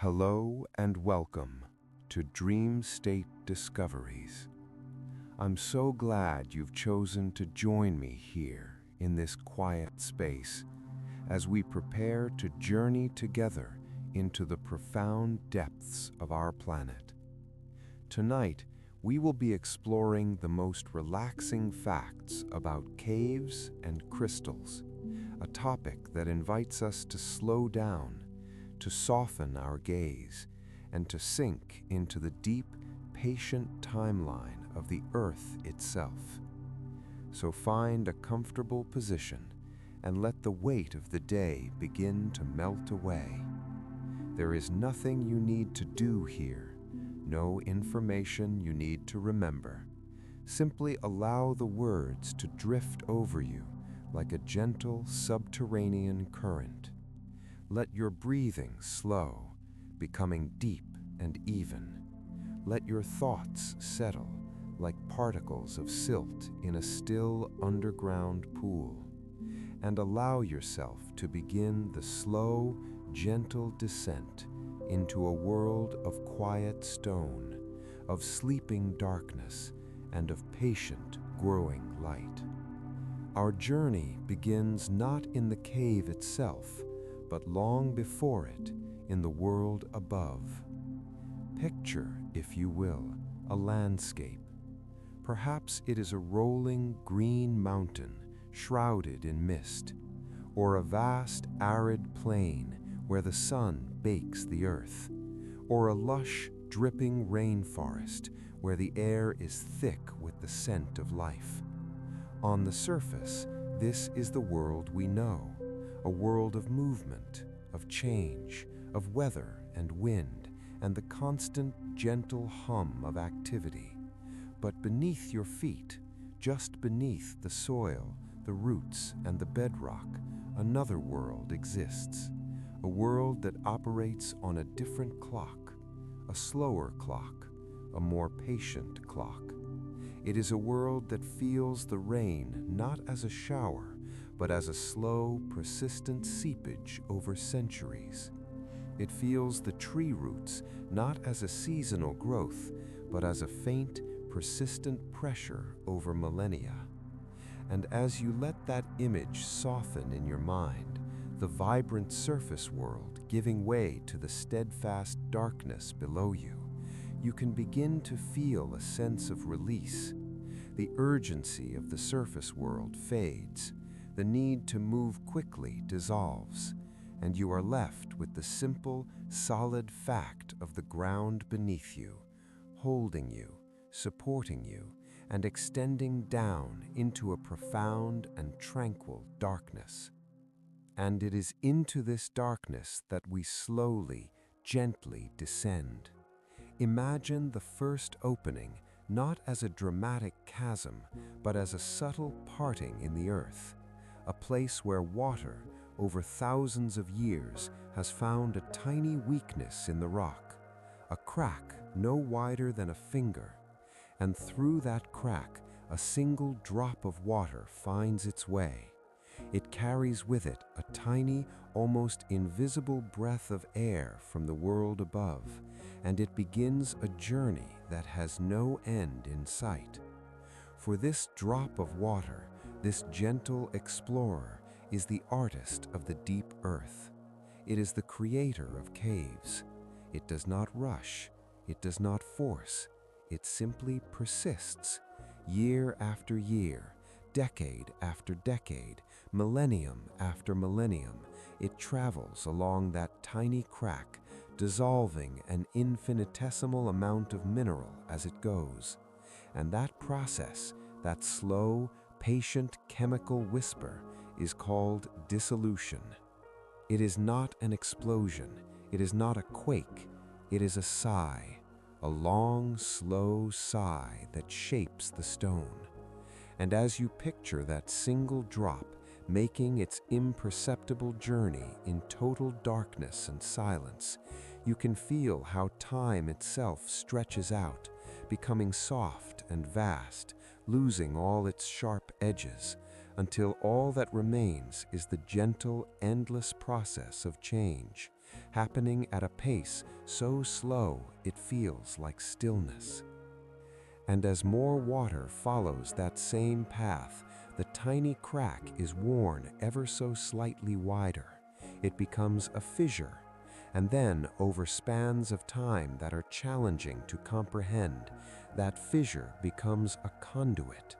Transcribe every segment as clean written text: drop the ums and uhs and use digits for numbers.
Hello and welcome to Dream State Discoveries. I'm so glad you've chosen to join me here in this quiet space as we prepare to journey together into the profound depths of our planet. Tonight, we will be exploring the most relaxing facts about caves and crystals, a topic that invites us to slow down, to soften our gaze, and to sink into the deep, patient timeline of the Earth itself. So find a comfortable position and let the weight of the day begin to melt away. There is nothing you need to do here, no information you need to remember. Simply allow the words to drift over you like a gentle subterranean current. Let your breathing slow, becoming deep and even. Let your thoughts settle like particles of silt in a still underground pool. And allow yourself to begin the slow, gentle descent into a world of quiet stone, of sleeping darkness, and of patient, growing light. Our journey begins not in the cave itself, but long before it, in the world above. Picture, if you will, a landscape. Perhaps it is a rolling green mountain shrouded in mist, or a vast arid plain where the sun bakes the earth, or a lush, dripping rainforest where the air is thick with the scent of life. On the surface, this is the world we know, a world of movement, of change, of weather and wind, and the constant, gentle hum of activity. But beneath your feet, just beneath the soil, the roots, and the bedrock, another world exists, a world that operates on a different clock, a slower clock, a more patient clock. It is a world that feels the rain not as a shower, but as a slow, persistent seepage over centuries. It feels the tree roots not as a seasonal growth, but as a faint, persistent pressure over millennia. And as you let that image soften in your mind, the vibrant surface world giving way to the steadfast darkness below you, you can begin to feel a sense of release. The urgency of the surface world fades, the need to move quickly dissolves, and you are left with the simple, solid fact of the ground beneath you, holding you, supporting you, and extending down into a profound and tranquil darkness. And it is into this darkness that we slowly, gently descend. Imagine the first opening not as a dramatic chasm, but as a subtle parting in the earth, a place where water, over thousands of years, has found a tiny weakness in the rock, a crack no wider than a finger, and through that crack a single drop of water finds its way. It carries with it a tiny, almost invisible breath of air from the world above, and it begins a journey that has no end in sight. For this drop of water, this gentle explorer, is the artist of the deep earth. It is the creator of caves. It does not rush, it does not force, it simply persists, year after year, decade after decade, millennium after millennium. It travels along that tiny crack, dissolving an infinitesimal amount of mineral as it goes. And that process, that slow, patient chemical whisper, is called dissolution. It is not an explosion, it is not a quake, it is a sigh, a long, slow sigh that shapes the stone. And as you picture that single drop making its imperceptible journey in total darkness and silence, you can feel how time itself stretches out, becoming soft and vast, losing all its sharp edges, until all that remains is the gentle, endless process of change, happening at a pace so slow it feels like stillness. And as more water follows that same path, the tiny crack is worn ever so slightly wider. It becomes a fissure, and then, over spans of time that are challenging to comprehend, that fissure becomes a conduit.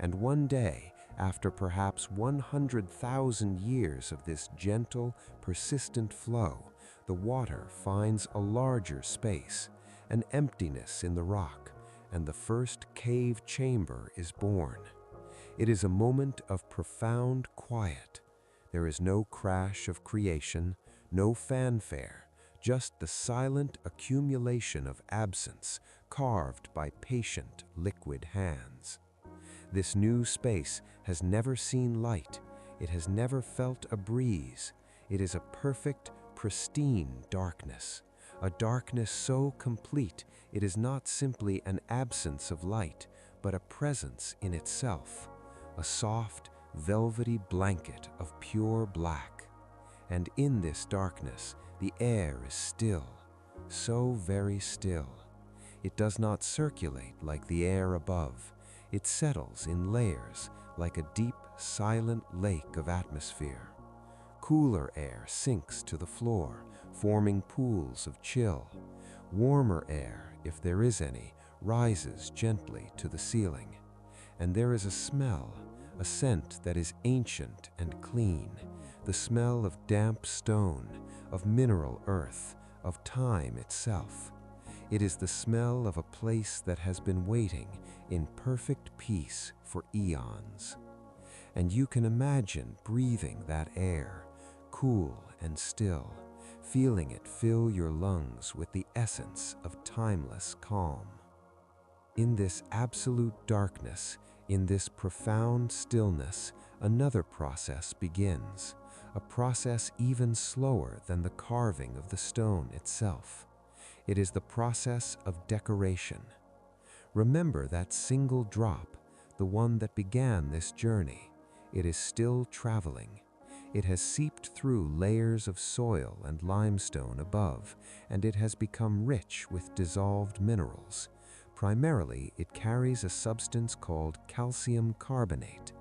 And one day, after perhaps 100,000 years of this gentle, persistent flow, the water finds a larger space, an emptiness in the rock, and the first cave chamber is born. It is a moment of profound quiet. There is no crash of creation, no fanfare, just the silent accumulation of absence carved by patient, liquid hands. This new space has never seen light. It has never felt a breeze. It is a perfect, pristine darkness. A darkness so complete it is not simply an absence of light, but a presence in itself, a soft, velvety blanket of pure black. And in this darkness, the air is still, so very still. It does not circulate like the air above. It settles in layers like a deep, silent lake of atmosphere. Cooler air sinks to the floor, forming pools of chill. Warmer air, if there is any, rises gently to the ceiling. And there is a smell, a scent that is ancient and clean, the smell of damp stone, of mineral earth, of time itself. It is the smell of a place that has been waiting in perfect peace for eons. And you can imagine breathing that air, cool and still, feeling it fill your lungs with the essence of timeless calm. In this absolute darkness, in this profound stillness, another process begins, a process even slower than the carving of the stone itself. It is the process of decoration. Remember that single drop, the one that began this journey. It is still traveling. It has seeped through layers of soil and limestone above, and it has become rich with dissolved minerals. Primarily, it carries a substance called calcium carbonate.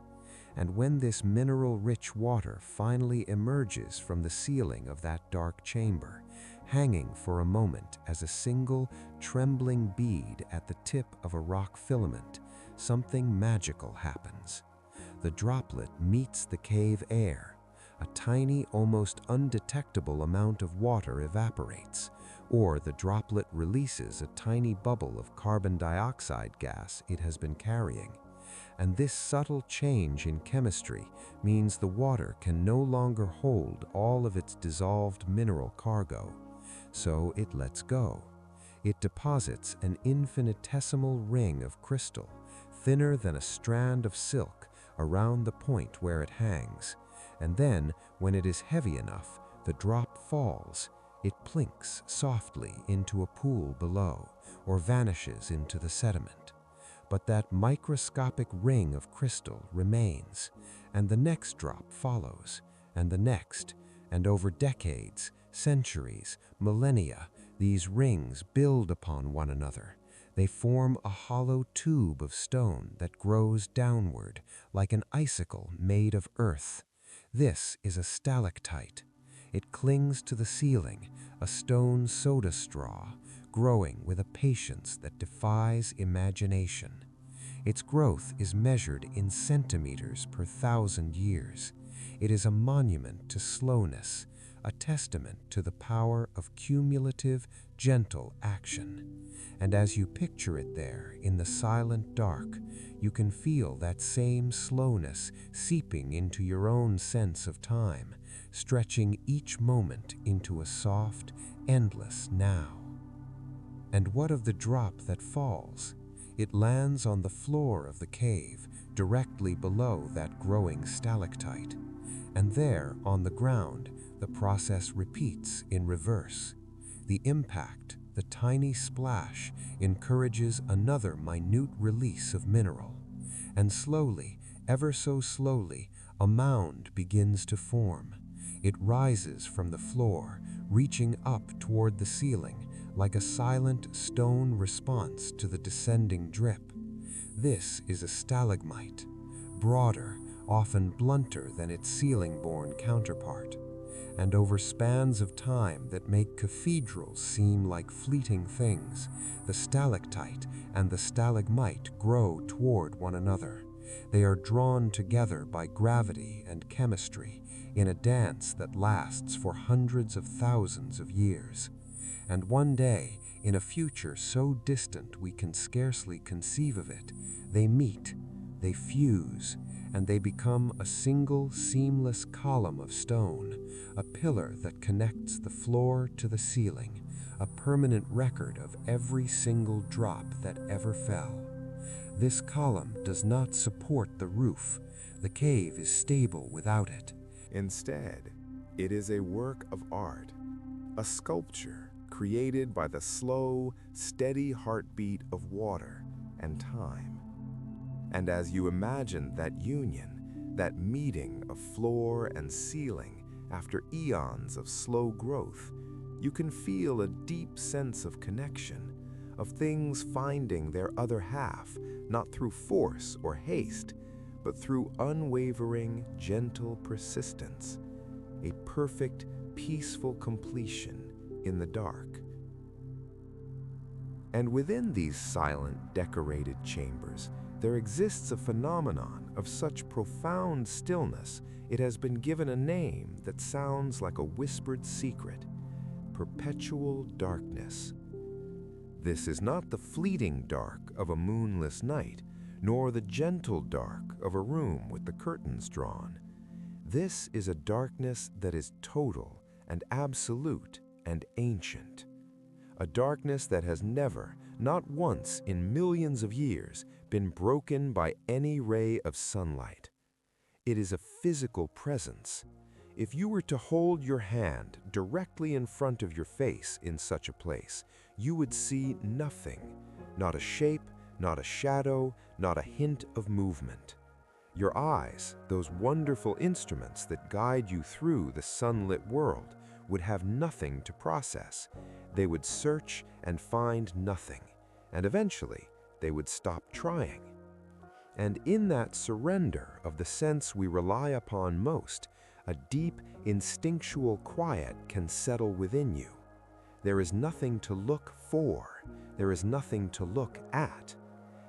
And when this mineral-rich water finally emerges from the ceiling of that dark chamber, hanging for a moment as a single, trembling bead at the tip of a rock filament, something magical happens. The droplet meets the cave air. A tiny, almost undetectable amount of water evaporates, or the droplet releases a tiny bubble of carbon dioxide gas it has been carrying. And this subtle change in chemistry means the water can no longer hold all of its dissolved mineral cargo. So it lets go. It deposits an infinitesimal ring of crystal, thinner than a strand of silk, around the point where it hangs. And then, when it is heavy enough, the drop falls. It plinks softly into a pool below, or vanishes into the sediment. But that microscopic ring of crystal remains, and the next drop follows, and the next, and over decades, centuries, millennia, these rings build upon one another. They form a hollow tube of stone that grows downward, like an icicle made of earth. This is a stalactite. It clings to the ceiling, a stone soda straw, growing with a patience that defies imagination. Its growth is measured in centimeters per 1,000 years. It is a monument to slowness, a testament to the power of cumulative, gentle action. And as you picture it there in the silent dark, you can feel that same slowness seeping into your own sense of time, stretching each moment into a soft, endless now. And what of the drop that falls? It lands on the floor of the cave, directly below that growing stalactite. And there, on the ground, the process repeats in reverse. The impact, the tiny splash, encourages another minute release of mineral. And slowly, ever so slowly, a mound begins to form. It rises from the floor, reaching up toward the ceiling like a silent stone response to the descending drip. This is a stalagmite, broader, often blunter than its ceiling-born counterpart, and over spans of time that make cathedrals seem like fleeting things, the stalactite and the stalagmite grow toward one another. They are drawn together by gravity and chemistry in a dance that lasts for hundreds of thousands of years. And one day, in a future so distant we can scarcely conceive of it, they meet, they fuse, and they become a single seamless column of stone, a pillar that connects the floor to the ceiling, a permanent record of every single drop that ever fell. This column does not support the roof. The cave is stable without it. Instead, it is a work of art, a sculpture created by the slow, steady heartbeat of water and time. And as you imagine that union, that meeting of floor and ceiling after eons of slow growth, you can feel a deep sense of connection, of things finding their other half, not through force or haste, but through unwavering, gentle persistence, a perfect, peaceful completion in the dark. And within these silent, decorated chambers, there exists a phenomenon of such profound stillness it has been given a name that sounds like a whispered secret: perpetual darkness. This is not the fleeting dark of a moonless night, nor the gentle dark of a room with the curtains drawn. This is a darkness that is total and absolute and ancient. A darkness that has never, not once in millions of years, been broken by any ray of sunlight. It is a physical presence. If you were to hold your hand directly in front of your face in such a place, you would see nothing, not a shape, not a shadow, not a hint of movement. Your eyes, those wonderful instruments that guide you through the sunlit world, would have nothing to process. They would search and find nothing, and eventually they would stop trying. And in that surrender of the sense we rely upon most, a deep, instinctual quiet can settle within you. There is nothing to look for. There is nothing to look at.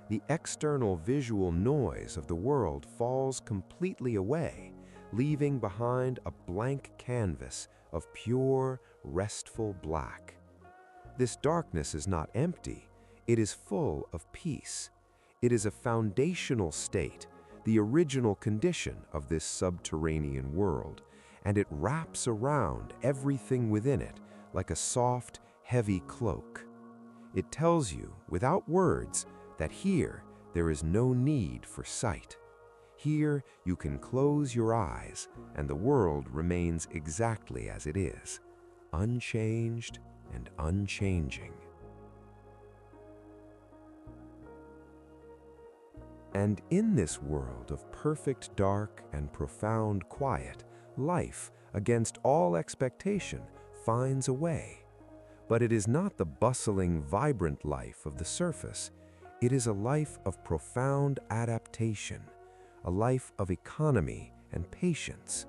The external visual noise of the world falls completely away, leaving behind a blank canvas of pure, restful black. This darkness is not empty. It is full of peace. It is a foundational state, the original condition of this subterranean world, and it wraps around everything within it like a soft, heavy cloak. It tells you, without words, that here there is no need for sight. Here you can close your eyes and the world remains exactly as it is, unchanged and unchanging. And in this world of perfect dark and profound quiet, life, against all expectation, finds a way. But it is not the bustling, vibrant life of the surface. It is a life of profound adaptation, a life of economy and patience.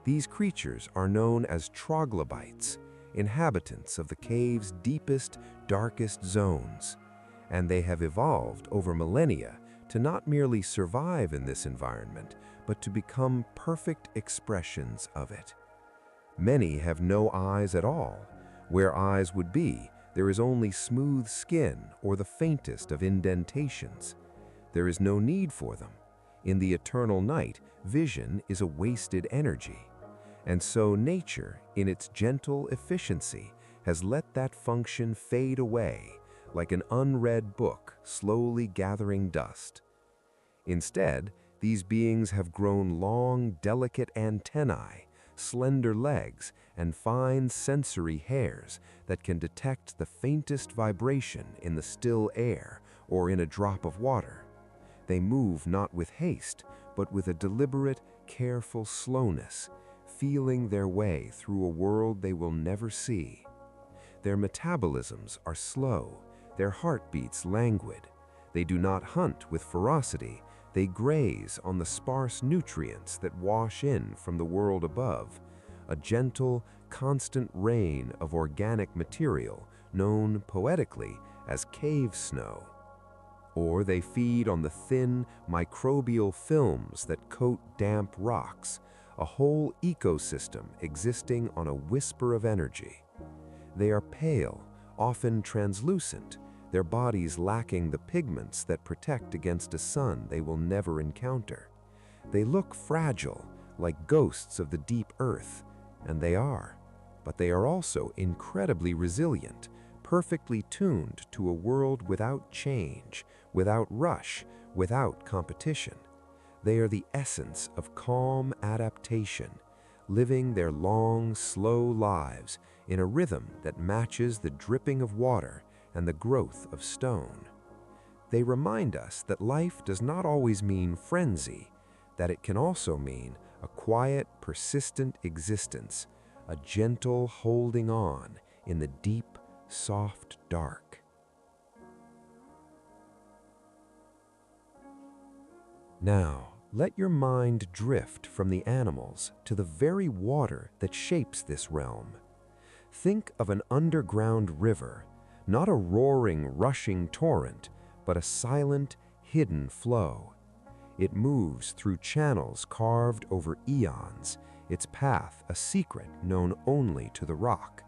These creatures are known as troglobites, inhabitants of the cave's deepest, darkest zones, and they have evolved over millennia to not merely survive in this environment, but to become perfect expressions of it. Many have no eyes at all. Where eyes would be, there is only smooth skin or the faintest of indentations. There is no need for them. In the eternal night, vision is a wasted energy. And so nature, in its gentle efficiency, has let that function fade away, like an unread book slowly gathering dust. Instead, these beings have grown long, delicate antennae, slender legs, and fine sensory hairs that can detect the faintest vibration in the still air or in a drop of water. They move not with haste, but with a deliberate, careful slowness, feeling their way through a world they will never see. Their metabolisms are slow, their heartbeats languid. They do not hunt with ferocity, they graze on the sparse nutrients that wash in from the world above, a gentle, constant rain of organic material known poetically as cave snow. Or they feed on the thin, microbial films that coat damp rocks, a whole ecosystem existing on a whisper of energy. They are pale, often translucent, their bodies lacking the pigments that protect against a sun they will never encounter. They look fragile, like ghosts of the deep earth, and they are. But they are also incredibly resilient, perfectly tuned to a world without change, without rush, without competition. They are the essence of calm adaptation, living their long, slow lives in a rhythm that matches the dripping of water and the growth of stone. They remind us that life does not always mean frenzy, that it can also mean a quiet, persistent existence, a gentle holding on in the deep, soft dark. Now, let your mind drift from the animals to the very water that shapes this realm. Think of an underground river, not a roaring, rushing torrent, but a silent, hidden flow. It moves through channels carved over eons, its path a secret known only to the rock.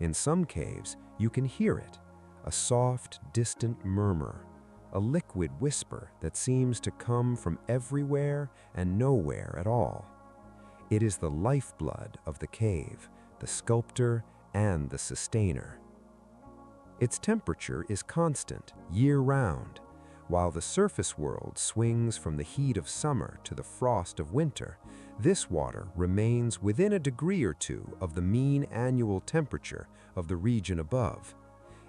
In some caves, you can hear it, a soft, distant murmur, a liquid whisper that seems to come from everywhere and nowhere at all. It is the lifeblood of the cave, the sculptor and the sustainer. Its temperature is constant, year-round. While the surface world swings from the heat of summer to the frost of winter, this water remains within a degree or two of the mean annual temperature of the region above.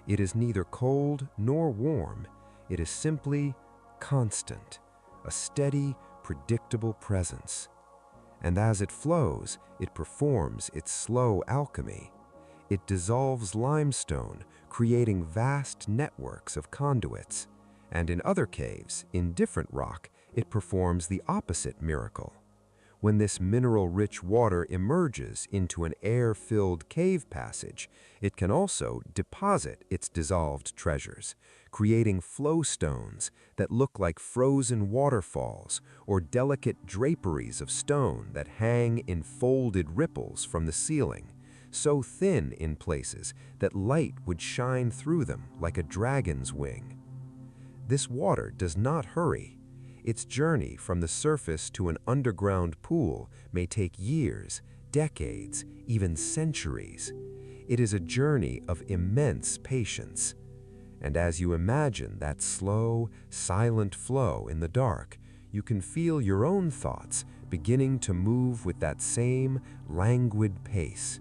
It is neither cold nor warm. It is simply constant, a steady, predictable presence. And as it flows, it performs its slow alchemy. It dissolves limestone, creating vast networks of conduits. And in other caves, in different rock, it performs the opposite miracle. When this mineral-rich water emerges into an air-filled cave passage, it can also deposit its dissolved treasures, creating flow stones that look like frozen waterfalls or delicate draperies of stone that hang in folded ripples from the ceiling, so thin in places that light would shine through them like a dragon's wing. This water does not hurry. Its journey from the surface to an underground pool may take years, decades, even centuries. It is a journey of immense patience. And as you imagine that slow, silent flow in the dark, you can feel your own thoughts beginning to move with that same languid pace.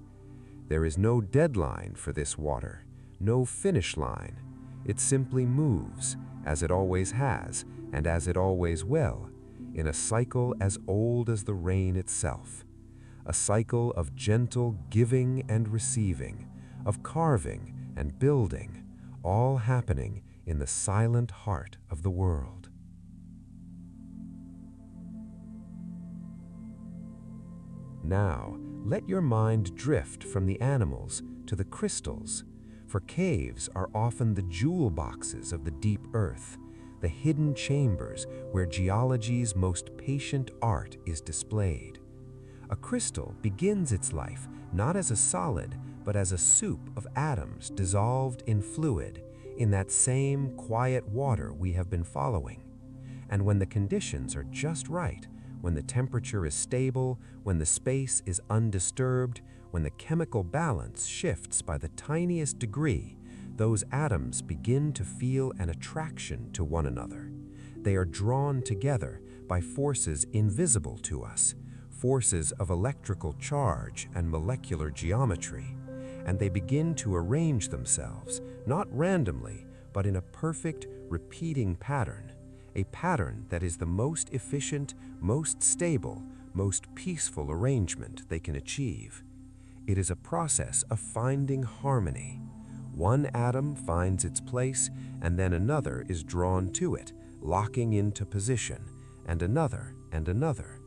There is no deadline for this water, no finish line. It simply moves, as it always has, and as it always will, in a cycle as old as the rain itself. A cycle of gentle giving and receiving, of carving and building, all happening in the silent heart of the world. Now, let your mind drift from the animals to the crystals, for caves are often the jewel boxes of the deep earth, the hidden chambers where geology's most patient art is displayed. A crystal begins its life not as a solid, but as a soup of atoms dissolved in fluid, in that same quiet water we have been following. And when the conditions are just right, when the temperature is stable, when the space is undisturbed, when the chemical balance shifts by the tiniest degree, those atoms begin to feel an attraction to one another. They are drawn together by forces invisible to us, forces of electrical charge and molecular geometry, and they begin to arrange themselves, not randomly, but in a perfect, repeating pattern, a pattern that is the most efficient, most stable, most peaceful arrangement they can achieve. It is a process of finding harmony. One atom finds its place, and then another is drawn to it, locking into position, and another and another.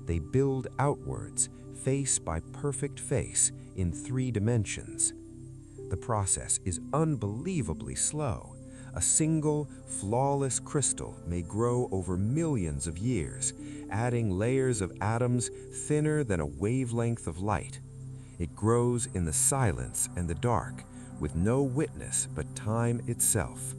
They build outwards, face by perfect face, in 3 dimensions. The process is unbelievably slow. A single, flawless crystal may grow over millions of years, adding layers of atoms thinner than a wavelength of light. It grows in the silence and the dark, with no witness but time itself.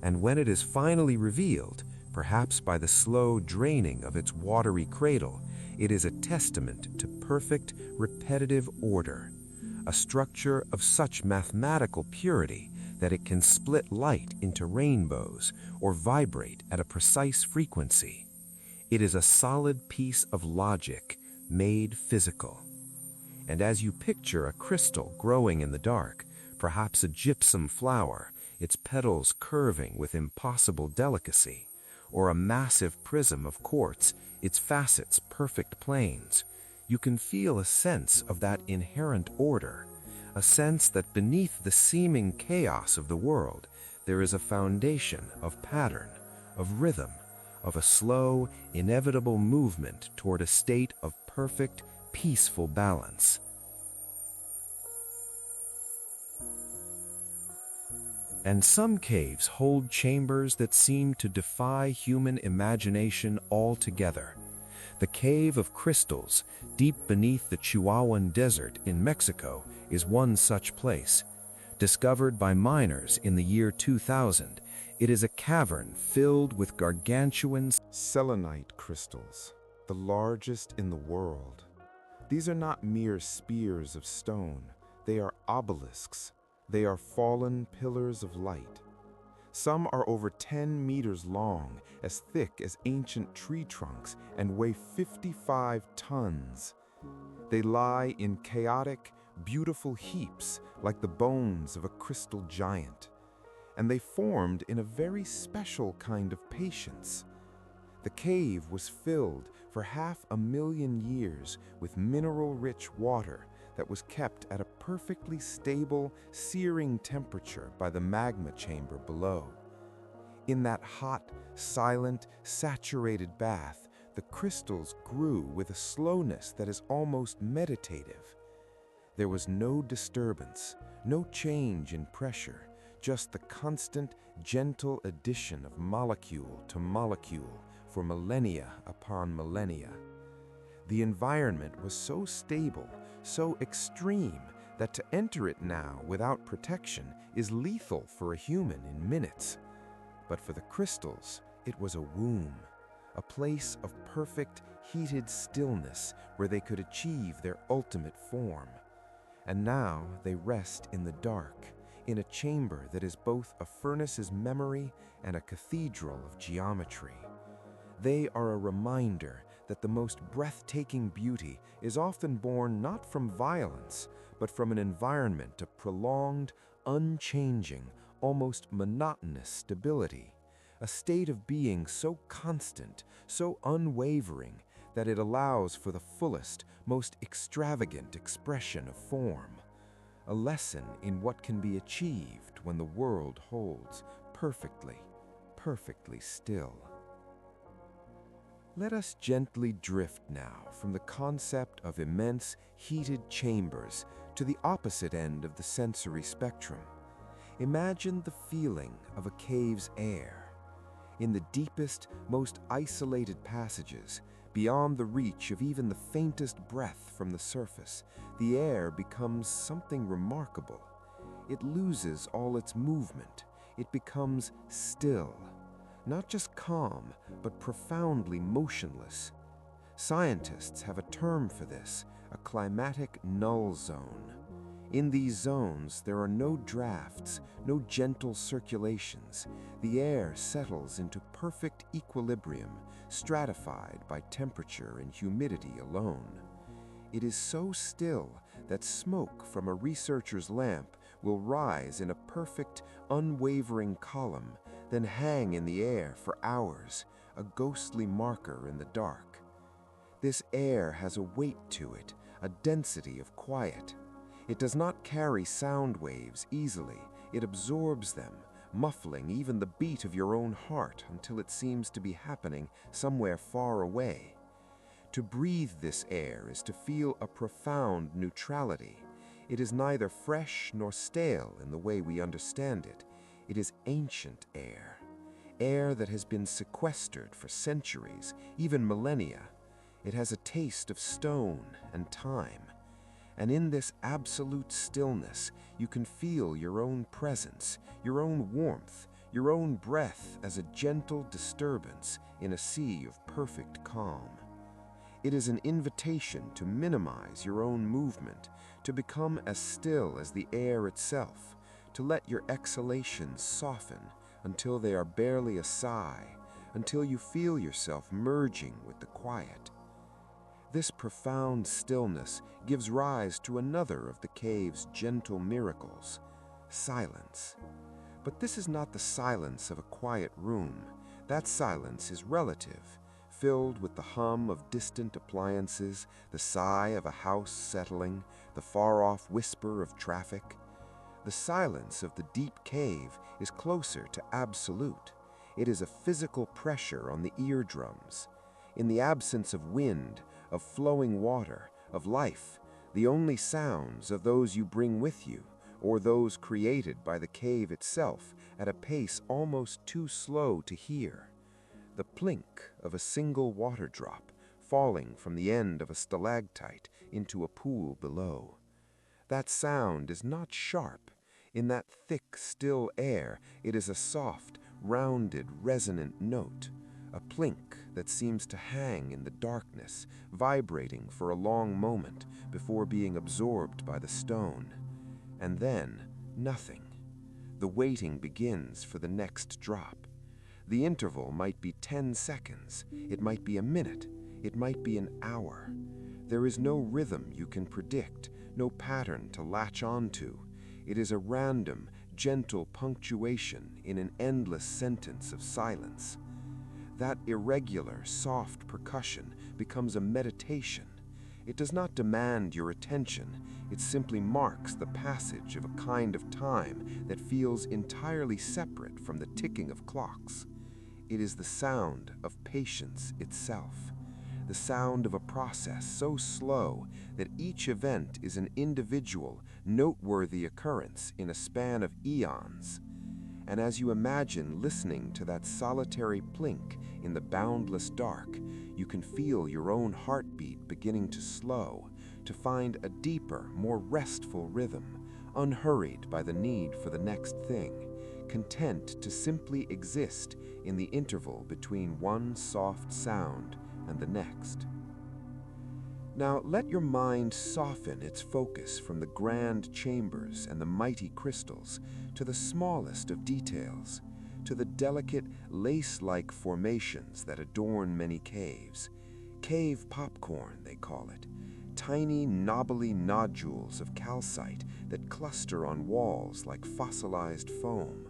And when it is finally revealed, perhaps by the slow draining of its watery cradle, it is a testament to perfect, repetitive order, a structure of such mathematical purity that it can split light into rainbows or vibrate at a precise frequency. It is a solid piece of logic made physical. And as you picture a crystal growing in the dark, perhaps a gypsum flower, its petals curving with impossible delicacy, or a massive prism of quartz, its facets perfect planes, you can feel a sense of that inherent order, a sense that beneath the seeming chaos of the world, there is a foundation of pattern, of rhythm, of a slow, inevitable movement toward a state of perfect, peaceful balance. And some caves hold chambers that seem to defy human imagination altogether. The Cave of Crystals, deep beneath the Chihuahuan Desert in Mexico, is one such place. Discovered by miners in the year 2000, it is a cavern filled with gargantuan Selenite crystals, the largest in the world. These are not mere spears of stone, they are obelisks. They are fallen pillars of light. Some are over 10 meters long, as thick as ancient tree trunks, and weigh 55 tons. They lie in chaotic, beautiful heaps like the bones of a crystal giant. And they formed in a very special kind of patience. The cave was filled for 500,000 years with mineral-rich water that was kept at a perfectly stable, searing temperature by the magma chamber below. In that hot, silent, saturated bath, the crystals grew with a slowness that is almost meditative. There was no disturbance, no change in pressure, just the constant, gentle addition of molecule to molecule for millennia upon millennia. The environment was so stable, so extreme, that to enter it now without protection is lethal for a human in minutes. But for the crystals, it was a womb, a place of perfect, heated stillness where they could achieve their ultimate form. And now they rest in the dark, in a chamber that is both a furnace's memory and a cathedral of geometry. They are a reminder that the most breathtaking beauty is often born not from violence, but from an environment of prolonged, unchanging, almost monotonous stability, a state of being so constant, so unwavering, that it allows for the fullest, most extravagant expression of form, a lesson in what can be achieved when the world holds perfectly, perfectly still. Let us gently drift now from the concept of immense, heated chambers to the opposite end of the sensory spectrum. Imagine the feeling of a cave's air. In the deepest, most isolated passages, beyond the reach of even the faintest breath from the surface, the air becomes something remarkable. It loses all its movement. It becomes still. Not just calm, but profoundly motionless. Scientists have a term for this, a climatic null zone. In these zones, there are no drafts, no gentle circulations. The air settles into perfect equilibrium, stratified by temperature and humidity alone. It is so still that smoke from a researcher's lamp will rise in a perfect, unwavering column, then hang in the air for hours, a ghostly marker in the dark. This air has a weight to it, a density of quiet. It does not carry sound waves easily. It absorbs them, muffling even the beat of your own heart until it seems to be happening somewhere far away. To breathe this air is to feel a profound neutrality. It is neither fresh nor stale in the way we understand it. It is ancient air, air that has been sequestered for centuries, even millennia. It has a taste of stone and time. And in this absolute stillness, you can feel your own presence, your own warmth, your own breath as a gentle disturbance in a sea of perfect calm. It is an invitation to minimize your own movement, to become as still as the air itself, to let your exhalations soften until they are barely a sigh, until you feel yourself merging with the quiet. This profound stillness gives rise to another of the cave's gentle miracles, silence. But this is not the silence of a quiet room. That silence is relative, filled with the hum of distant appliances, the sigh of a house settling, the far-off whisper of traffic. The silence of the deep cave is closer to absolute. It is a physical pressure on the eardrums. In the absence of wind, of flowing water, of life, the only sounds are those you bring with you, or those created by the cave itself at a pace almost too slow to hear. The plink of a single water drop falling from the end of a stalactite into a pool below. That sound is not sharp. In that thick, still air, it is a soft, rounded, resonant note, a plink that seems to hang in the darkness, vibrating for a long moment before being absorbed by the stone. And then, nothing. The waiting begins for the next drop. The interval might be 10 seconds, it might be a minute, it might be an hour. There is no rhythm you can predict, no pattern to latch onto. It is a random, gentle punctuation in an endless sentence of silence. That irregular, soft percussion becomes a meditation. It does not demand your attention. It simply marks the passage of a kind of time that feels entirely separate from the ticking of clocks. It is the sound of patience itself, the sound of a process so slow that each event is an individual, noteworthy occurrence in a span of eons. And as you imagine listening to that solitary plink in the boundless dark, you can feel your own heartbeat beginning to slow, to find a deeper, more restful rhythm, unhurried by the need for the next thing, content to simply exist in the interval between one soft sound and the next. Now let your mind soften its focus from the grand chambers and the mighty crystals to the smallest of details, to the delicate lace-like formations that adorn many caves. Cave popcorn, they call it. Tiny, knobbly nodules of calcite that cluster on walls like fossilized foam.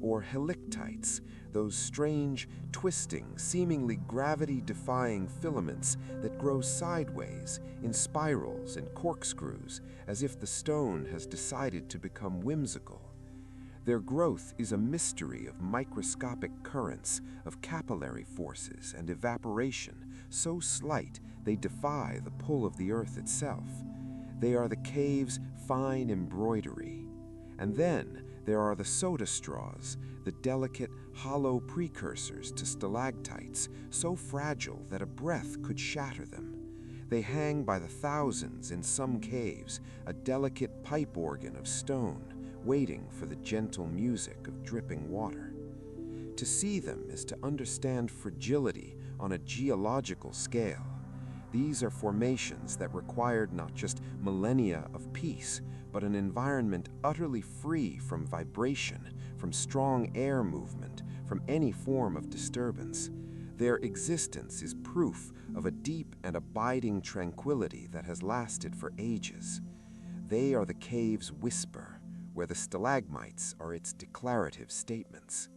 Or helictites, those strange, twisting, seemingly gravity-defying filaments that grow sideways in spirals and corkscrews, as if the stone has decided to become whimsical. Their growth is a mystery of microscopic currents, of capillary forces and evaporation, so slight they defy the pull of the earth itself. They are the cave's fine embroidery. And then there are the soda straws, the delicate, hollow precursors to stalactites, so fragile that a breath could shatter them. They hang by the thousands in some caves, a delicate pipe organ of stone, waiting for the gentle music of dripping water. To see them is to understand fragility on a geological scale. These are formations that required not just millennia of peace, but an environment utterly free from vibration, from strong air movement, from any form of disturbance. Their existence is proof of a deep and abiding tranquility that has lasted for ages. They are the cave's whisper, where the stalagmites are its declarative statements.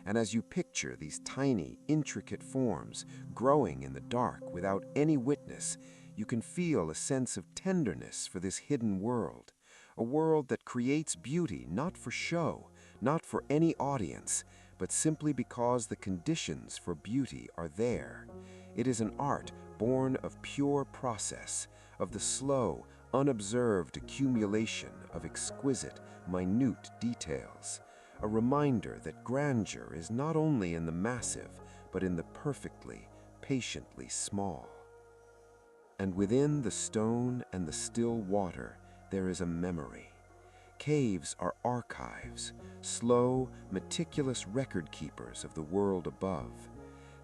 And as you picture these tiny, intricate forms growing in the dark without any witness, you can feel a sense of tenderness for this hidden world, a world that creates beauty not for show, not for any audience, but simply because the conditions for beauty are there. It is an art born of pure process, of the slow, unobserved accumulation of exquisite, minute details, a reminder that grandeur is not only in the massive, but in the perfectly, patiently small. And within the stone and the still water, there is a memory. Caves are archives, slow, meticulous record keepers of the world above.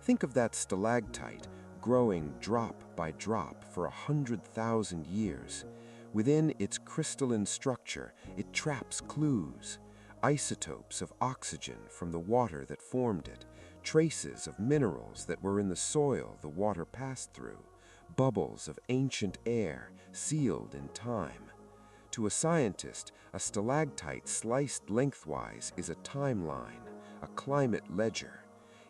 Think of that stalactite growing drop by drop for 100,000 years. Within its crystalline structure, it traps clues, isotopes of oxygen from the water that formed it, traces of minerals that were in the soil the water passed through, bubbles of ancient air sealed in time. To a scientist, a stalactite sliced lengthwise is a timeline, a climate ledger.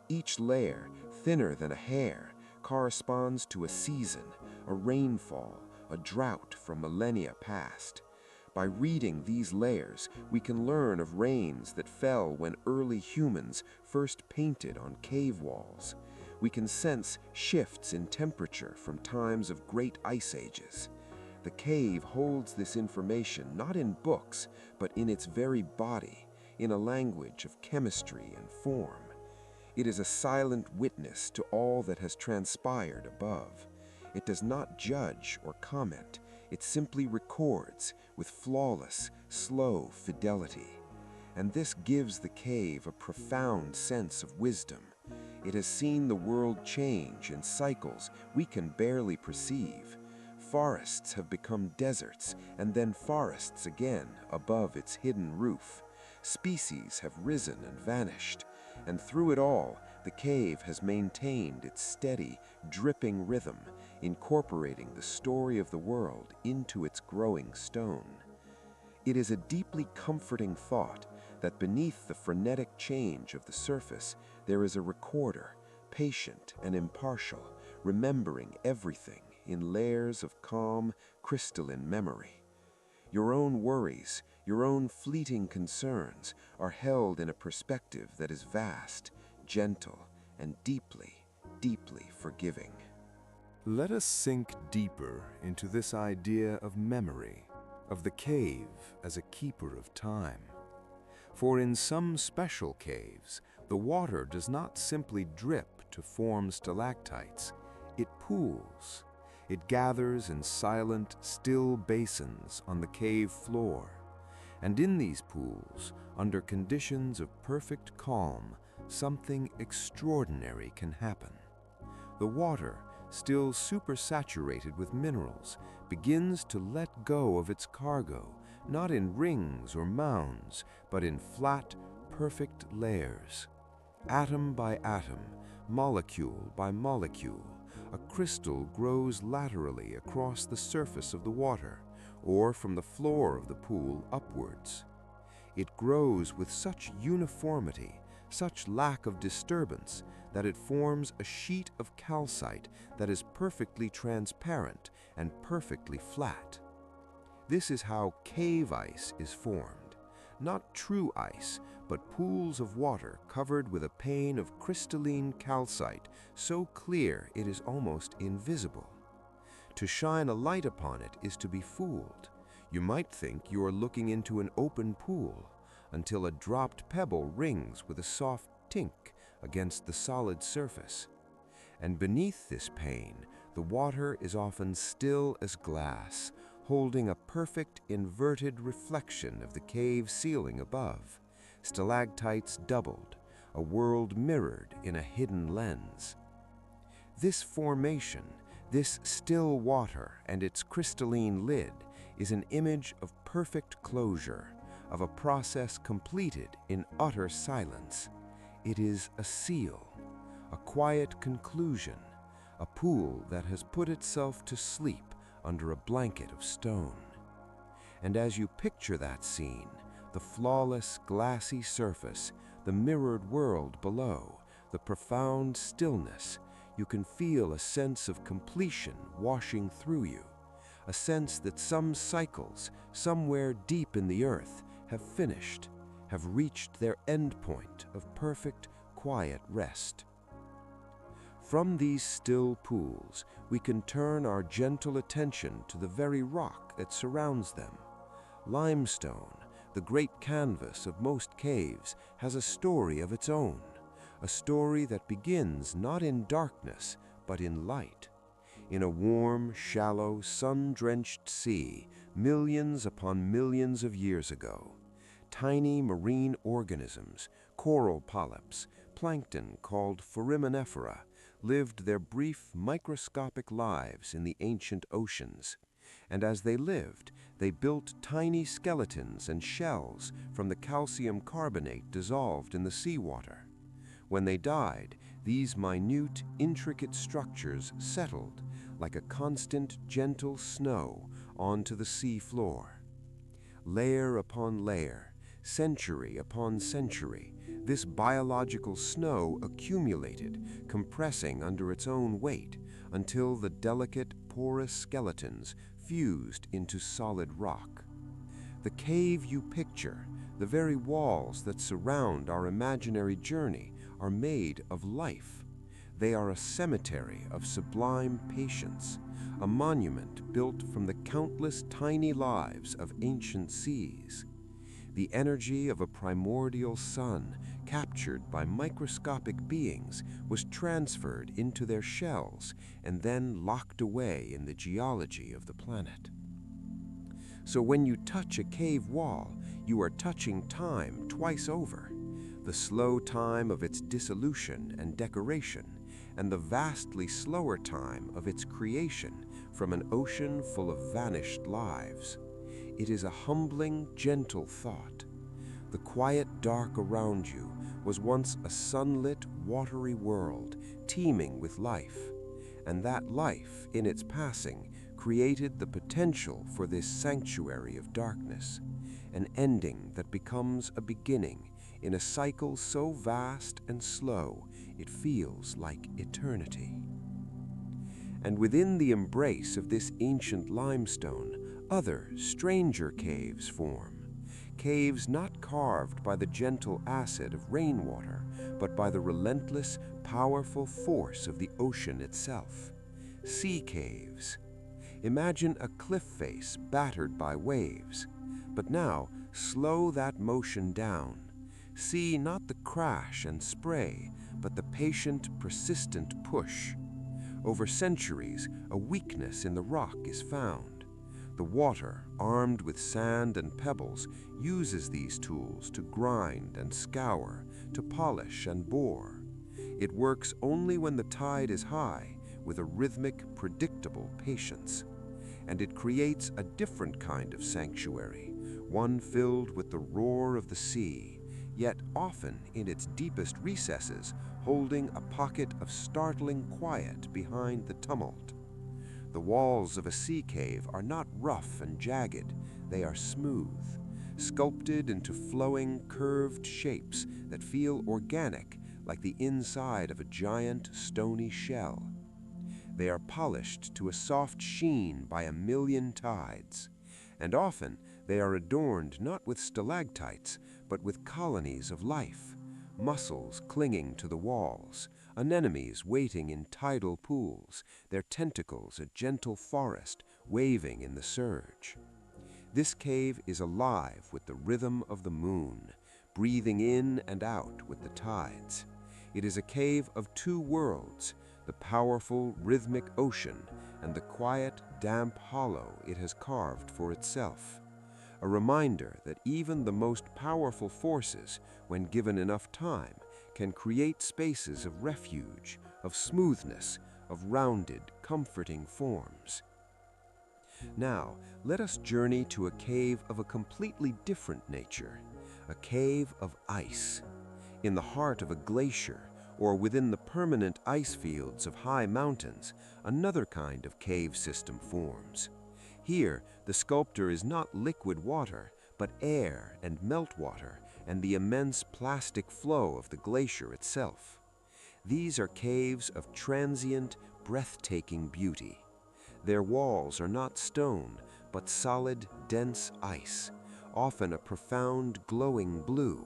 Each layer, thinner than a hair, corresponds to a season, a rainfall, a drought from millennia past. By reading these layers, we can learn of rains that fell when early humans first painted on cave walls. We can sense shifts in temperature from times of great ice ages. The cave holds this information not in books, but in its very body, in a language of chemistry and form. It is a silent witness to all that has transpired above. It does not judge or comment. It simply records with flawless, slow fidelity. And this gives the cave a profound sense of wisdom. It has seen the world change in cycles we can barely perceive. Forests have become deserts, and then forests again above its hidden roof. Species have risen and vanished, and through it all, the cave has maintained its steady, dripping rhythm, incorporating the story of the world into its growing stone. It is a deeply comforting thought that beneath the frenetic change of the surface, there is a recorder, patient and impartial, remembering everything in layers of calm, crystalline memory. Your own worries, your own fleeting concerns are held in a perspective that is vast, gentle, and deeply, deeply forgiving. Let us sink deeper into this idea of memory, of the cave as a keeper of time. For in some special caves, the water does not simply drip to form stalactites, it pools. It gathers in silent, still basins on the cave floor. And in these pools, under conditions of perfect calm, something extraordinary can happen. The water, still supersaturated with minerals, begins to let go of its cargo, not in rings or mounds, but in flat, perfect layers. Atom by atom, molecule by molecule, a crystal grows laterally across the surface of the water, or from the floor of the pool upwards. It grows with such uniformity, such lack of disturbance, that it forms a sheet of calcite that is perfectly transparent and perfectly flat. This is how cave ice is formed. Not true ice, but pools of water covered with a pane of crystalline calcite so clear it is almost invisible. To shine a light upon it is to be fooled. You might think you are looking into an open pool until a dropped pebble rings with a soft tink against the solid surface. And beneath this pane, the water is often still as glass, holding a perfect inverted reflection of the cave ceiling above, stalactites doubled, a world mirrored in a hidden lens. This formation, this still water and its crystalline lid, is an image of perfect closure, of a process completed in utter silence. It is a seal, a quiet conclusion, a pool that has put itself to sleep under a blanket of stone. And as you picture that scene, the flawless, glassy surface, the mirrored world below, the profound stillness. You can feel a sense of completion washing through you, a sense that some cycles, somewhere deep in the earth, have finished, have reached their end point of perfect, quiet rest. From these still pools, we can turn our gentle attention to the very rock that surrounds them. Limestone, the great canvas of most caves, has a story of its own, a story that begins not in darkness, but in light. In a warm, shallow, sun-drenched sea, millions upon millions of years ago, tiny marine organisms, coral polyps, plankton called foraminifera, lived their brief microscopic lives in the ancient oceans. And as they lived, they built tiny skeletons and shells from the calcium carbonate dissolved in the seawater. When they died, these minute, intricate structures settled like a constant, gentle snow onto the sea floor. Layer upon layer, century upon century, this biological snow accumulated, compressing under its own weight, until the delicate, porous skeletons fused into solid rock. The cave you picture, the very walls that surround our imaginary journey, are made of life. They are a cemetery of sublime patience, a monument built from the countless tiny lives of ancient seas. The energy of a primordial sun, captured by microscopic beings, was transferred into their shells and then locked away in the geology of the planet. So when you touch a cave wall, you are touching time twice over, the slow time of its dissolution and decoration, and the vastly slower time of its creation from an ocean full of vanished lives. It is a humbling, gentle thought. The quiet dark around you was once a sunlit, watery world teeming with life, and that life, in its passing, created the potential for this sanctuary of darkness, an ending that becomes a beginning in a cycle so vast and slow it feels like eternity. And within the embrace of this ancient limestone, other, stranger caves form. Caves not carved by the gentle acid of rainwater, but by the relentless, powerful force of the ocean itself. Sea caves. Imagine a cliff face battered by waves. But now, slow that motion down. See not the crash and spray, but the patient, persistent push. Over centuries, a weakness in the rock is found. The water, armed with sand and pebbles, uses these tools to grind and scour, to polish and bore. It works only when the tide is high, with a rhythmic, predictable patience. And it creates a different kind of sanctuary, one filled with the roar of the sea, yet often in its deepest recesses, holding a pocket of startling quiet behind the tumult. The walls of a sea cave are not rough and jagged, they are smooth, sculpted into flowing, curved shapes that feel organic, like the inside of a giant, stony shell. They are polished to a soft sheen by a million tides, and often they are adorned not with stalactites, but with colonies of life, mussels clinging to the walls, anemones waiting in tidal pools, their tentacles a gentle forest waving in the surge. This cave is alive with the rhythm of the moon, breathing in and out with the tides. It is a cave of two worlds, the powerful, rhythmic ocean and the quiet, damp hollow it has carved for itself. A reminder that even the most powerful forces, when given enough time, can create spaces of refuge, of smoothness, of rounded, comforting forms. Now, let us journey to a cave of a completely different nature, a cave of ice. In the heart of a glacier, or within the permanent ice fields of high mountains, another kind of cave system forms. Here, the sculptor is not liquid water, but air and meltwater, and the immense plastic flow of the glacier itself. These are caves of transient, breathtaking beauty. Their walls are not stone, but solid, dense ice, often a profound, glowing blue.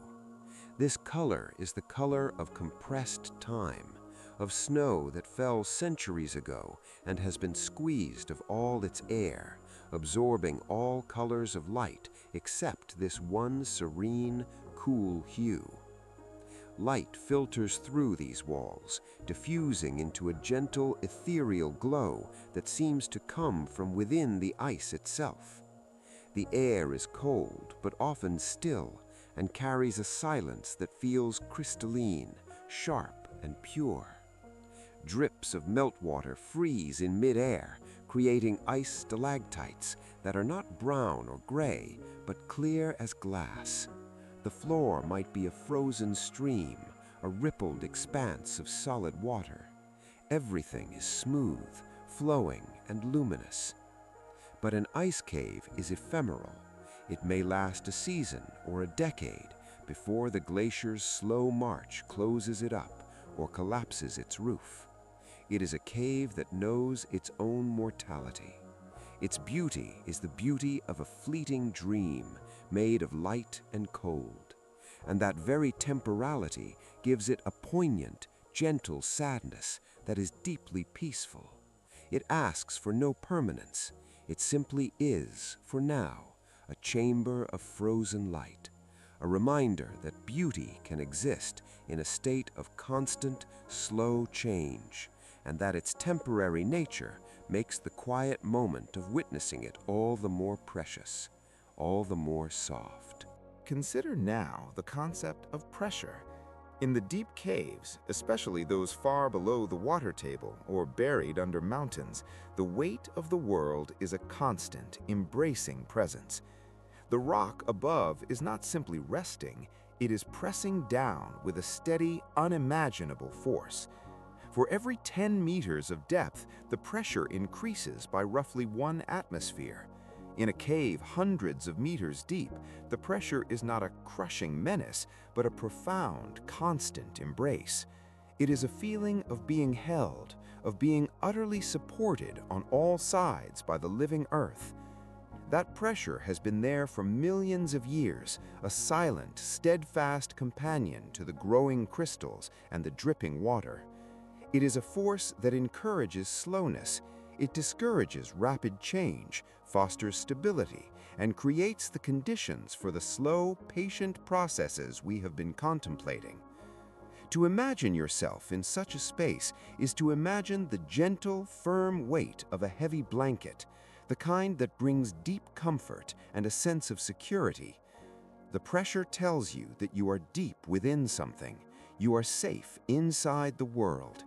This color is the color of compressed time, of snow that fell centuries ago and has been squeezed of all its air, absorbing all colors of light except this one serene, cool hue. Light filters through these walls, diffusing into a gentle, ethereal glow that seems to come from within the ice itself. The air is cold, but often still, and carries a silence that feels crystalline, sharp, and pure. Drips of meltwater freeze in mid-air, creating ice stalactites that are not brown or gray, but clear as glass. The floor might be a frozen stream, a rippled expanse of solid water. Everything is smooth, flowing, and luminous. But an ice cave is ephemeral. It may last a season or a decade before the glacier's slow march closes it up or collapses its roof. It is a cave that knows its own mortality. Its beauty is the beauty of a fleeting dream made of light and cold, and that very temporality gives it a poignant, gentle sadness that is deeply peaceful. It asks for no permanence. It simply is, for now, a chamber of frozen light, a reminder that beauty can exist in a state of constant, slow change, and that its temporary nature makes the quiet moment of witnessing it all the more precious, all the more soft. Consider now the concept of pressure. In the deep caves, especially those far below the water table or buried under mountains, the weight of the world is a constant, embracing presence. The rock above is not simply resting, it is pressing down with a steady, unimaginable force. For every 10 meters of depth, the pressure increases by roughly 1 atmosphere. In a cave hundreds of meters deep, the pressure is not a crushing menace, but a profound, constant embrace. It is a feeling of being held, of being utterly supported on all sides by the living earth. That pressure has been there for millions of years, a silent, steadfast companion to the growing crystals and the dripping water. It is a force that encourages slowness. It discourages rapid change, fosters stability, and creates the conditions for the slow, patient processes we have been contemplating. To imagine yourself in such a space is to imagine the gentle, firm weight of a heavy blanket, the kind that brings deep comfort and a sense of security. The pressure tells you that you are deep within something. You are safe inside the world.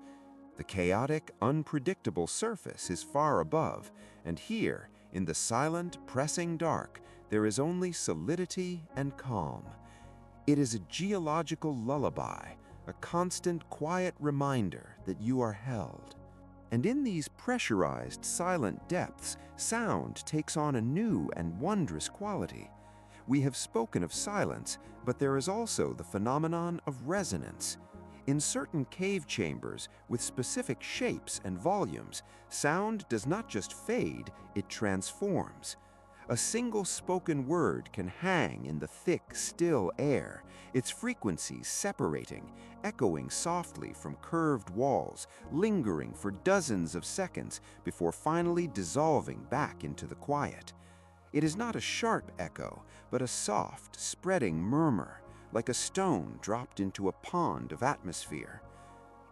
The chaotic, unpredictable surface is far above, and here, in the silent, pressing dark, there is only solidity and calm. It is a geological lullaby, a constant, quiet reminder that you are held. And in these pressurized, silent depths, sound takes on a new and wondrous quality. We have spoken of silence, but there is also the phenomenon of resonance. In certain cave chambers with specific shapes and volumes, sound does not just fade, it transforms. A single spoken word can hang in the thick, still air, its frequencies separating, echoing softly from curved walls, lingering for dozens of seconds before finally dissolving back into the quiet. It is not a sharp echo, but a soft, spreading murmur, like a stone dropped into a pond of atmosphere.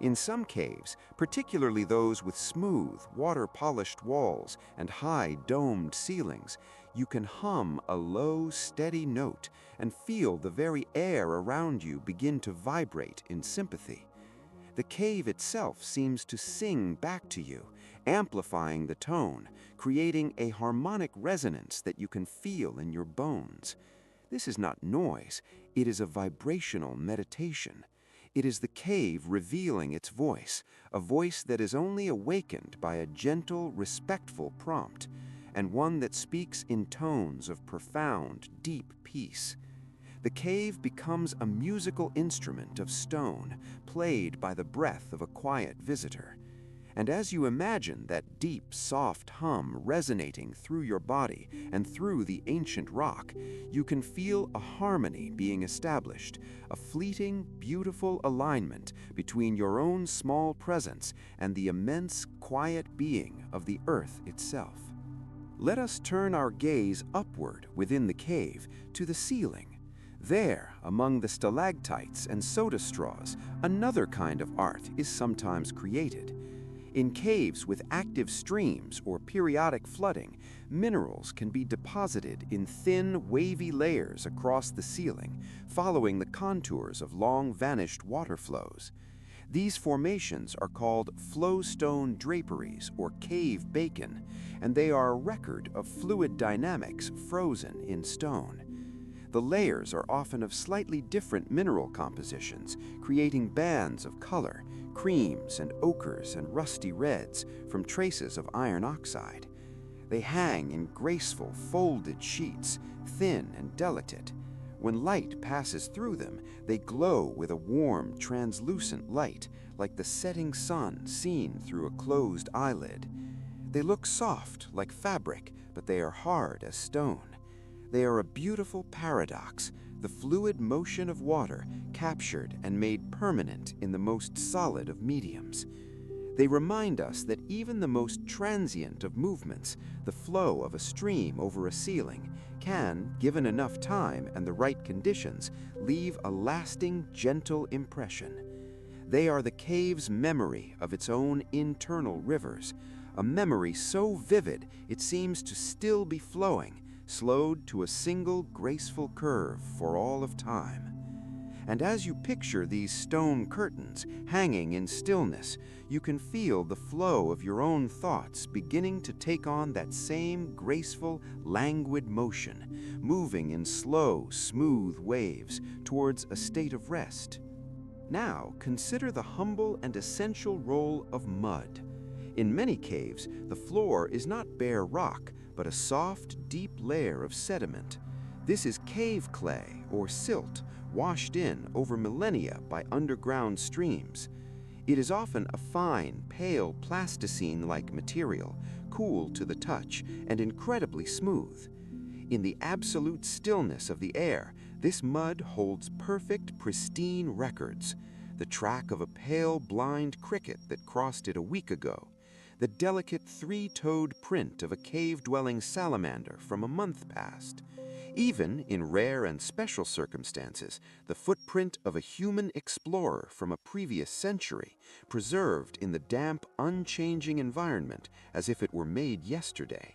In some caves, particularly those with smooth, water-polished walls and high, domed ceilings, you can hum a low, steady note and feel the very air around you begin to vibrate in sympathy. The cave itself seems to sing back to you, amplifying the tone, creating a harmonic resonance that you can feel in your bones. This is not noise, it is a vibrational meditation. It is the cave revealing its voice, a voice that is only awakened by a gentle, respectful prompt, and one that speaks in tones of profound, deep peace. The cave becomes a musical instrument of stone, played by the breath of a quiet visitor. And as you imagine that deep, soft hum resonating through your body and through the ancient rock, you can feel a harmony being established, a fleeting, beautiful alignment between your own small presence and the immense, quiet being of the earth itself. Let us turn our gaze upward within the cave to the ceiling. There, among the stalactites and soda straws, another kind of art is sometimes created. In caves with active streams or periodic flooding, minerals can be deposited in thin, wavy layers across the ceiling, following the contours of long-vanished water flows. These formations are called flowstone draperies or cave bacon, and they are a record of fluid dynamics frozen in stone. The layers are often of slightly different mineral compositions, creating bands of color, creams and ochres and rusty reds from traces of iron oxide. They hang in graceful, folded sheets, thin and delicate. When light passes through them, they glow with a warm, translucent light, like the setting sun seen through a closed eyelid. They look soft, like fabric, but they are hard as stone. They are a beautiful paradox, the fluid motion of water captured and made permanent in the most solid of mediums. They remind us that even the most transient of movements, the flow of a stream over a ceiling, can, given enough time and the right conditions, leave a lasting, gentle impression. They are the cave's memory of its own internal rivers, a memory so vivid it seems to still be flowing, slowed to a single graceful curve for all of time. And as you picture these stone curtains hanging in stillness, you can feel the flow of your own thoughts beginning to take on that same graceful, languid motion, moving in slow, smooth waves towards a state of rest. Now, consider the humble and essential role of mud. In many caves, the floor is not bare rock, but a soft, deep layer of sediment. This is cave clay, or silt, washed in over millennia by underground streams. It is often a fine, pale plasticine-like material, cool to the touch and incredibly smooth. In the absolute stillness of the air, this mud holds perfect, pristine records. The track of a pale, blind cricket that crossed it a week ago, the delicate three-toed print of a cave-dwelling salamander from a month past. Even in rare and special circumstances, the footprint of a human explorer from a previous century, preserved in the damp, unchanging environment as if it were made yesterday.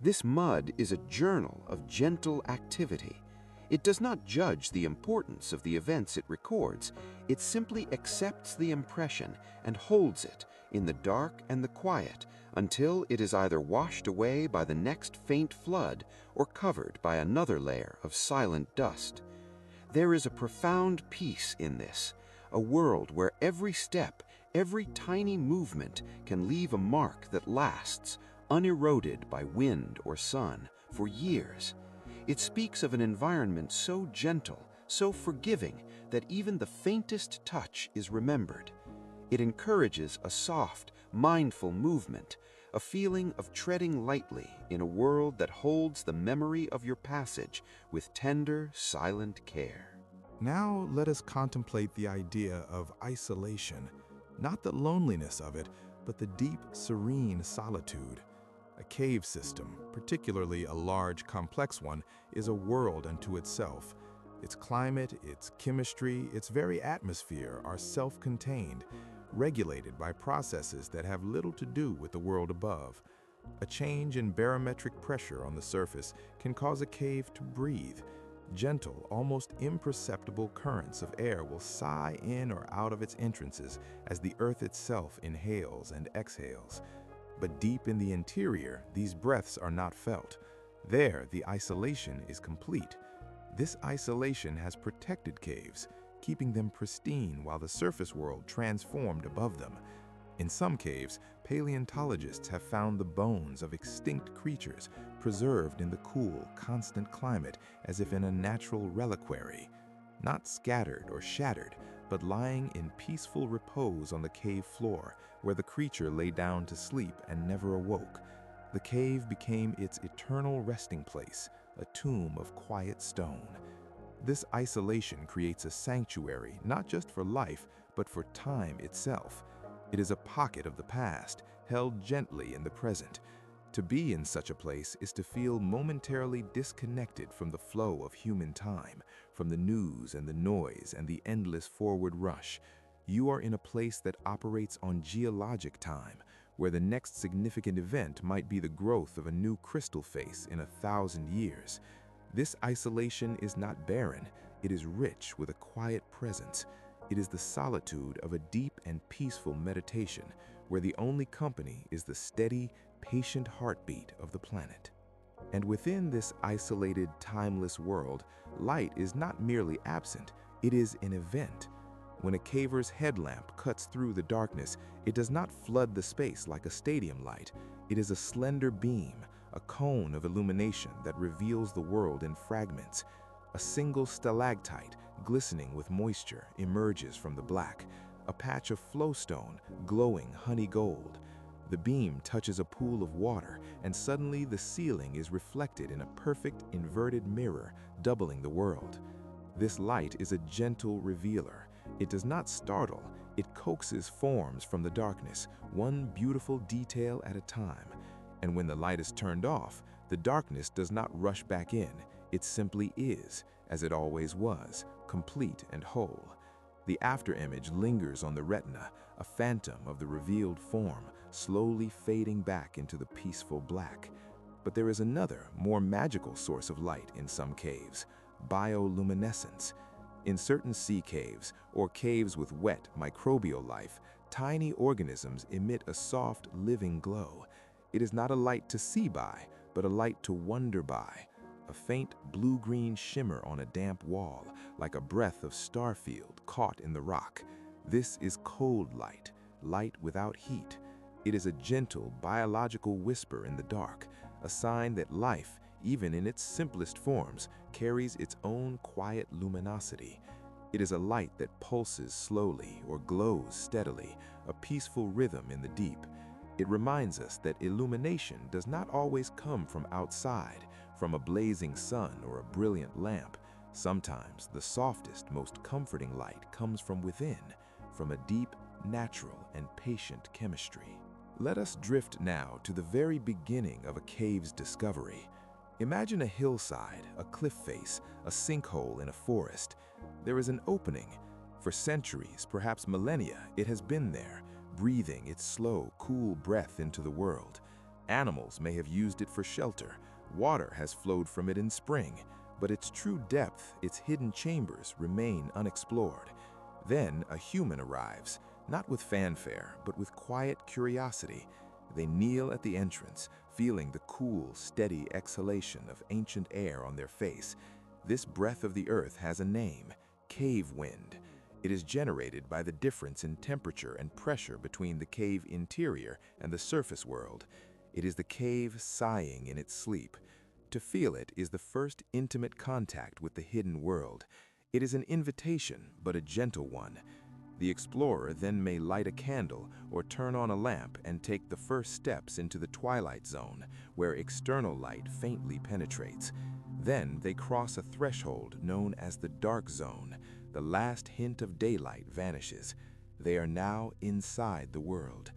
This mud is a journal of gentle activity. It does not judge the importance of the events it records. It simply accepts the impression and holds it in the dark and the quiet until it is either washed away by the next faint flood or covered by another layer of silent dust. There is a profound peace in this, a world where every step, every tiny movement can leave a mark that lasts, uneroded by wind or sun, for years. It speaks of an environment so gentle, so forgiving, that even the faintest touch is remembered. It encourages a soft, mindful movement, a feeling of treading lightly in a world that holds the memory of your passage with tender, silent care. Now let us contemplate the idea of isolation, not the loneliness of it, but the deep, serene solitude. A cave system, particularly a large, complex one, is a world unto itself. Its climate, its chemistry, its very atmosphere are self-contained, regulated by processes that have little to do with the world above. A change in barometric pressure on the surface can cause a cave to breathe. Gentle, almost imperceptible currents of air will sigh in or out of its entrances as the earth itself inhales and exhales. But deep in the interior, these breaths are not felt. There, the isolation is complete. This isolation has protected caves, keeping them pristine while the surface world transformed above them. In some caves, paleontologists have found the bones of extinct creatures preserved in the cool, constant climate as if in a natural reliquary, not scattered or shattered, but lying in peaceful repose on the cave floor where the creature lay down to sleep and never awoke. The cave became its eternal resting place, a tomb of quiet stone. This isolation creates a sanctuary not just for life, but for time itself. It is a pocket of the past, held gently in the present. To be in such a place is to feel momentarily disconnected from the flow of human time, from the news and the noise and the endless forward rush. You are in a place that operates on geologic time, where the next significant event might be the growth of a new crystal face in 1,000 years. This isolation is not barren, it is rich with a quiet presence. It is the solitude of a deep and peaceful meditation, where the only company is the steady, patient heartbeat of the planet. And within this isolated, timeless world, light is not merely absent, it is an event. When a caver's headlamp cuts through the darkness, it does not flood the space like a stadium light. It is a slender beam, a cone of illumination that reveals the world in fragments. A single stalactite, glistening with moisture, emerges from the black, a patch of flowstone, glowing honey gold. The beam touches a pool of water, and suddenly the ceiling is reflected in a perfect inverted mirror, doubling the world. This light is a gentle revealer. It does not startle, it coaxes forms from the darkness, one beautiful detail at a time. And when the light is turned off, the darkness does not rush back in. It simply is, as it always was, complete and whole. The afterimage lingers on the retina, a phantom of the revealed form, slowly fading back into the peaceful black. But there is another, more magical source of light in some caves: bioluminescence. In certain sea caves, or caves with wet, microbial life, tiny organisms emit a soft, living glow. It is not a light to see by, but a light to wonder by. A faint blue-green shimmer on a damp wall, like a breath of starfield caught in the rock. This is cold light, light without heat. It is a gentle, biological whisper in the dark, a sign that life, even in its simplest forms, carries its own quiet luminosity. It is a light that pulses slowly or glows steadily, a peaceful rhythm in the deep. It reminds us that illumination does not always come from outside, from a blazing sun or a brilliant lamp. Sometimes the softest, most comforting light comes from within, from a deep, natural, and patient chemistry. Let us drift now to the very beginning of a cave's discovery. Imagine a hillside, a cliff face, a sinkhole in a forest. There is an opening. For centuries, perhaps millennia, it has been there, breathing its slow, cool breath into the world. Animals may have used it for shelter. Water has flowed from it in spring, but its true depth, its hidden chambers, remain unexplored. Then a human arrives, not with fanfare, but with quiet curiosity. They kneel at the entrance, feeling the cool, steady exhalation of ancient air on their face. This breath of the earth has a name: cave wind. It is generated by the difference in temperature and pressure between the cave interior and the surface world. It is the cave sighing in its sleep. To feel it is the first intimate contact with the hidden world. It is an invitation, but a gentle one. The explorer then may light a candle or turn on a lamp and take the first steps into the twilight zone, where external light faintly penetrates. Then they cross a threshold known as the dark zone. The last hint of daylight vanishes. They are now inside the world.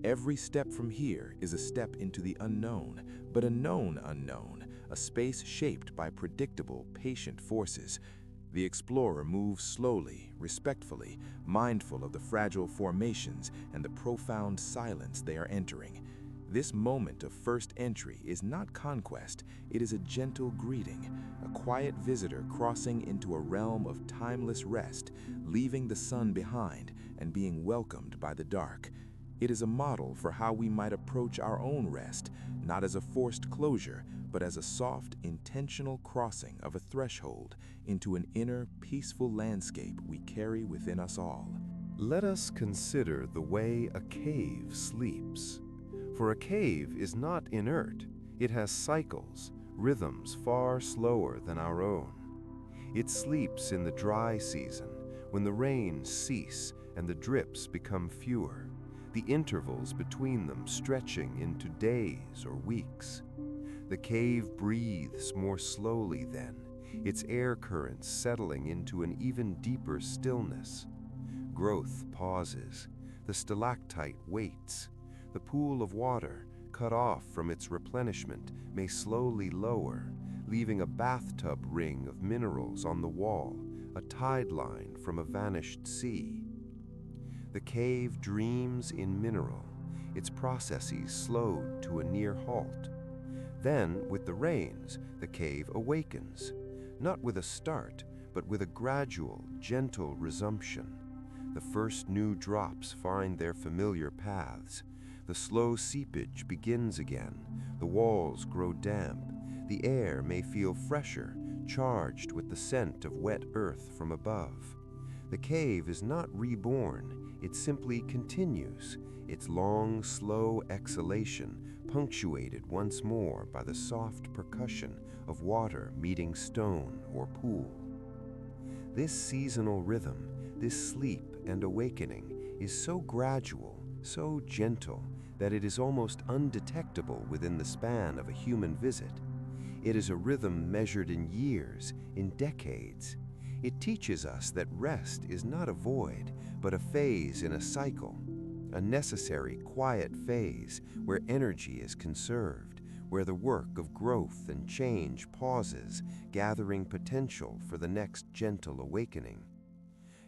Every step from here is a step into the unknown, but a known unknown, a space shaped by predictable, patient forces. The explorer moves slowly, respectfully, mindful of the fragile formations and the profound silence they are entering. This moment of first entry is not conquest, it is a gentle greeting, a quiet visitor crossing into a realm of timeless rest, leaving the sun behind and being welcomed by the dark. It is a model for how we might approach our own rest, not as a forced closure, but as a soft, intentional crossing of a threshold into an inner, peaceful landscape we carry within us all. Let us consider the way a cave sleeps. For a cave is not inert. It has cycles, rhythms far slower than our own. It sleeps in the dry season, when the rains cease and the drips become fewer, the intervals between them stretching into days or weeks. The cave breathes more slowly then, its air currents settling into an even deeper stillness. Growth pauses, the stalactite waits, the pool of water, cut off from its replenishment, may slowly lower, leaving a bathtub ring of minerals on the wall, a tide line from a vanished sea. The cave dreams in mineral, its processes slowed to a near halt. Then, with the rains, the cave awakens, not with a start, but with a gradual, gentle resumption. The first new drops find their familiar paths. The slow seepage begins again. The walls grow damp. The air may feel fresher, charged with the scent of wet earth from above. The cave is not reborn. It simply continues, its long, slow exhalation punctuated once more by the soft percussion of water meeting stone or pool. This seasonal rhythm, this sleep and awakening, is so gradual, so gentle, that it is almost undetectable within the span of a human visit. It is a rhythm measured in years, in decades. It teaches us that rest is not a void, but a phase in a cycle, a necessary, quiet phase where energy is conserved, where the work of growth and change pauses, gathering potential for the next gentle awakening.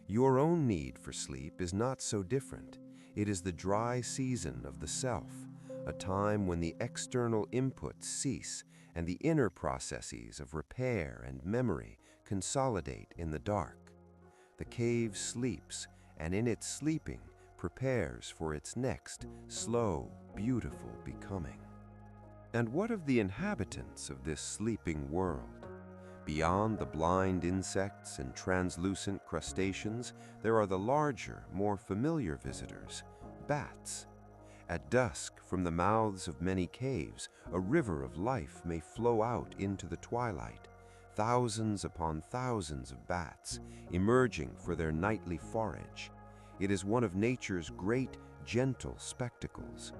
Your own need for sleep is not so different. It is the dry season of the self, a time when the external inputs cease and the inner processes of repair and memory consolidate in the dark. The cave sleeps, and in its sleeping prepares for its next slow, beautiful becoming. And what of the inhabitants of this sleeping world? Beyond the blind insects and translucent crustaceans, there are the larger, more familiar visitors, bats. At dusk, from the mouths of many caves, a river of life may flow out into the twilight, thousands upon thousands of bats, emerging for their nightly forage. It is one of nature's great, gentle spectacles.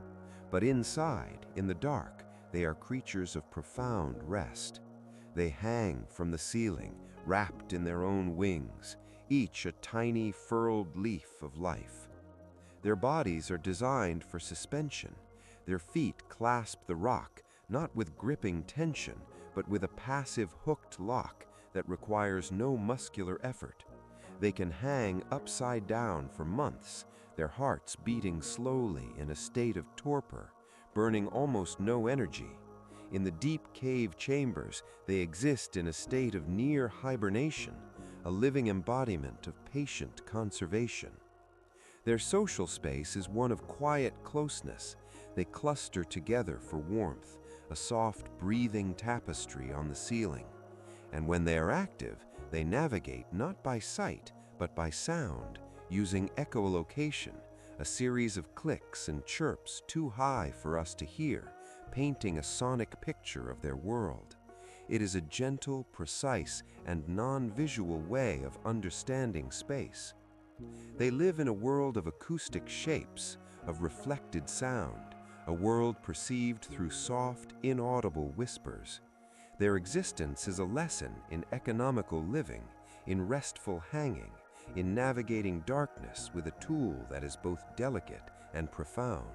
But inside, in the dark, they are creatures of profound rest. They hang from the ceiling, wrapped in their own wings, each a tiny furled leaf of life. Their bodies are designed for suspension. Their feet clasp the rock, not with gripping tension, but with a passive hooked lock that requires no muscular effort. They can hang upside down for months, their hearts beating slowly in a state of torpor, burning almost no energy. In the deep cave chambers, they exist in a state of near hibernation, a living embodiment of patient conservation. Their social space is one of quiet closeness. They cluster together for warmth, a soft breathing tapestry on the ceiling. And when they are active, they navigate not by sight, but by sound, using echolocation, a series of clicks and chirps too high for us to hear, painting a sonic picture of their world. It is a gentle, precise, and non-visual way of understanding space. They live in a world of acoustic shapes, of reflected sound, a world perceived through soft, inaudible whispers. Their existence is a lesson in economical living, in restful hanging, in navigating darkness with a tool that is both delicate and profound.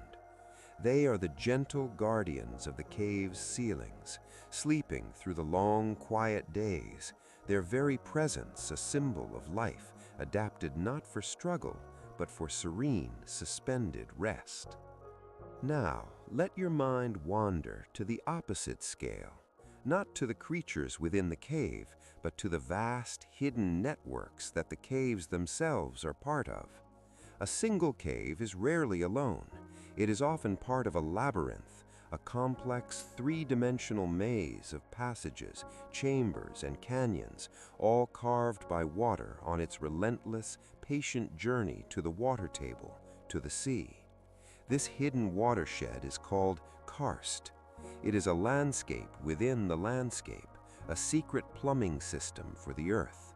They are the gentle guardians of the cave's ceilings, sleeping through the long, quiet days, their very presence a symbol of life, adapted not for struggle, but for serene, suspended rest. Now, let your mind wander to the opposite scale, not to the creatures within the cave, but to the vast, hidden networks that the caves themselves are part of. A single cave is rarely alone. It is often part of a labyrinth, a complex three-dimensional maze of passages, chambers, and canyons, all carved by water on its relentless, patient journey to the water table, to the sea. This hidden watershed is called karst. It is a landscape within the landscape, a secret plumbing system for the earth.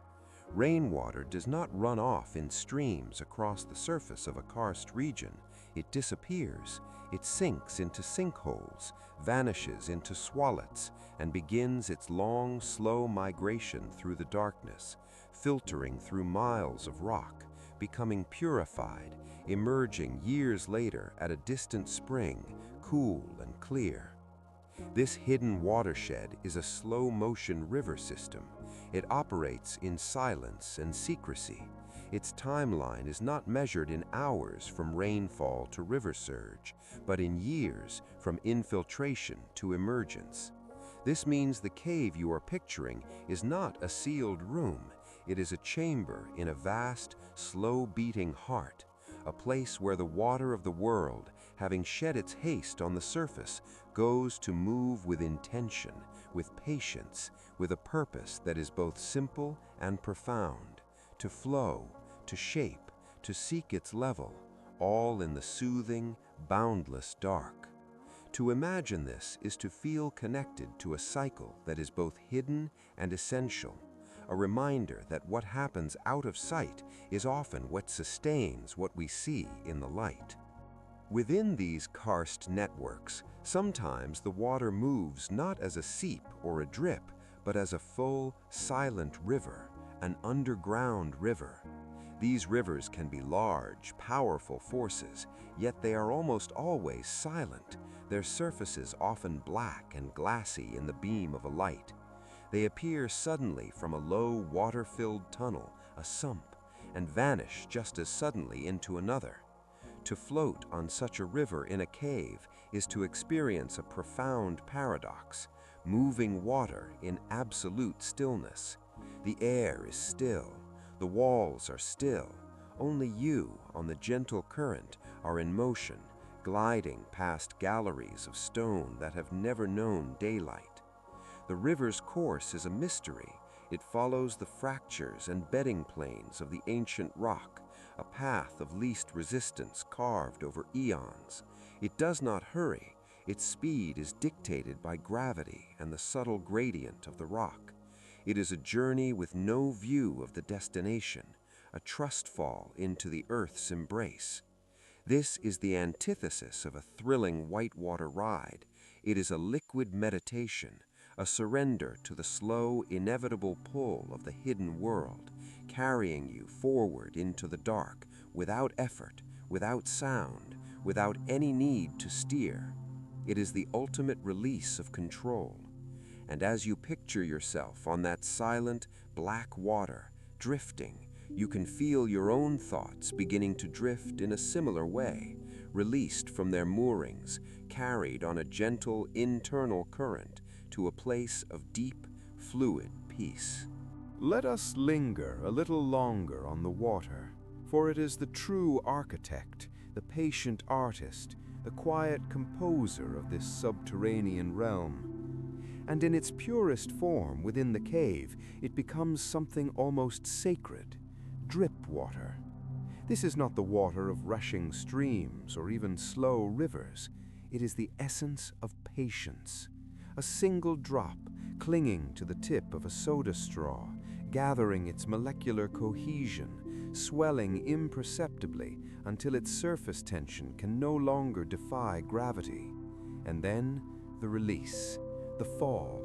Rainwater does not run off in streams across the surface of a karst region. It disappears. It sinks into sinkholes, vanishes into swallots, and begins its long, slow migration through the darkness, filtering through miles of rock, becoming purified, emerging years later at a distant spring, cool and clear. This hidden watershed is a slow-motion river system. It operates in silence and secrecy. Its timeline is not measured in hours from rainfall to river surge, but in years from infiltration to emergence. This means the cave you are picturing is not a sealed room. It is a chamber in a vast, slow-beating heart, a place where the water of the world, having shed its haste on the surface, goes to move with intention, with patience, with a purpose that is both simple and profound, to flow, to shape, to seek its level, all in the soothing, boundless dark. To imagine this is to feel connected to a cycle that is both hidden and essential, a reminder that what happens out of sight is often what sustains what we see in the light. Within these karst networks, sometimes the water moves not as a seep or a drip, but as a full, silent river, an underground river. These rivers can be large, powerful forces, yet they are almost always silent, their surfaces often black and glassy in the beam of a light. They appear suddenly from a low, water-filled tunnel, a sump, and vanish just as suddenly into another. To float on such a river in a cave is to experience a profound paradox, moving water in absolute stillness. The air is still, the walls are still, only you, on the gentle current, are in motion, gliding past galleries of stone that have never known daylight. The river's course is a mystery. It follows the fractures and bedding planes of the ancient rock, a path of least resistance carved over eons. It does not hurry. Its speed is dictated by gravity and the subtle gradient of the rock. It is a journey with no view of the destination, a trustfall into the earth's embrace. This is the antithesis of a thrilling whitewater ride. It is a liquid meditation, a surrender to the slow, inevitable pull of the hidden world, carrying you forward into the dark, without effort, without sound, without any need to steer. It is the ultimate release of control. And as you picture yourself on that silent, black water, drifting, you can feel your own thoughts beginning to drift in a similar way, released from their moorings, carried on a gentle internal current to a place of deep, fluid peace. Let us linger a little longer on the water, for it is the true architect, the patient artist, the quiet composer of this subterranean realm. And in its purest form within the cave, it becomes something almost sacred, drip water. This is not the water of rushing streams or even slow rivers. It is the essence of patience. A single drop clinging to the tip of a soda straw, gathering its molecular cohesion, swelling imperceptibly until its surface tension can no longer defy gravity. And then the release, the fall.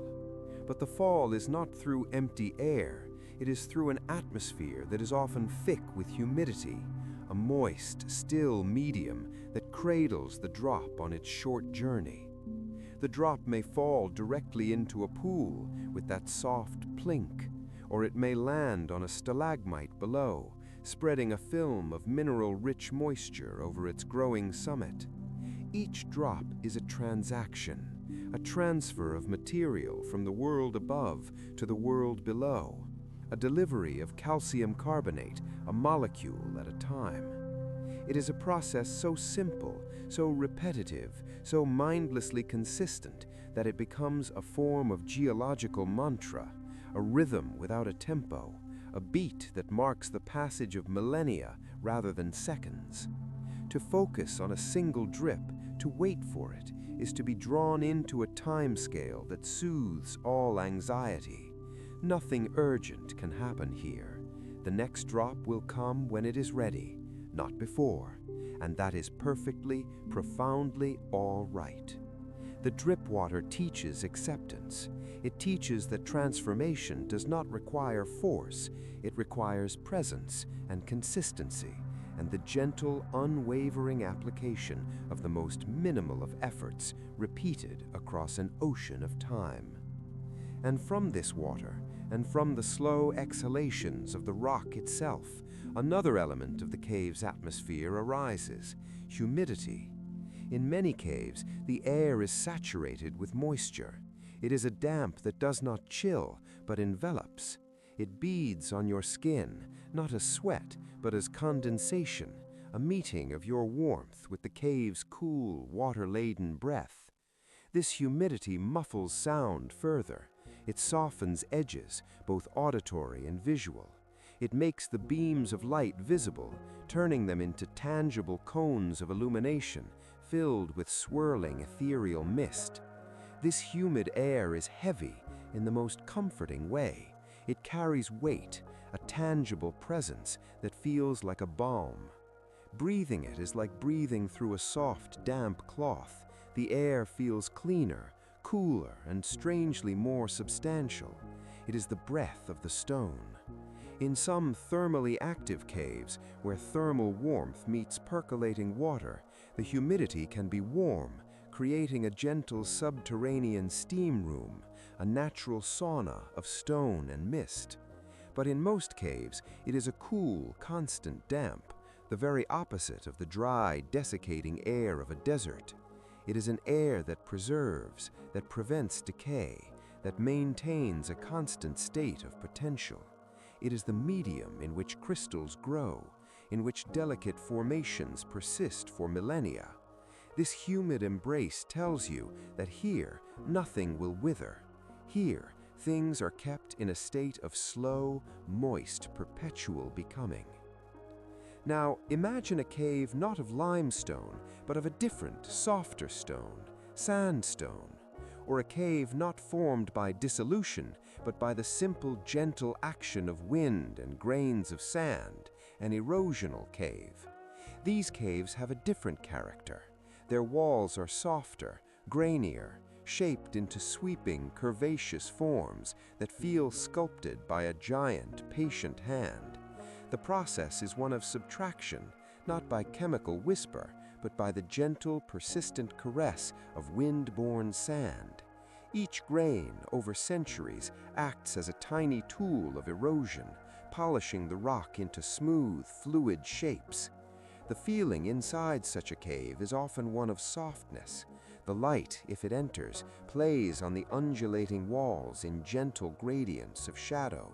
But the fall is not through empty air. It is through an atmosphere that is often thick with humidity, a moist, still medium that cradles the drop on its short journey. The drop may fall directly into a pool with that soft plink, or it may land on a stalagmite below, spreading a film of mineral-rich moisture over its growing summit. Each drop is a transaction, a transfer of material from the world above to the world below, a delivery of calcium carbonate, a molecule at a time. It is a process so simple, so repetitive, so mindlessly consistent that it becomes a form of geological mantra, a rhythm without a tempo, a beat that marks the passage of millennia rather than seconds. To focus on a single drip, to wait for it, is to be drawn into a timescale that soothes all anxiety. Nothing urgent can happen here. The next drop will come when it is ready, not before, and that is perfectly, profoundly all right. The drip water teaches acceptance. It teaches that transformation does not require force, it requires presence and consistency, and the gentle, unwavering application of the most minimal of efforts repeated across an ocean of time. And from this water, and from the slow exhalations of the rock itself, another element of the cave's atmosphere arises: humidity. In many caves, the air is saturated with moisture. It is a damp that does not chill, but envelops. It beads on your skin, not as sweat, but as condensation, a meeting of your warmth with the cave's cool, water-laden breath. This humidity muffles sound further. It softens edges, both auditory and visual. It makes the beams of light visible, turning them into tangible cones of illumination, filled with swirling ethereal mist. This humid air is heavy in the most comforting way. It carries weight, a tangible presence that feels like a balm. Breathing it is like breathing through a soft, damp cloth. The air feels cleaner, cooler, and strangely more substantial. It is the breath of the stone. In some thermally active caves, where thermal warmth meets percolating water, the humidity can be warm, creating a gentle subterranean steam room, a natural sauna of stone and mist. But in most caves, it is a cool, constant damp, the very opposite of the dry, desiccating air of a desert. It is an air that preserves, that prevents decay, that maintains a constant state of potential. It is the medium in which crystals grow, in which delicate formations persist for millennia. This humid embrace tells you that here nothing will wither. Here, things are kept in a state of slow, moist, perpetual becoming. Now, imagine a cave not of limestone, but of a different, softer stone, sandstone, or a cave not formed by dissolution, but by the simple, gentle action of wind and grains of sand, an erosional cave. These caves have a different character. Their walls are softer, grainier, shaped into sweeping, curvaceous forms that feel sculpted by a giant, patient hand. The process is one of subtraction, not by chemical whisper, but by the gentle, persistent caress of wind-borne sand. Each grain, over centuries, acts as a tiny tool of erosion, polishing the rock into smooth, fluid shapes. The feeling inside such a cave is often one of softness. The light, if it enters, plays on the undulating walls in gentle gradients of shadow.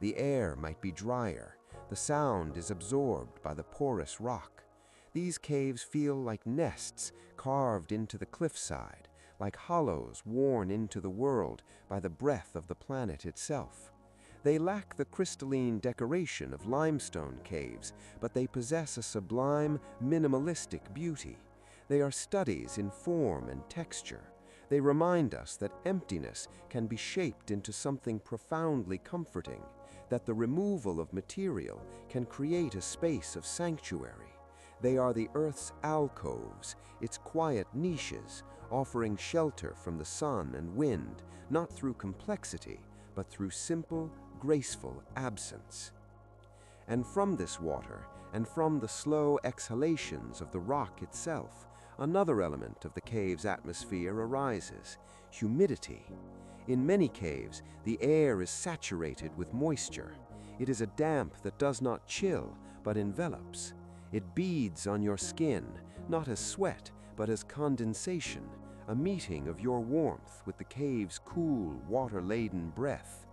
The air might be drier. The sound is absorbed by the porous rock. These caves feel like nests carved into the cliffside, like hollows worn into the world by the breath of the planet itself. They lack the crystalline decoration of limestone caves, but they possess a sublime, minimalistic beauty. They are studies in form and texture. They remind us that emptiness can be shaped into something profoundly comforting, that the removal of material can create a space of sanctuary. They are the Earth's alcoves, its quiet niches, offering shelter from the sun and wind, not through complexity, but through simple, graceful absence. And from this water, and from the slow exhalations of the rock itself, another element of the cave's atmosphere arises: humidity. In many caves, the air is saturated with moisture. It is a damp that does not chill, but envelops. It beads on your skin, not as sweat, but as condensation, a meeting of your warmth with the cave's cool, water-laden breath.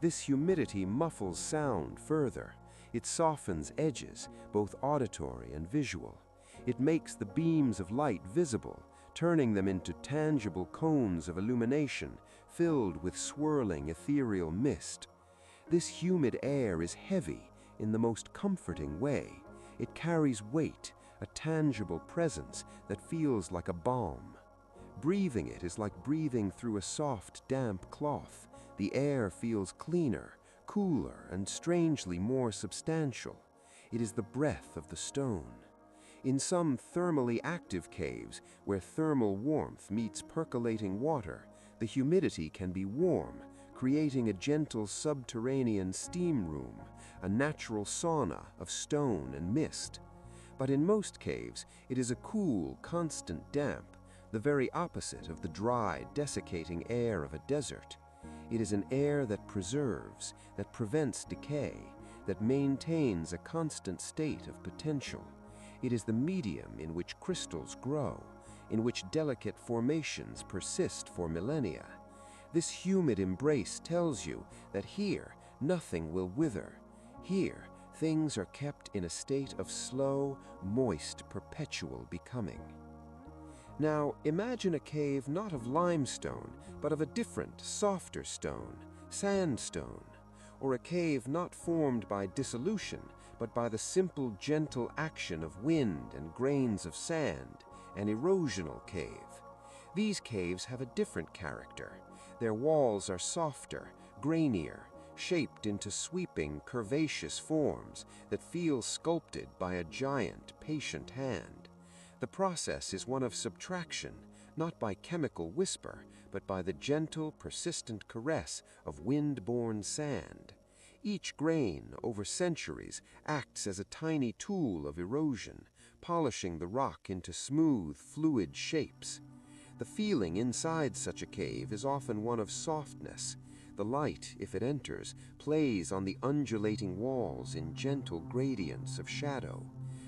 This humidity muffles sound further. It softens edges, both auditory and visual. It makes the beams of light visible, turning them into tangible cones of illumination filled with swirling ethereal mist. This humid air is heavy in the most comforting way. It carries weight, a tangible presence that feels like a balm. Breathing it is like breathing through a soft, damp cloth. The air feels cleaner, cooler, and strangely more substantial. It is the breath of the stone. In some thermally active caves, where thermal warmth meets percolating water, the humidity can be warm, creating a gentle subterranean steam room, a natural sauna of stone and mist. But in most caves, it is a cool, constant damp, the very opposite of the dry, desiccating air of a desert. It is an air that preserves, that prevents decay, that maintains a constant state of potential. It is the medium in which crystals grow, in which delicate formations persist for millennia. This humid embrace tells you that here nothing will wither. Here things are kept in a state of slow, moist, perpetual becoming. Now imagine a cave not of limestone, but of a different, softer stone, sandstone, or a cave not formed by dissolution, but by the simple, gentle action of wind and grains of sand, an erosional cave. These caves have a different character. Their walls are softer, grainier, shaped into sweeping, curvaceous forms that feel sculpted by a giant, patient hand. The process is one of subtraction, not by chemical whisper, but by the gentle, persistent caress of wind-borne sand. Each grain, over centuries, acts as a tiny tool of erosion, polishing the rock into smooth, fluid shapes. The feeling inside such a cave is often one of softness. The light, if it enters, plays on the undulating walls in gentle gradients of shadow.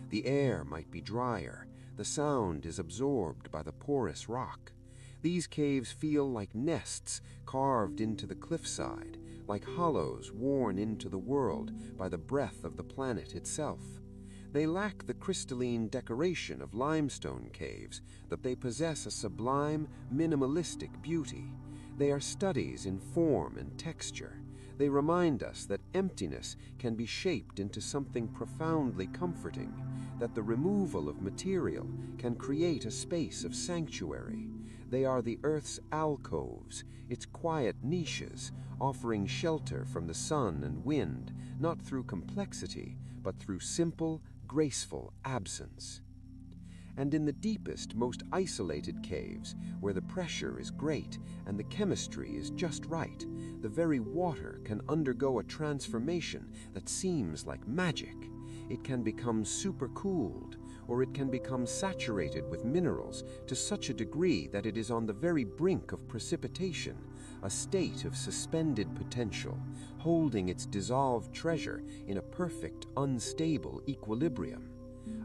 The air might be drier. The sound is absorbed by the porous rock. These caves feel like nests carved into the cliffside, like hollows worn into the world by the breath of the planet itself. They lack the crystalline decoration of limestone caves, but they possess a sublime, minimalistic beauty. They are studies in form and texture. They remind us that emptiness can be shaped into something profoundly comforting, that the removal of material can create a space of sanctuary. They are the Earth's alcoves, its quiet niches, offering shelter from the sun and wind, not through complexity, but through simple, graceful absence. And in the deepest, most isolated caves, where the pressure is great and the chemistry is just right, the very water can undergo a transformation that seems like magic. It can become supercooled, or it can become saturated with minerals to such a degree that it is on the very brink of precipitation, a state of suspended potential, holding its dissolved treasure in a perfect, unstable equilibrium.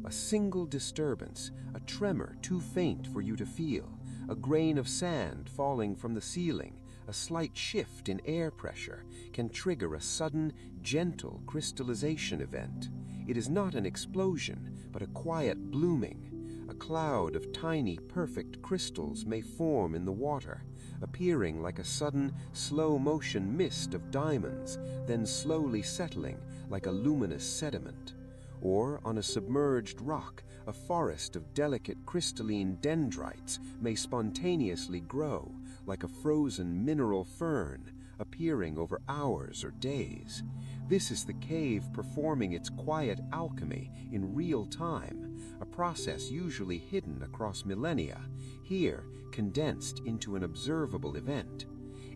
A single disturbance, a tremor too faint for you to feel, a grain of sand falling from the ceiling, a slight shift in air pressure can trigger a sudden, gentle crystallization event. It is not an explosion, but a quiet blooming. A cloud of tiny, perfect crystals may form in the water, appearing like a sudden, slow-motion mist of diamonds, then slowly settling like a luminous sediment. Or on a submerged rock, a forest of delicate crystalline dendrites may spontaneously grow, like a frozen mineral fern, appearing over hours or days. This is the cave performing its quiet alchemy in real time, a process usually hidden across millennia, here condensed into an observable event.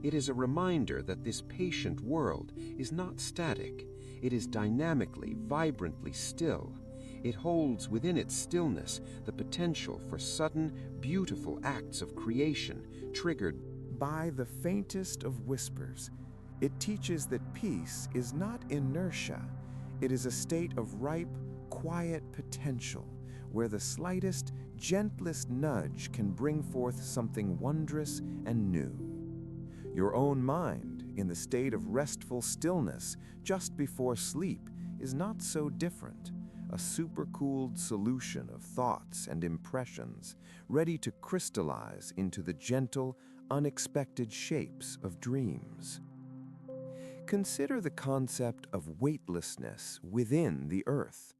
It is a reminder that this patient world is not static. It is dynamically, vibrantly still. It holds within its stillness the potential for sudden, beautiful acts of creation triggered by the faintest of whispers. It teaches that peace is not inertia. It is a state of ripe, quiet potential, where the slightest, gentlest nudge can bring forth something wondrous and new. Your own mind, in the state of restful stillness just before sleep, is not so different, a supercooled solution of thoughts and impressions ready to crystallize into the gentle, unexpected shapes of dreams. Consider the concept of weightlessness within the earth.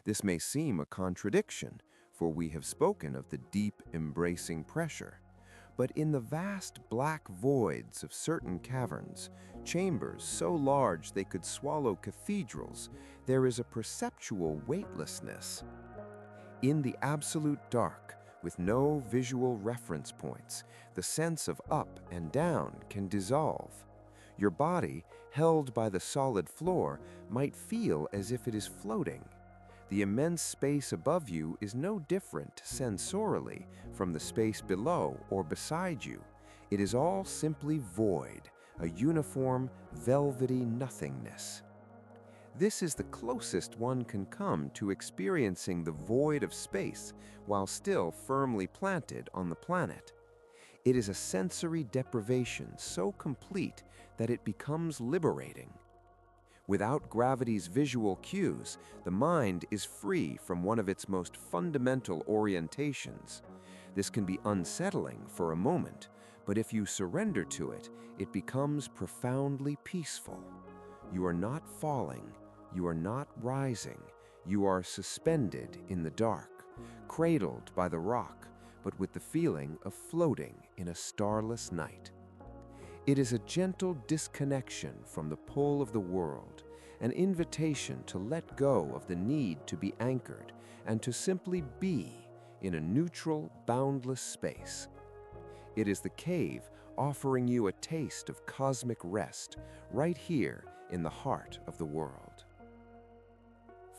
This may seem a contradiction, for we have spoken of the deep, embracing pressure. But in the vast black voids of certain caverns, chambers so large they could swallow cathedrals, there is a perceptual weightlessness. In the absolute dark, with no visual reference points, the sense of up and down can dissolve. Your body, held by the solid floor, might feel as if it is floating. The immense space above you is no different sensorially from the space below or beside you. It is all simply void, a uniform, velvety nothingness. This is the closest one can come to experiencing the void of space while still firmly planted on the planet. It is a sensory deprivation so complete that it becomes liberating. Without gravity's visual cues, the mind is free from one of its most fundamental orientations. This can be unsettling for a moment, but if you surrender to it, it becomes profoundly peaceful. You are not falling, you are not rising, you are suspended in the dark, cradled by the rock, but with the feeling of floating in a starless night. It is a gentle disconnection from the pull of the world, an invitation to let go of the need to be anchored and to simply be in a neutral, boundless space. It is the cave offering you a taste of cosmic rest right here in the heart of the world.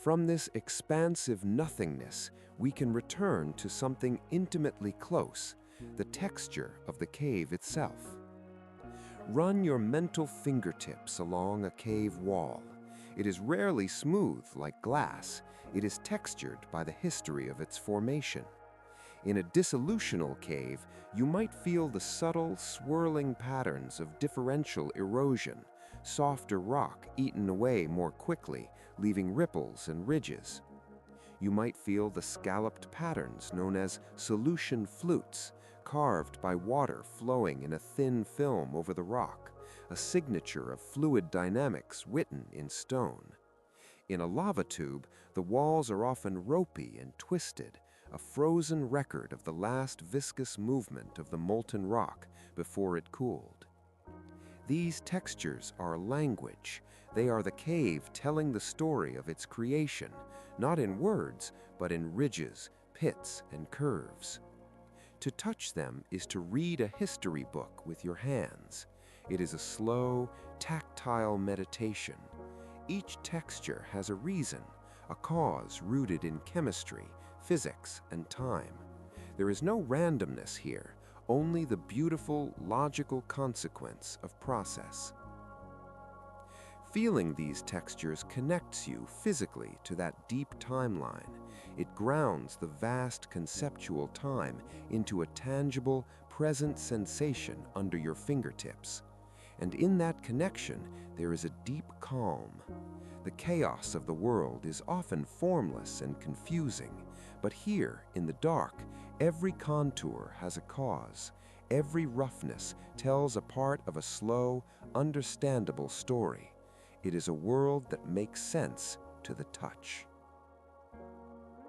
From this expansive nothingness, we can return to something intimately close, the texture of the cave itself. Run your mental fingertips along a cave wall. It is rarely smooth like glass. It is textured by the history of its formation. In a dissolutional cave, you might feel the subtle, swirling patterns of differential erosion, softer rock eaten away more quickly, leaving ripples and ridges. You might feel the scalloped patterns known as solution flutes, carved by water flowing in a thin film over the rock, a signature of fluid dynamics written in stone. In a lava tube, the walls are often ropey and twisted, a frozen record of the last viscous movement of the molten rock before it cooled. These textures are language. They are the cave telling the story of its creation, not in words, but in ridges, pits, and curves. To touch them is to read a history book with your hands. It is a slow, tactile meditation. Each texture has a reason, a cause rooted in chemistry, physics, and time. There is no randomness here, only the beautiful, logical consequence of process. Feeling these textures connects you physically to that deep timeline. It grounds the vast conceptual time into a tangible, present sensation under your fingertips. And in that connection, there is a deep calm. The chaos of the world is often formless and confusing, but here, in the dark, every contour has a cause. Every roughness tells a part of a slow, understandable story. It is a world that makes sense to the touch.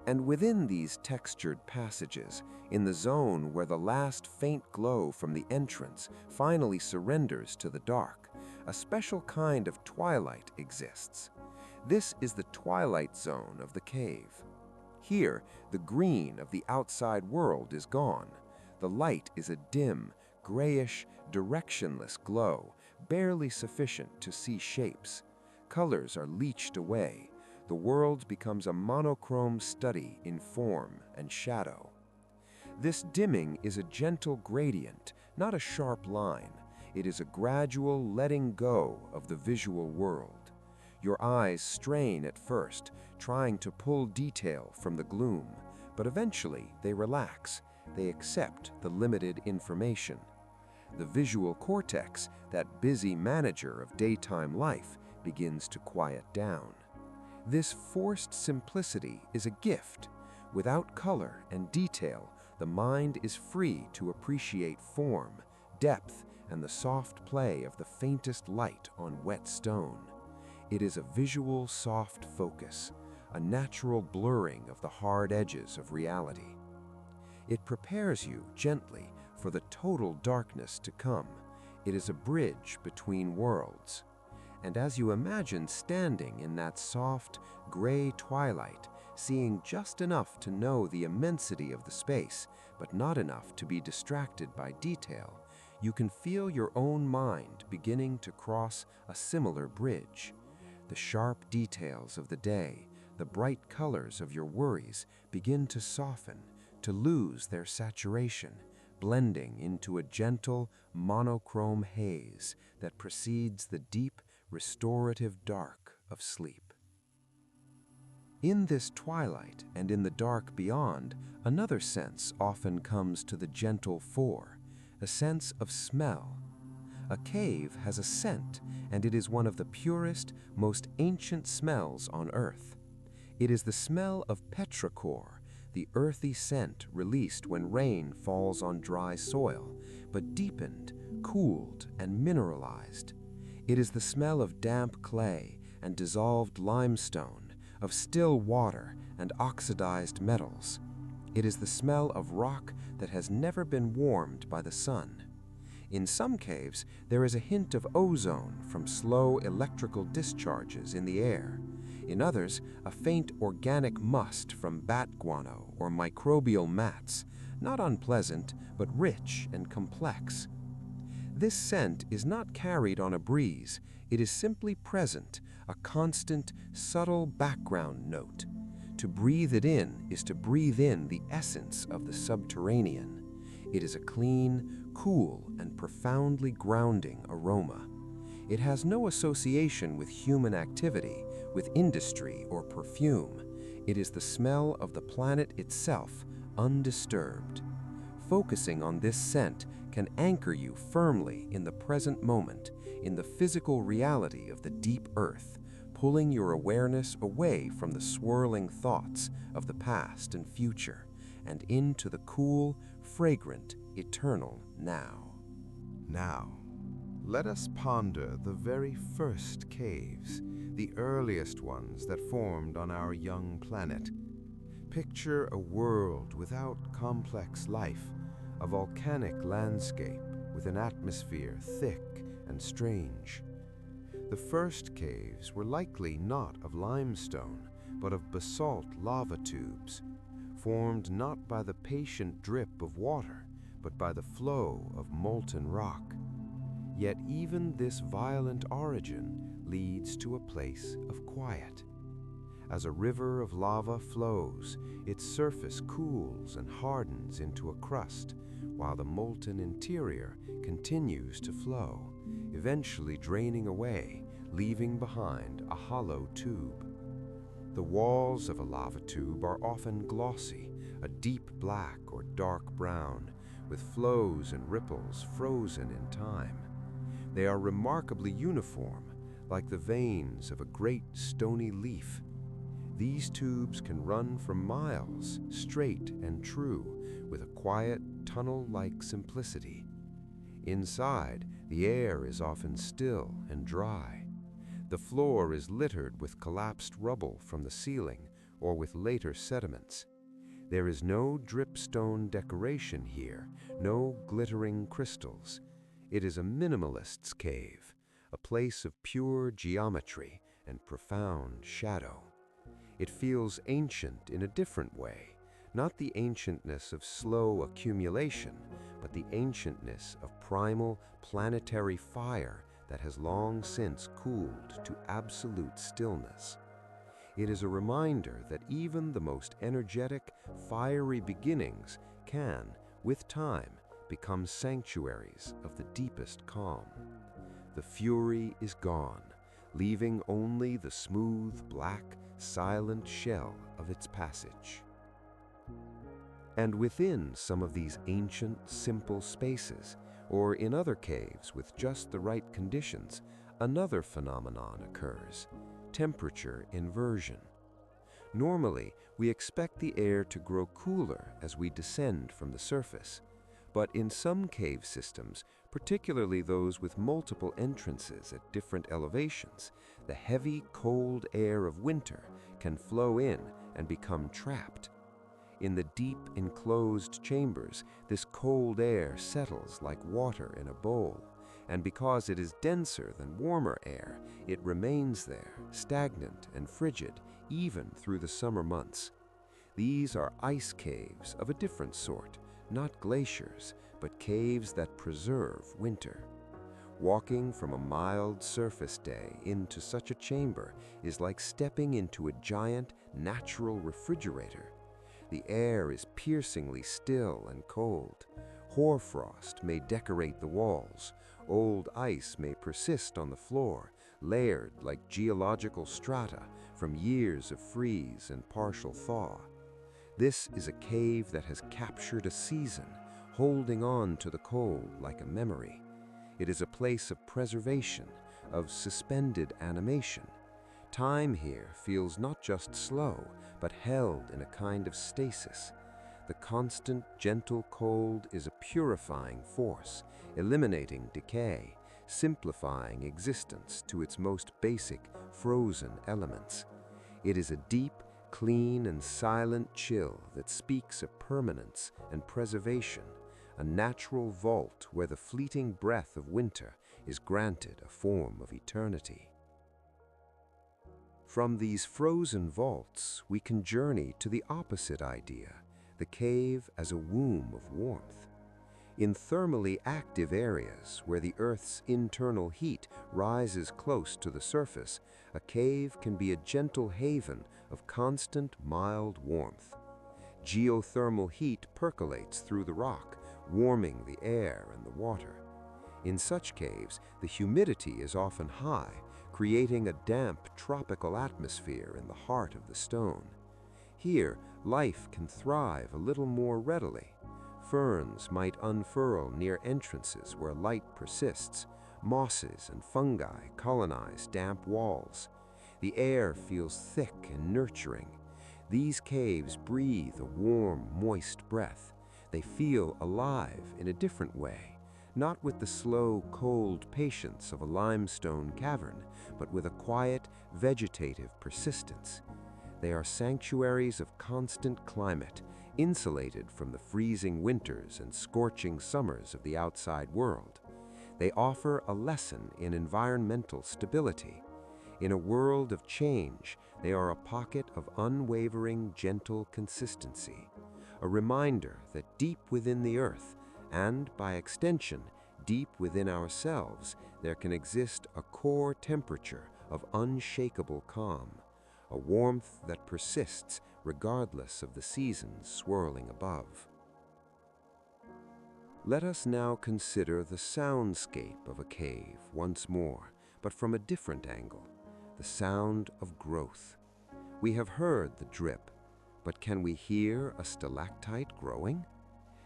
And within these textured passages, in the zone where the last faint glow from the entrance finally surrenders to the dark, a special kind of twilight exists. This is the twilight zone of the cave. Here, the green of the outside world is gone. The light is a dim, grayish, directionless glow, barely sufficient to see shapes. Colors are leached away. The world becomes a monochrome study in form and shadow. This dimming is a gentle gradient, not a sharp line. It is a gradual letting go of the visual world. Your eyes strain at first, trying to pull detail from the gloom, but eventually they relax. They accept the limited information. The visual cortex, that busy manager of daytime life, begins to quiet down. This forced simplicity is a gift. Without color and detail, the mind is free to appreciate form, depth, and the soft play of the faintest light on wet stone. It is a visual soft focus, a natural blurring of the hard edges of reality. It prepares you gently for the total darkness to come. It is a bridge between worlds. And as you imagine standing in that soft, gray twilight, seeing just enough to know the immensity of the space, but not enough to be distracted by detail, you can feel your own mind beginning to cross a similar bridge. The sharp details of the day, the bright colors of your worries begin to soften, to lose their saturation, blending into a gentle, monochrome haze that precedes the deep, restorative dark of sleep. In this twilight and in the dark beyond, another sense often comes to the gentle fore, a sense of smell. A cave has a scent, and it is one of the purest, most ancient smells on earth. It is the smell of petrichor, the earthy scent released when rain falls on dry soil, but deepened, cooled, and mineralized. It is the smell of damp clay and dissolved limestone, of still water and oxidized metals. It is the smell of rock that has never been warmed by the sun. In some caves, there is a hint of ozone from slow electrical discharges in the air. In others, a faint organic must from bat guano or microbial mats, not unpleasant, but rich and complex. This scent is not carried on a breeze. It is simply present, a constant, subtle background note. To breathe it in is to breathe in the essence of the subterranean. It is a clean, cool, and profoundly grounding aroma. It has no association with human activity, with industry or perfume. It is the smell of the planet itself, undisturbed. Focusing on this scent can anchor you firmly in the present moment, in the physical reality of the deep earth, pulling your awareness away from the swirling thoughts of the past and future, and into the cool, fragrant, eternal now. Now, let us ponder the very first caves, the earliest ones that formed on our young planet. Picture a world without complex life, a volcanic landscape with an atmosphere thick and strange. The first caves were likely not of limestone, but of basalt lava tubes, formed not by the patient drip of water, but by the flow of molten rock. Yet even this violent origin leads to a place of quiet. As a river of lava flows, its surface cools and hardens into a crust, while the molten interior continues to flow, eventually draining away, leaving behind a hollow tube. The walls of a lava tube are often glossy, a deep black or dark brown, with flows and ripples frozen in time. They are remarkably uniform, like the veins of a great stony leaf. These tubes can run for miles, straight and true, with a quiet, tunnel-like simplicity. Inside, the air is often still and dry. The floor is littered with collapsed rubble from the ceiling or with later sediments. There is no dripstone decoration here, no glittering crystals. It is a minimalist's cave, a place of pure geometry and profound shadow. It feels ancient in a different way, not the ancientness of slow accumulation, but the ancientness of primal planetary fire that has long since cooled to absolute stillness. It is a reminder that even the most energetic, fiery beginnings can, with time, become sanctuaries of the deepest calm. The fury is gone, leaving only the smooth, black, silent shell of its passage. And within some of these ancient, simple spaces, or in other caves with just the right conditions, another phenomenon occurs. temperature inversion. Normally, we expect the air to grow cooler as we descend from the surface. But in some cave systems, particularly those with multiple entrances at different elevations, the heavy, cold air of winter can flow in and become trapped. In the deep, enclosed chambers, this cold air settles like water in a bowl, and because it is denser than warmer air, it remains there, stagnant and frigid, even through the summer months. These are ice caves of a different sort, not glaciers, but caves that preserve winter. Walking from a mild surface day into such a chamber is like stepping into a giant natural refrigerator. The air is piercingly still and cold. Hoarfrost may decorate the walls. Old ice may persist on the floor, layered like geological strata from years of freeze and partial thaw. This is a cave that has captured a season, holding on to the cold like a memory. It is a place of preservation, of suspended animation. Time here feels not just slow, but held in a kind of stasis. The constant, gentle cold is a purifying force, eliminating decay, simplifying existence to its most basic, frozen elements. It is a deep, clean and silent chill that speaks of permanence and preservation, a natural vault where the fleeting breath of winter is granted a form of eternity. From these frozen vaults, we can journey to the opposite idea, the cave as a womb of warmth. In thermally active areas where the Earth's internal heat rises close to the surface, a cave can be a gentle haven of constant, mild warmth. Geothermal heat percolates through the rock, warming the air and the water. In such caves, the humidity is often high, creating a damp, tropical atmosphere in the heart of the stone. Here, life can thrive a little more readily. Ferns might unfurl near entrances where light persists. Mosses and fungi colonize damp walls. The air feels thick and nurturing. These caves breathe a warm, moist breath. They feel alive in a different way, not with the slow, cold patience of a limestone cavern, but with a quiet, vegetative persistence. They are sanctuaries of constant climate, insulated from the freezing winters and scorching summers of the outside world. They offer a lesson in environmental stability. In a world of change, they are a pocket of unwavering, gentle consistency, a reminder that deep within the earth, and by extension, deep within ourselves, there can exist a core temperature of unshakable calm, a warmth that persists regardless of the seasons swirling above. Let us now consider the soundscape of a cave once more, but from a different angle, the sound of growth. We have heard the drip, but can we hear a stalactite growing?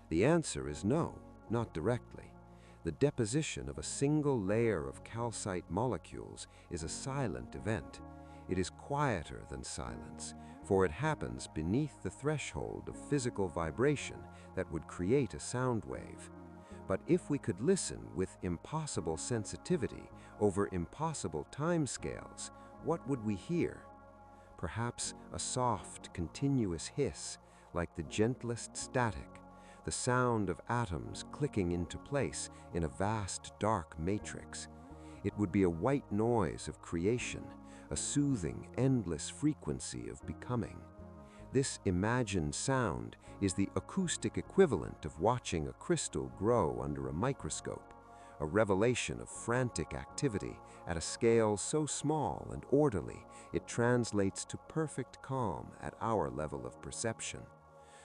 The answer is no, not directly. The deposition of a single layer of calcite molecules is a silent event. It is quieter than silence, for it happens beneath the threshold of physical vibration that would create a sound wave. But if we could listen with impossible sensitivity over impossible timescales, what would we hear? Perhaps a soft, continuous hiss, like the gentlest static, the sound of atoms clicking into place in a vast, dark matrix. It would be a white noise of creation, a soothing, endless frequency of becoming. This imagined sound is the acoustic equivalent of watching a crystal grow under a microscope, a revelation of frantic activity at a scale so small and orderly it translates to perfect calm at our level of perception.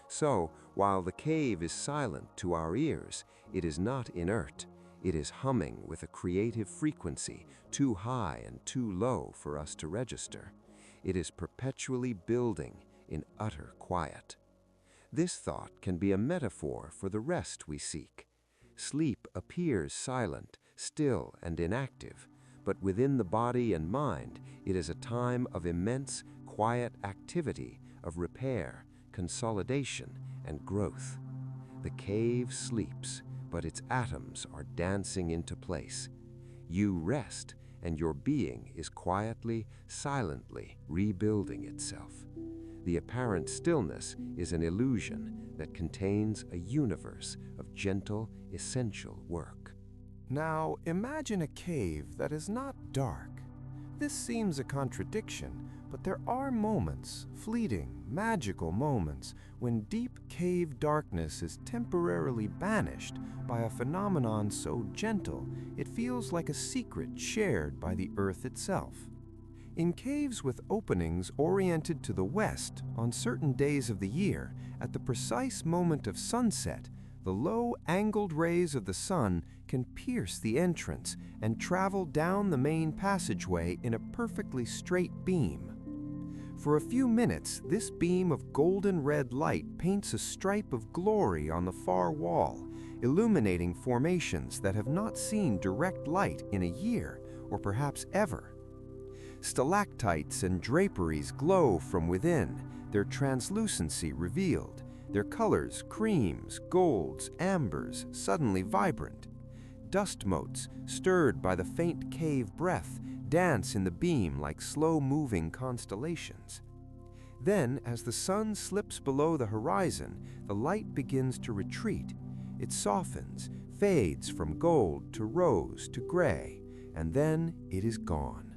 So, while the cave is silent to our ears, it is not inert. It is humming with a creative frequency too high and too low for us to register. It is perpetually building in utter quiet. This thought can be a metaphor for the rest we seek. Sleep appears silent, still, and inactive, but within the body and mind, it is a time of immense, quiet activity, of repair, consolidation, and growth. The cave sleeps, but its atoms are dancing into place. You rest, and your being is quietly, silently rebuilding itself. The apparent stillness is an illusion that contains a universe of gentle, essential work. Now, imagine a cave that is not dark. This seems a contradiction, but there are moments, fleeting, magical moments, when deep cave darkness is temporarily banished by a phenomenon so gentle it feels like a secret shared by the earth itself. In caves with openings oriented to the west on certain days of the year, at the precise moment of sunset, the low, angled rays of the sun can pierce the entrance and travel down the main passageway in a perfectly straight beam. For a few minutes, this beam of golden red light paints a stripe of glory on the far wall, illuminating formations that have not seen direct light in a year, or perhaps ever. Stalactites and draperies glow from within, their translucency revealed, their colors creams, golds, ambers, suddenly vibrant. Dust motes, stirred by the faint cave breath, dance in the beam like slow-moving constellations. Then, as the sun slips below the horizon, the light begins to retreat. It softens, fades from gold to rose to gray, and then it is gone.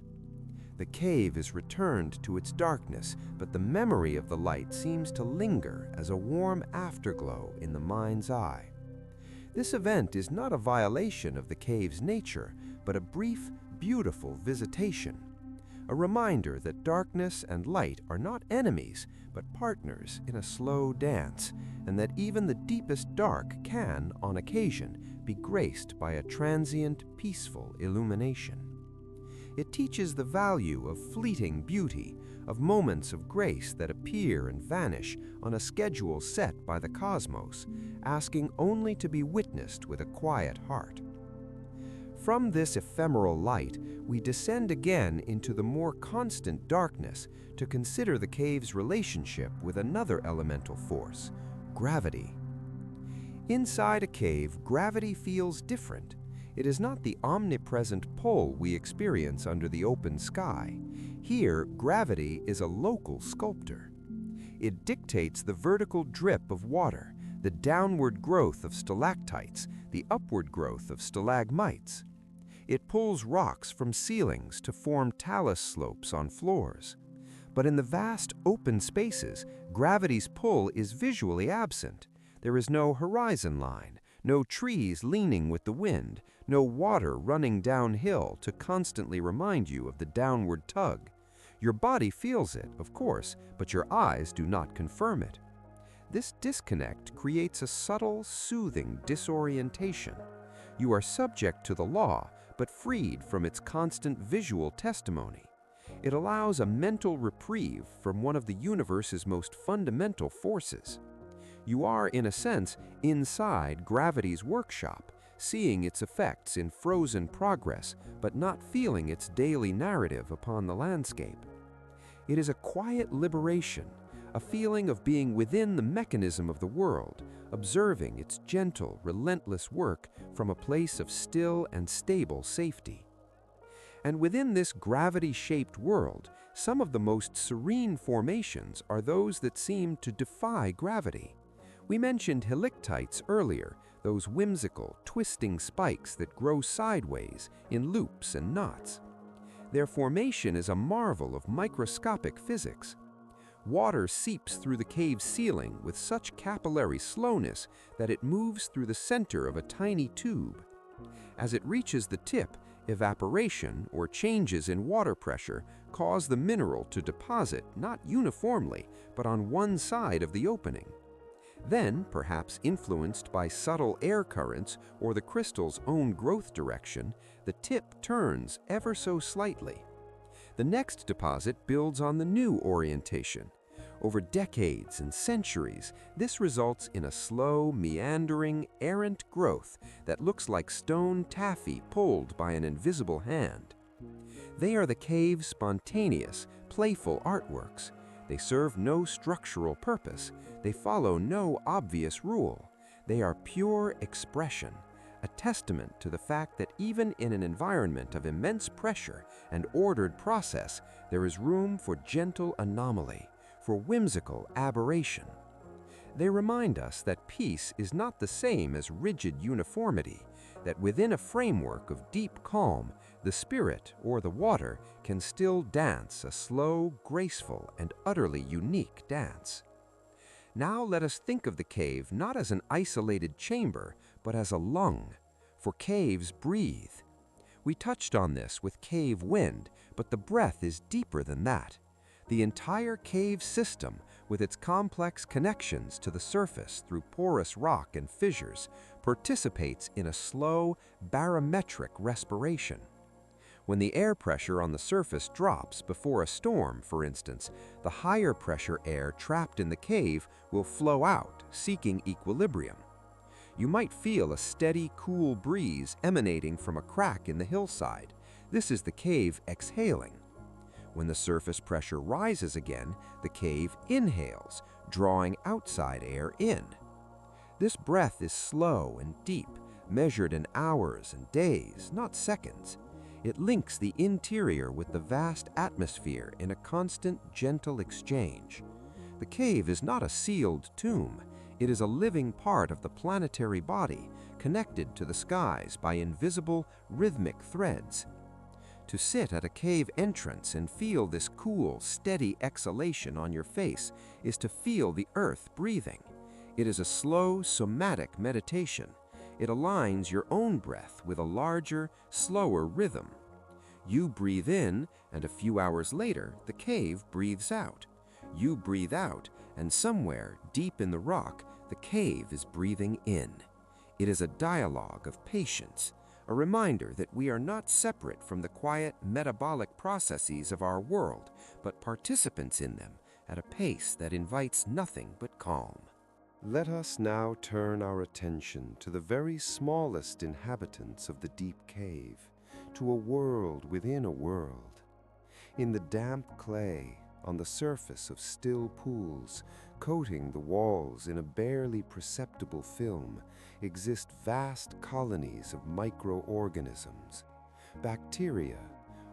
The cave is returned to its darkness, but the memory of the light seems to linger as a warm afterglow in the mind's eye. This event is not a violation of the cave's nature, but a brief, beautiful visitation. A reminder that darkness and light are not enemies, but partners in a slow dance, and that even the deepest dark can, on occasion, be graced by a transient, peaceful illumination. It teaches the value of fleeting beauty, of moments of grace that appear and vanish on a schedule set by the cosmos, asking only to be witnessed with a quiet heart. From this ephemeral light, we descend again into the more constant darkness to consider the cave's relationship with another elemental force, gravity. Inside a cave, gravity feels different. It is not the omnipresent pull we experience under the open sky. Here, gravity is a local sculptor. It dictates the vertical drip of water, the downward growth of stalactites, the upward growth of stalagmites. It pulls rocks from ceilings to form talus slopes on floors. But in the vast open spaces, gravity's pull is visually absent. There is no horizon line, no trees leaning with the wind, no water running downhill to constantly remind you of the downward tug. Your body feels it, of course, but your eyes do not confirm it. This disconnect creates a subtle, soothing disorientation. You are subject to the law, but freed from its constant visual testimony. It allows a mental reprieve from one of the universe's most fundamental forces. You are, in a sense, inside gravity's workshop, seeing its effects in frozen progress, but not feeling its daily narrative upon the landscape. It is a quiet liberation, a feeling of being within the mechanism of the world, observing its gentle, relentless work from a place of still and stable safety. And within this gravity-shaped world, some of the most serene formations are those that seem to defy gravity. We mentioned helictites earlier, those whimsical, twisting spikes that grow sideways in loops and knots. Their formation is a marvel of microscopic physics. Water seeps through the cave's ceiling with such capillary slowness that it moves through the center of a tiny tube. As it reaches the tip, evaporation or changes in water pressure cause the mineral to deposit not uniformly, but on one side of the opening. Then, perhaps influenced by subtle air currents or the crystal's own growth direction, the tip turns ever so slightly. The next deposit builds on the new orientation. Over decades and centuries, this results in a slow, meandering, errant growth that looks like stone taffy pulled by an invisible hand. They are the cave's spontaneous, playful artworks. They serve no structural purpose. They follow no obvious rule. They are pure expression, a testament to the fact that even in an environment of immense pressure and ordered process, there is room for gentle anomaly, for whimsical aberration. They remind us that peace is not the same as rigid uniformity, that within a framework of deep calm, the spirit or the water can still dance a slow, graceful, and utterly unique dance. Now let us think of the cave not as an isolated chamber, but as a lung, for caves breathe. We touched on this with cave wind, but the breath is deeper than that. The entire cave system, with its complex connections to the surface through porous rock and fissures, participates in a slow, barometric respiration. When the air pressure on the surface drops before a storm, for instance, the higher pressure air trapped in the cave will flow out, seeking equilibrium. You might feel a steady, cool breeze emanating from a crack in the hillside. This is the cave exhaling. When the surface pressure rises again, the cave inhales, drawing outside air in. This breath is slow and deep, measured in hours and days, not seconds. It links the interior with the vast atmosphere in a constant, gentle exchange. The cave is not a sealed tomb. It is a living part of the planetary body, connected to the skies by invisible, rhythmic threads. To sit at a cave entrance and feel this cool, steady exhalation on your face is to feel the earth breathing. It is a slow, somatic meditation. It aligns your own breath with a larger, slower rhythm. You breathe in, and a few hours later, the cave breathes out. You breathe out, and somewhere deep in the rock, the cave is breathing in. It is a dialogue of patience, a reminder that we are not separate from the quiet metabolic processes of our world, but participants in them at a pace that invites nothing but calm. Let us now turn our attention to the very smallest inhabitants of the deep cave, to a world within a world. In the damp clay, on the surface of still pools, coating the walls in a barely perceptible film, exist vast colonies of microorganisms. Bacteria,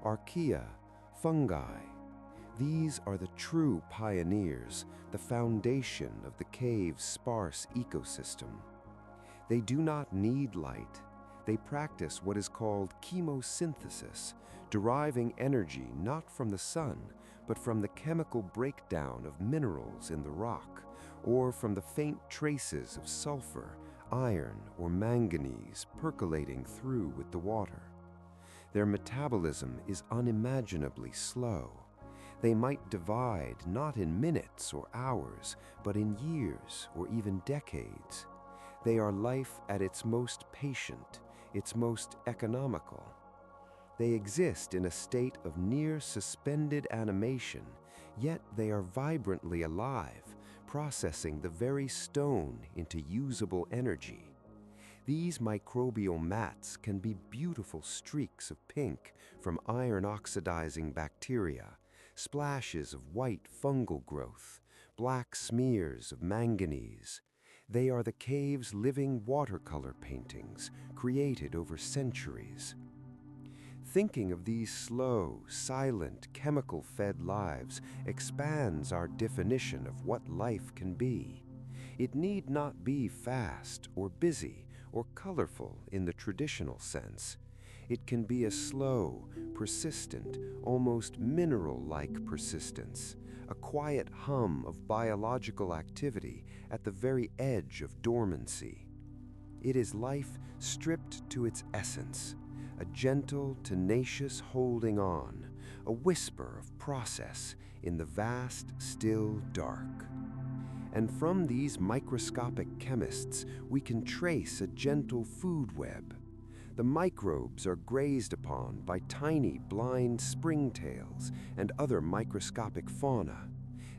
archaea, fungi. These are the true pioneers, the foundation of the cave's sparse ecosystem. They do not need light. They practice what is called chemosynthesis, deriving energy not from the sun, but from the chemical breakdown of minerals in the rock, or from the faint traces of sulfur, iron, or manganese percolating through with the water. Their metabolism is unimaginably slow. They might divide not in minutes or hours, but in years or even decades. They are life at its most patient, its most economical. They exist in a state of near suspended animation, yet they are vibrantly alive, processing the very stone into usable energy. These microbial mats can be beautiful streaks of pink from iron-oxidizing bacteria, splashes of white fungal growth, black smears of manganese. They are the cave's living watercolor paintings, created over centuries. Thinking of these slow, silent, chemical-fed lives expands our definition of what life can be. It need not be fast or busy or colorful in the traditional sense. It can be a slow, persistent, almost mineral-like persistence, a quiet hum of biological activity at the very edge of dormancy. It is life stripped to its essence, a gentle, tenacious holding on, a whisper of process in the vast, still dark. And from these microscopic chemists, we can trace a gentle food web. The microbes are grazed upon by tiny, blind springtails and other microscopic fauna.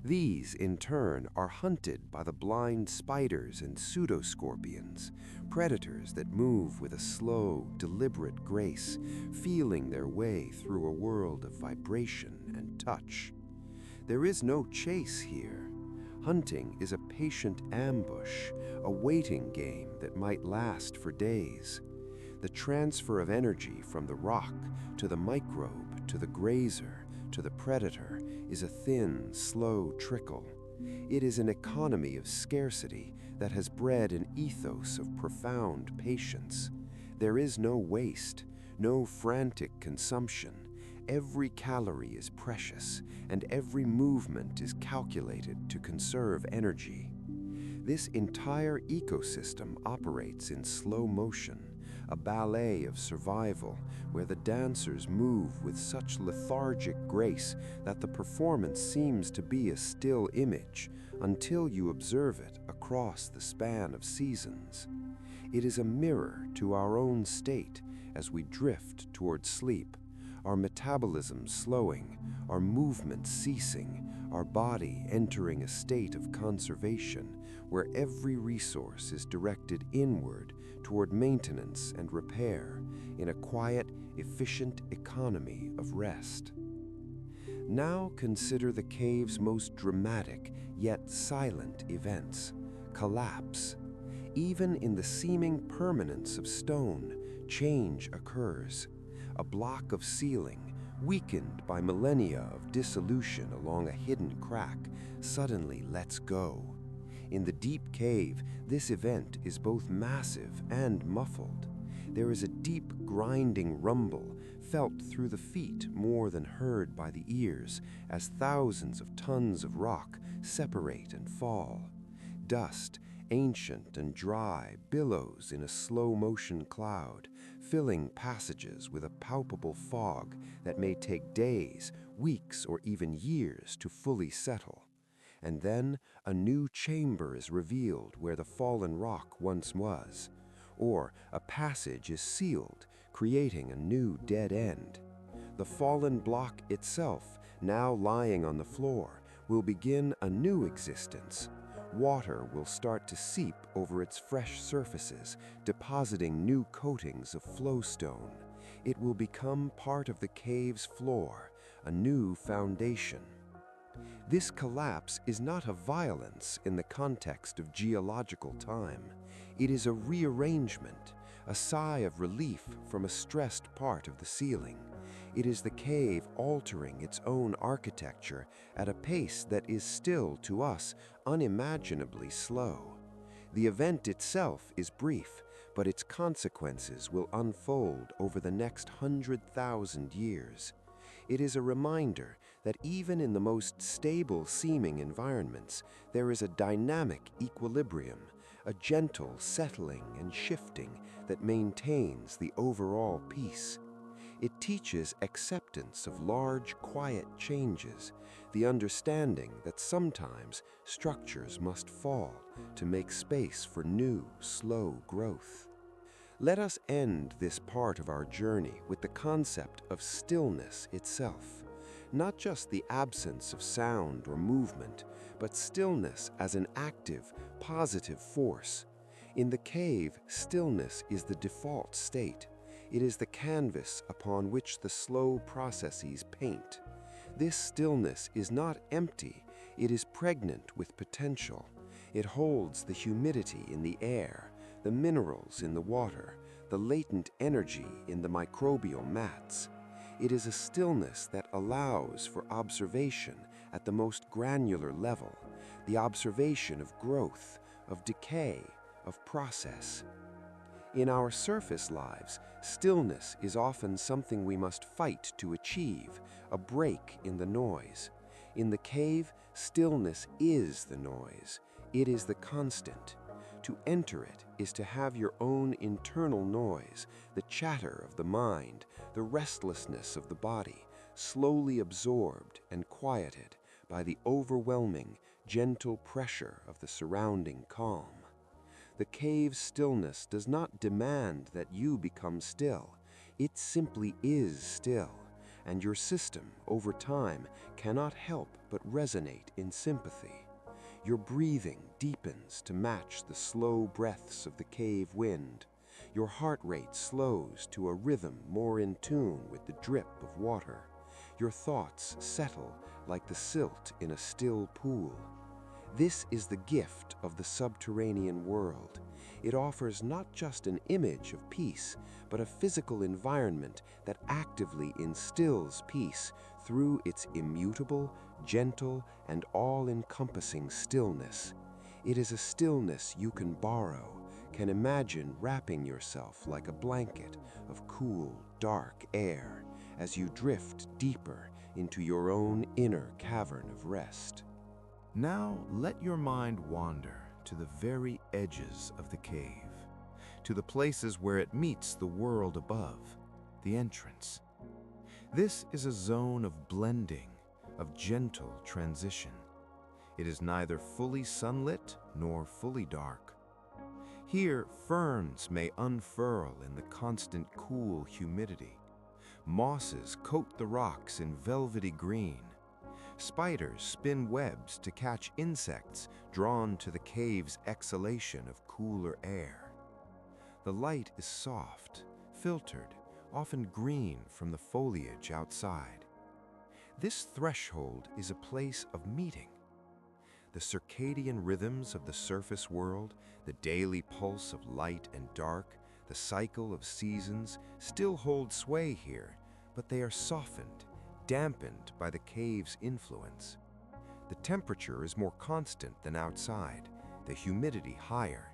These, in turn, are hunted by the blind spiders and pseudoscorpions, predators that move with a slow, deliberate grace, feeling their way through a world of vibration and touch. There is no chase here. Hunting is a patient ambush, a waiting game that might last for days. The transfer of energy from the rock to the microbe to the grazer to the predator is a thin, slow trickle. It is an economy of scarcity that has bred an ethos of profound patience. There is no waste, no frantic consumption. Every calorie is precious, and every movement is calculated to conserve energy. This entire ecosystem operates in slow motion, a ballet of survival where the dancers move with such lethargic grace that the performance seems to be a still image until you observe it across the span of seasons. It is a mirror to our own state as we drift toward sleep, our metabolism slowing, our movement ceasing, our body entering a state of conservation where every resource is directed inward toward maintenance and repair in a quiet, efficient economy of rest. Now consider the cave's most dramatic yet silent events: collapse. Even in the seeming permanence of stone, change occurs. A block of ceiling, weakened by millennia of dissolution along a hidden crack, suddenly lets go. In the deep cave, this event is both massive and muffled. There is a deep, grinding rumble, felt through the feet more than heard by the ears, as thousands of tons of rock separate and fall. Dust, ancient and dry, billows in a slow-motion cloud, filling passages with a palpable fog that may take days, weeks, or even years to fully settle. And then a new chamber is revealed where the fallen rock once was, or a passage is sealed, creating a new dead end. The fallen block itself, now lying on the floor, will begin a new existence. Water will start to seep over its fresh surfaces, depositing new coatings of flowstone. It will become part of the cave's floor, a new foundation. This collapse is not a violence in the context of geological time. It is a rearrangement, a sigh of relief from a stressed part of the ceiling. It is the cave altering its own architecture at a pace that is still, to us, unimaginably slow. The event itself is brief, but its consequences will unfold over the next 100,000 years. It is a reminder that even in the most stable-seeming environments, there is a dynamic equilibrium, a gentle settling and shifting that maintains the overall peace. It teaches acceptance of large, quiet changes, the understanding that sometimes structures must fall to make space for new, slow growth. Let us end this part of our journey with the concept of stillness itself, not just the absence of sound or movement, but stillness as an active, positive force. In the cave, stillness is the default state. It is the canvas upon which the slow processes paint. This stillness is not empty, it is pregnant with potential. It holds the humidity in the air, the minerals in the water, the latent energy in the microbial mats. It is a stillness that allows for observation at the most granular level, the observation of growth, of decay, of process. In our surface lives, stillness is often something we must fight to achieve, a break in the noise. In the cave, stillness is the noise. It is the constant. To enter it is to have your own internal noise, the chatter of the mind, the restlessness of the body, slowly absorbed and quieted by the overwhelming, gentle pressure of the surrounding calm. The cave's stillness does not demand that you become still. It simply is still, and your system, over time, cannot help but resonate in sympathy. Your breathing deepens to match the slow breaths of the cave wind. Your heart rate slows to a rhythm more in tune with the drip of water. Your thoughts settle like the silt in a still pool. This is the gift of the subterranean world. It offers not just an image of peace, but a physical environment that actively instills peace through its immutable, gentle, and all-encompassing stillness. It is a stillness you can borrow, can imagine wrapping yourself like a blanket of cool, dark air as you drift deeper into your own inner cavern of rest. Now let your mind wander to the very edges of the cave, to the places where it meets the world above, the entrance. This is a zone of blending, of gentle transition. It is neither fully sunlit nor fully dark. Here, ferns may unfurl in the constant cool humidity. Mosses coat the rocks in velvety green. Spiders spin webs to catch insects drawn to the cave's exhalation of cooler air. The light is soft, filtered, often green from the foliage outside. This threshold is a place of meeting. The circadian rhythms of the surface world, the daily pulse of light and dark, the cycle of seasons still hold sway here, but they are softened, dampened by the cave's influence. The temperature is more constant than outside, the humidity higher.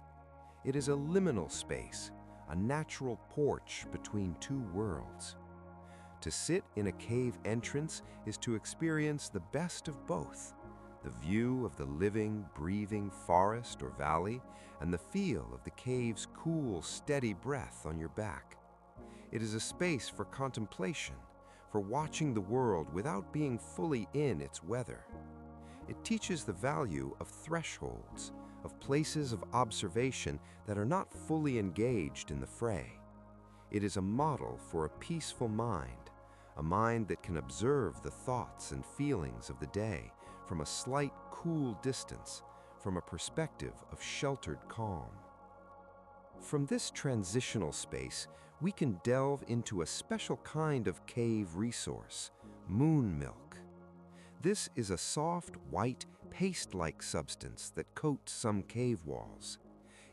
It is a liminal space, a natural porch between two worlds. To sit in a cave entrance is to experience the best of both, the view of the living, breathing forest or valley, and the feel of the cave's cool, steady breath on your back. It is a space for contemplation, for watching the world without being fully in its weather. It teaches the value of thresholds, of places of observation that are not fully engaged in the fray. It is a model for a peaceful mind, a mind that can observe the thoughts and feelings of the day from a slight cool distance, from a perspective of sheltered calm. From this transitional space, we can delve into a special kind of cave resource, moon milk. This is a soft, white, paste-like substance that coats some cave walls.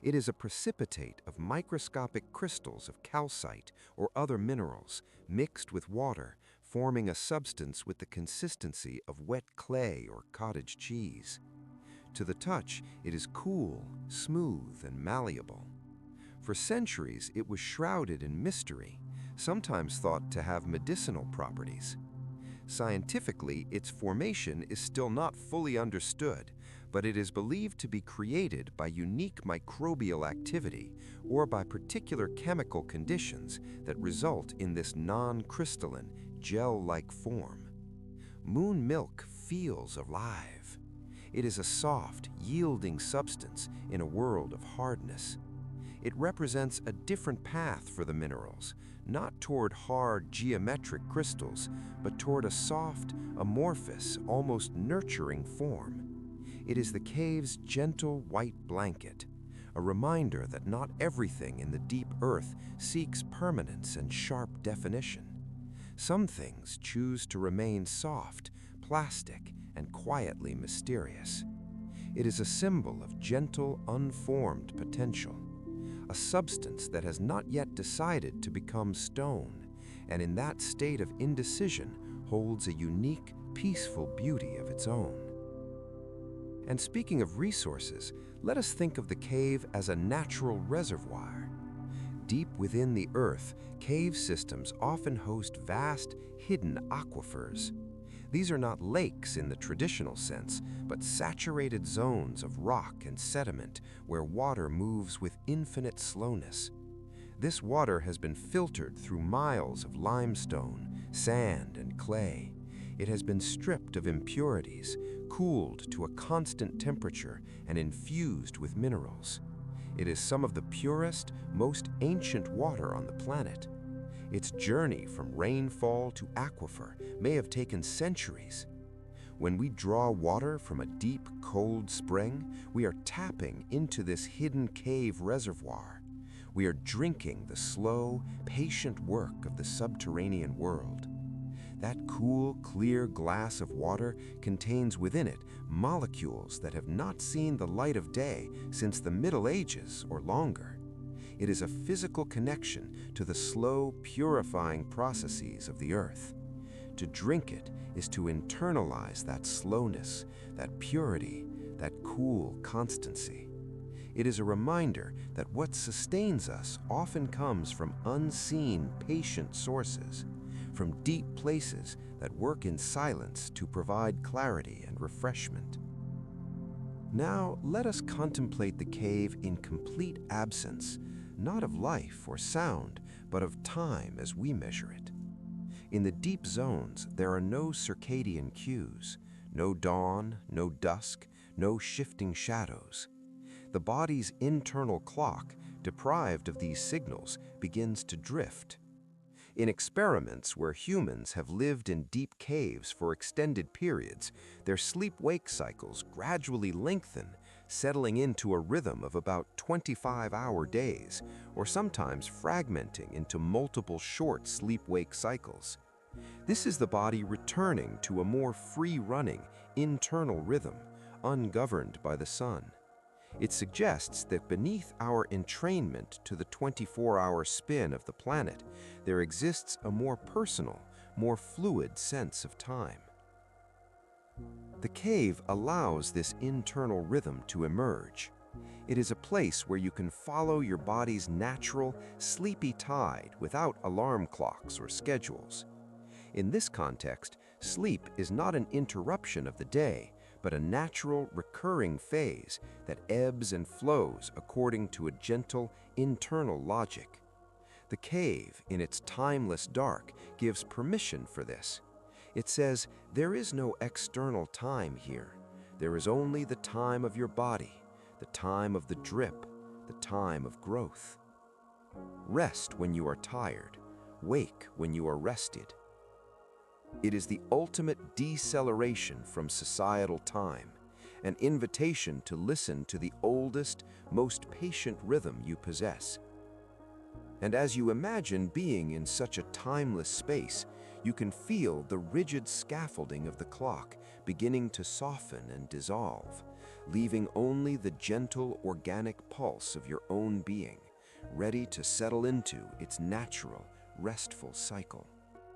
It is a precipitate of microscopic crystals of calcite or other minerals mixed with water, forming a substance with the consistency of wet clay or cottage cheese. To the touch, it is cool, smooth, and malleable. For centuries, it was shrouded in mystery, sometimes thought to have medicinal properties. Scientifically, its formation is still not fully understood, but it is believed to be created by unique microbial activity or by particular chemical conditions that result in this non-crystalline, gel-like form. Moon milk feels alive. It is a soft, yielding substance in a world of hardness. It represents a different path for the minerals, not toward hard geometric crystals, but toward a soft, amorphous, almost nurturing form. It is the cave's gentle white blanket, a reminder that not everything in the deep earth seeks permanence and sharp definition. Some things choose to remain soft, plastic, and quietly mysterious. It is a symbol of gentle, unformed potential, a substance that has not yet decided to become stone, and in that state of indecision holds a unique, peaceful beauty of its own. And speaking of resources, let us think of the cave as a natural reservoir. Deep within the earth, cave systems often host vast, hidden aquifers. These are not lakes in the traditional sense, but saturated zones of rock and sediment where water moves with infinite slowness. This water has been filtered through miles of limestone, sand, and clay. It has been stripped of impurities, cooled to a constant temperature, and infused with minerals. It is some of the purest, most ancient water on the planet. Its journey from rainfall to aquifer may have taken centuries. When we draw water from a deep, cold spring, we are tapping into this hidden cave reservoir. We are drinking the slow, patient work of the subterranean world. That cool, clear glass of water contains within it molecules that have not seen the light of day since the Middle Ages or longer. It is a physical connection to the slow, purifying processes of the earth. To drink it is to internalize that slowness, that purity, that cool constancy. It is a reminder that what sustains us often comes from unseen, patient sources, from deep places that work in silence to provide clarity and refreshment. Now, let us contemplate the cave in complete absence, not of life or sound, but of time as we measure it. In the deep zones, there are no circadian cues, no dawn, no dusk, no shifting shadows. The body's internal clock, deprived of these signals, begins to drift. In experiments where humans have lived in deep caves for extended periods, their sleep-wake cycles gradually lengthen, settling into a rhythm of about 25-hour days, or sometimes fragmenting into multiple short sleep-wake cycles. This is the body returning to a more free-running, internal rhythm, ungoverned by the sun. It suggests that beneath our entrainment to the 24-hour spin of the planet, there exists a more personal, more fluid sense of time. The cave allows this internal rhythm to emerge. It is a place where you can follow your body's natural, sleepy tide without alarm clocks or schedules. In this context, sleep is not an interruption of the day, but a natural, recurring phase that ebbs and flows according to a gentle, internal logic. The cave, in its timeless dark, gives permission for this. It says, there is no external time here. There is only the time of your body, the time of the drip, the time of growth. Rest when you are tired. Wake when you are rested. It is the ultimate deceleration from societal time, an invitation to listen to the oldest, most patient rhythm you possess. And as you imagine being in such a timeless space, you can feel the rigid scaffolding of the clock beginning to soften and dissolve, leaving only the gentle, organic pulse of your own being, ready to settle into its natural, restful cycle.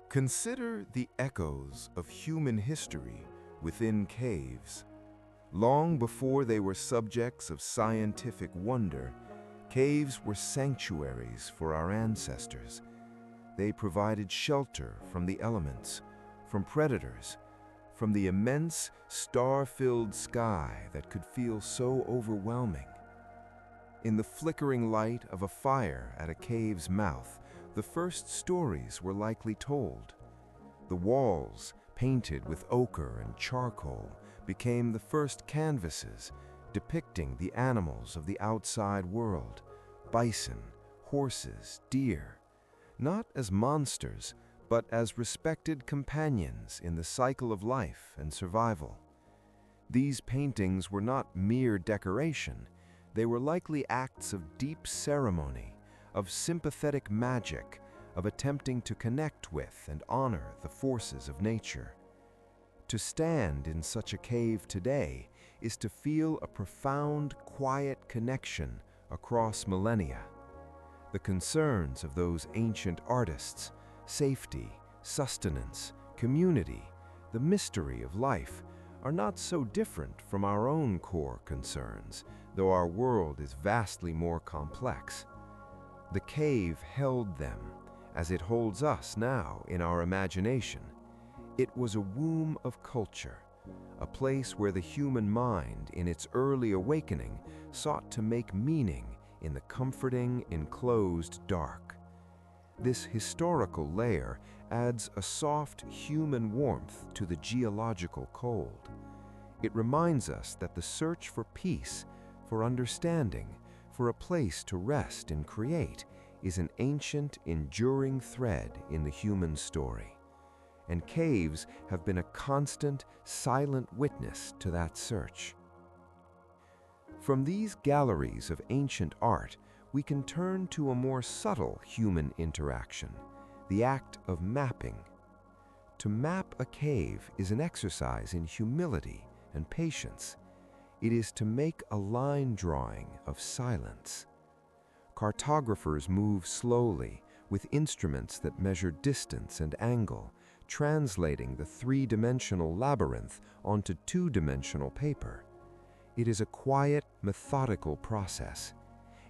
Consider the echoes of human history within caves. Long before they were subjects of scientific wonder, caves were sanctuaries for our ancestors. They provided shelter from the elements, from predators, from the immense star-filled sky that could feel so overwhelming. In the flickering light of a fire at a cave's mouth, the first stories were likely told. The walls, painted with ochre and charcoal, became the first canvases depicting the animals of the outside world, bison, horses, deer, not as monsters, but as respected companions in the cycle of life and survival. These paintings were not mere decoration. They were likely acts of deep ceremony, of sympathetic magic, of attempting to connect with and honor the forces of nature. To stand in such a cave today is to feel a profound, quiet connection across millennia. The concerns of those ancient artists, safety, sustenance, community, the mystery of life, are not so different from our own core concerns, though our world is vastly more complex. The cave held them, as it holds us now in our imagination. It was a womb of culture, a place where the human mind, in its early awakening, sought to make meaning in the comforting, enclosed dark. This historical layer adds a soft human warmth to the geological cold. It reminds us that the search for peace, for understanding, for a place to rest and create, is an ancient, enduring thread in the human story, and caves have been a constant, silent witness to that search. From these galleries of ancient art, we can turn to a more subtle human interaction, the act of mapping. To map a cave is an exercise in humility and patience. It is to make a line drawing of silence. Cartographers move slowly with instruments that measure distance and angle, translating the three-dimensional labyrinth onto two-dimensional paper. It is a quiet, methodical process.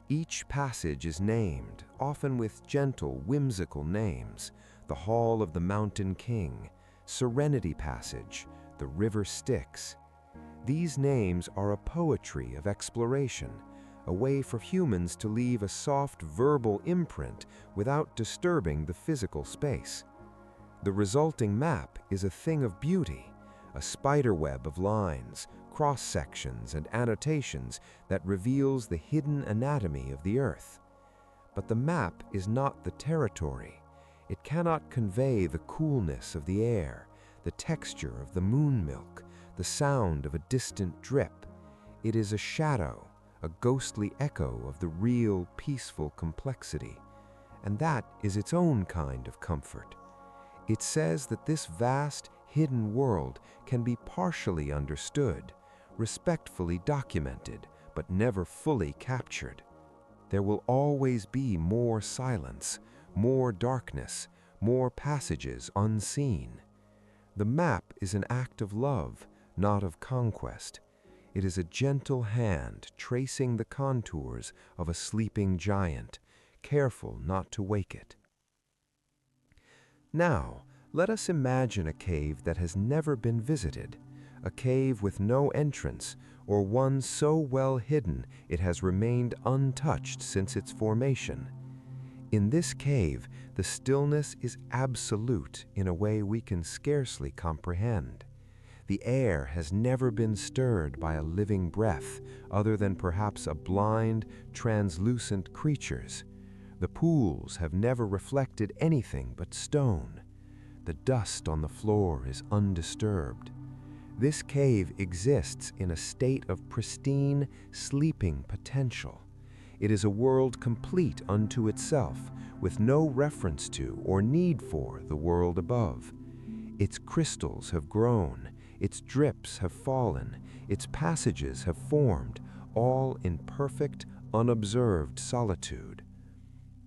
Each passage is named, often with gentle, whimsical names: the Hall of the Mountain King, Serenity Passage, the River Styx. These names are a poetry of exploration, a way for humans to leave a soft verbal imprint without disturbing the physical space. The resulting map is a thing of beauty, a spiderweb of lines, cross-sections, and annotations that reveals the hidden anatomy of the Earth. But the map is not the territory. It cannot convey the coolness of the air, the texture of the moon milk, the sound of a distant drip. It is a shadow, a ghostly echo of the real, peaceful complexity. And that is its own kind of comfort. It says that this vast, hidden world can be partially understood, respectfully documented, but never fully captured. There will always be more silence, more darkness, more passages unseen. The map is an act of love, not of conquest. It is a gentle hand tracing the contours of a sleeping giant, careful not to wake it. Now, let us imagine a cave that has never been visited, a cave with no entrance, or one so well hidden it has remained untouched since its formation. In this cave, the stillness is absolute in a way we can scarcely comprehend. The air has never been stirred by a living breath, other than perhaps a blind, translucent creature's. The pools have never reflected anything but stone. The dust on the floor is undisturbed. This cave exists in a state of pristine, sleeping potential. It is a world complete unto itself, with no reference to or need for the world above. Its crystals have grown, its drips have fallen, its passages have formed, all in perfect, unobserved solitude.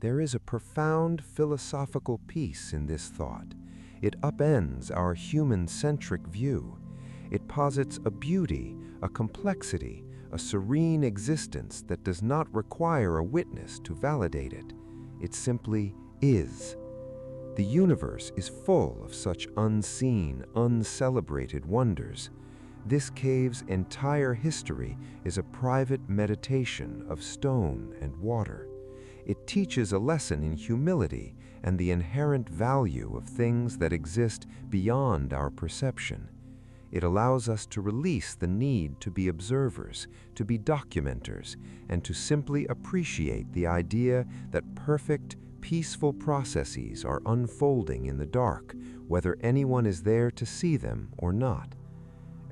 There is a profound philosophical peace in this thought. It upends our human-centric view. It posits a beauty, a complexity, a serene existence that does not require a witness to validate it. It simply is. The universe is full of such unseen, uncelebrated wonders. This cave's entire history is a private meditation of stone and water. It teaches a lesson in humility and the inherent value of things that exist beyond our perception. It allows us to release the need to be observers, to be documenters, and to simply appreciate the idea that perfect, peaceful processes are unfolding in the dark, whether anyone is there to see them or not.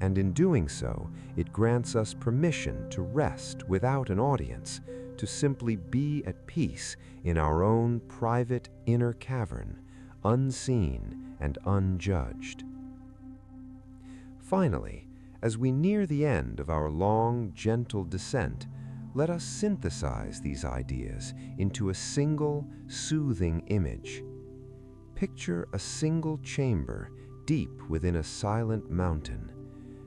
And in doing so, it grants us permission to rest without an audience, to simply be at peace in our own private inner cavern, unseen and unjudged. Finally, as we near the end of our long, gentle descent, let us synthesize these ideas into a single, soothing image. Picture a single chamber deep within a silent mountain.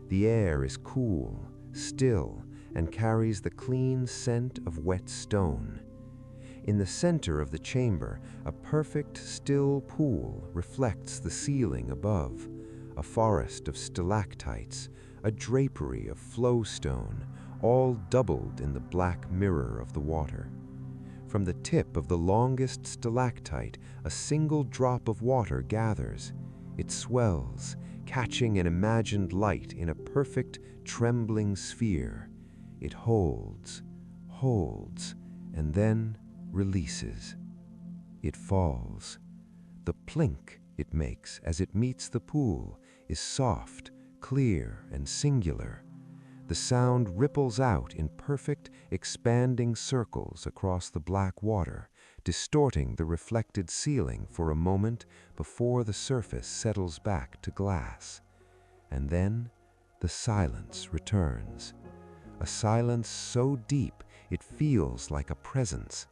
The air is cool, still, and carries the clean scent of wet stone. In the center of the chamber, a perfect, still pool reflects the ceiling above, a forest of stalactites, a drapery of flowstone, all doubled in the black mirror of the water. From the tip of the longest stalactite, a single drop of water gathers. It swells, catching an imagined light in a perfect, trembling sphere. It holds, and then releases. it falls. The plink it makes as it meets the pool is soft, clear, and singular. The sound ripples out in perfect, expanding circles across the black water, distorting the reflected ceiling for a moment before the surface settles back to glass. And then the silence returns. A silence so deep it feels like a presence.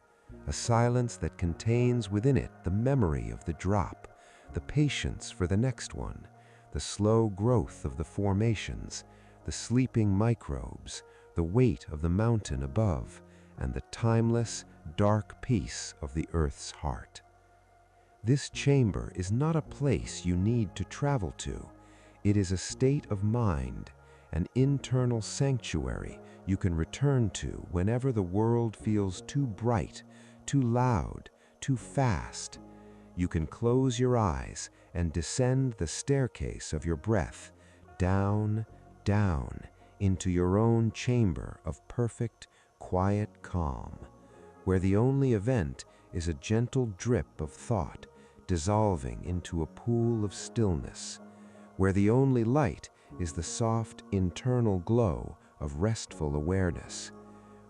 A silence that contains within it the memory of the drop, the patience for the next one, the slow growth of the formations, the sleeping microbes, the weight of the mountain above, and the timeless, dark peace of the Earth's heart. This chamber is not a place you need to travel to. It is a state of mind, an internal sanctuary you can return to whenever the world feels too bright, too loud, too fast. You can close your eyes and descend the staircase of your breath, down, down, into your own chamber of perfect, quiet calm, where the only event is a gentle drip of thought dissolving into a pool of stillness, where the only light is the soft internal glow of restful awareness,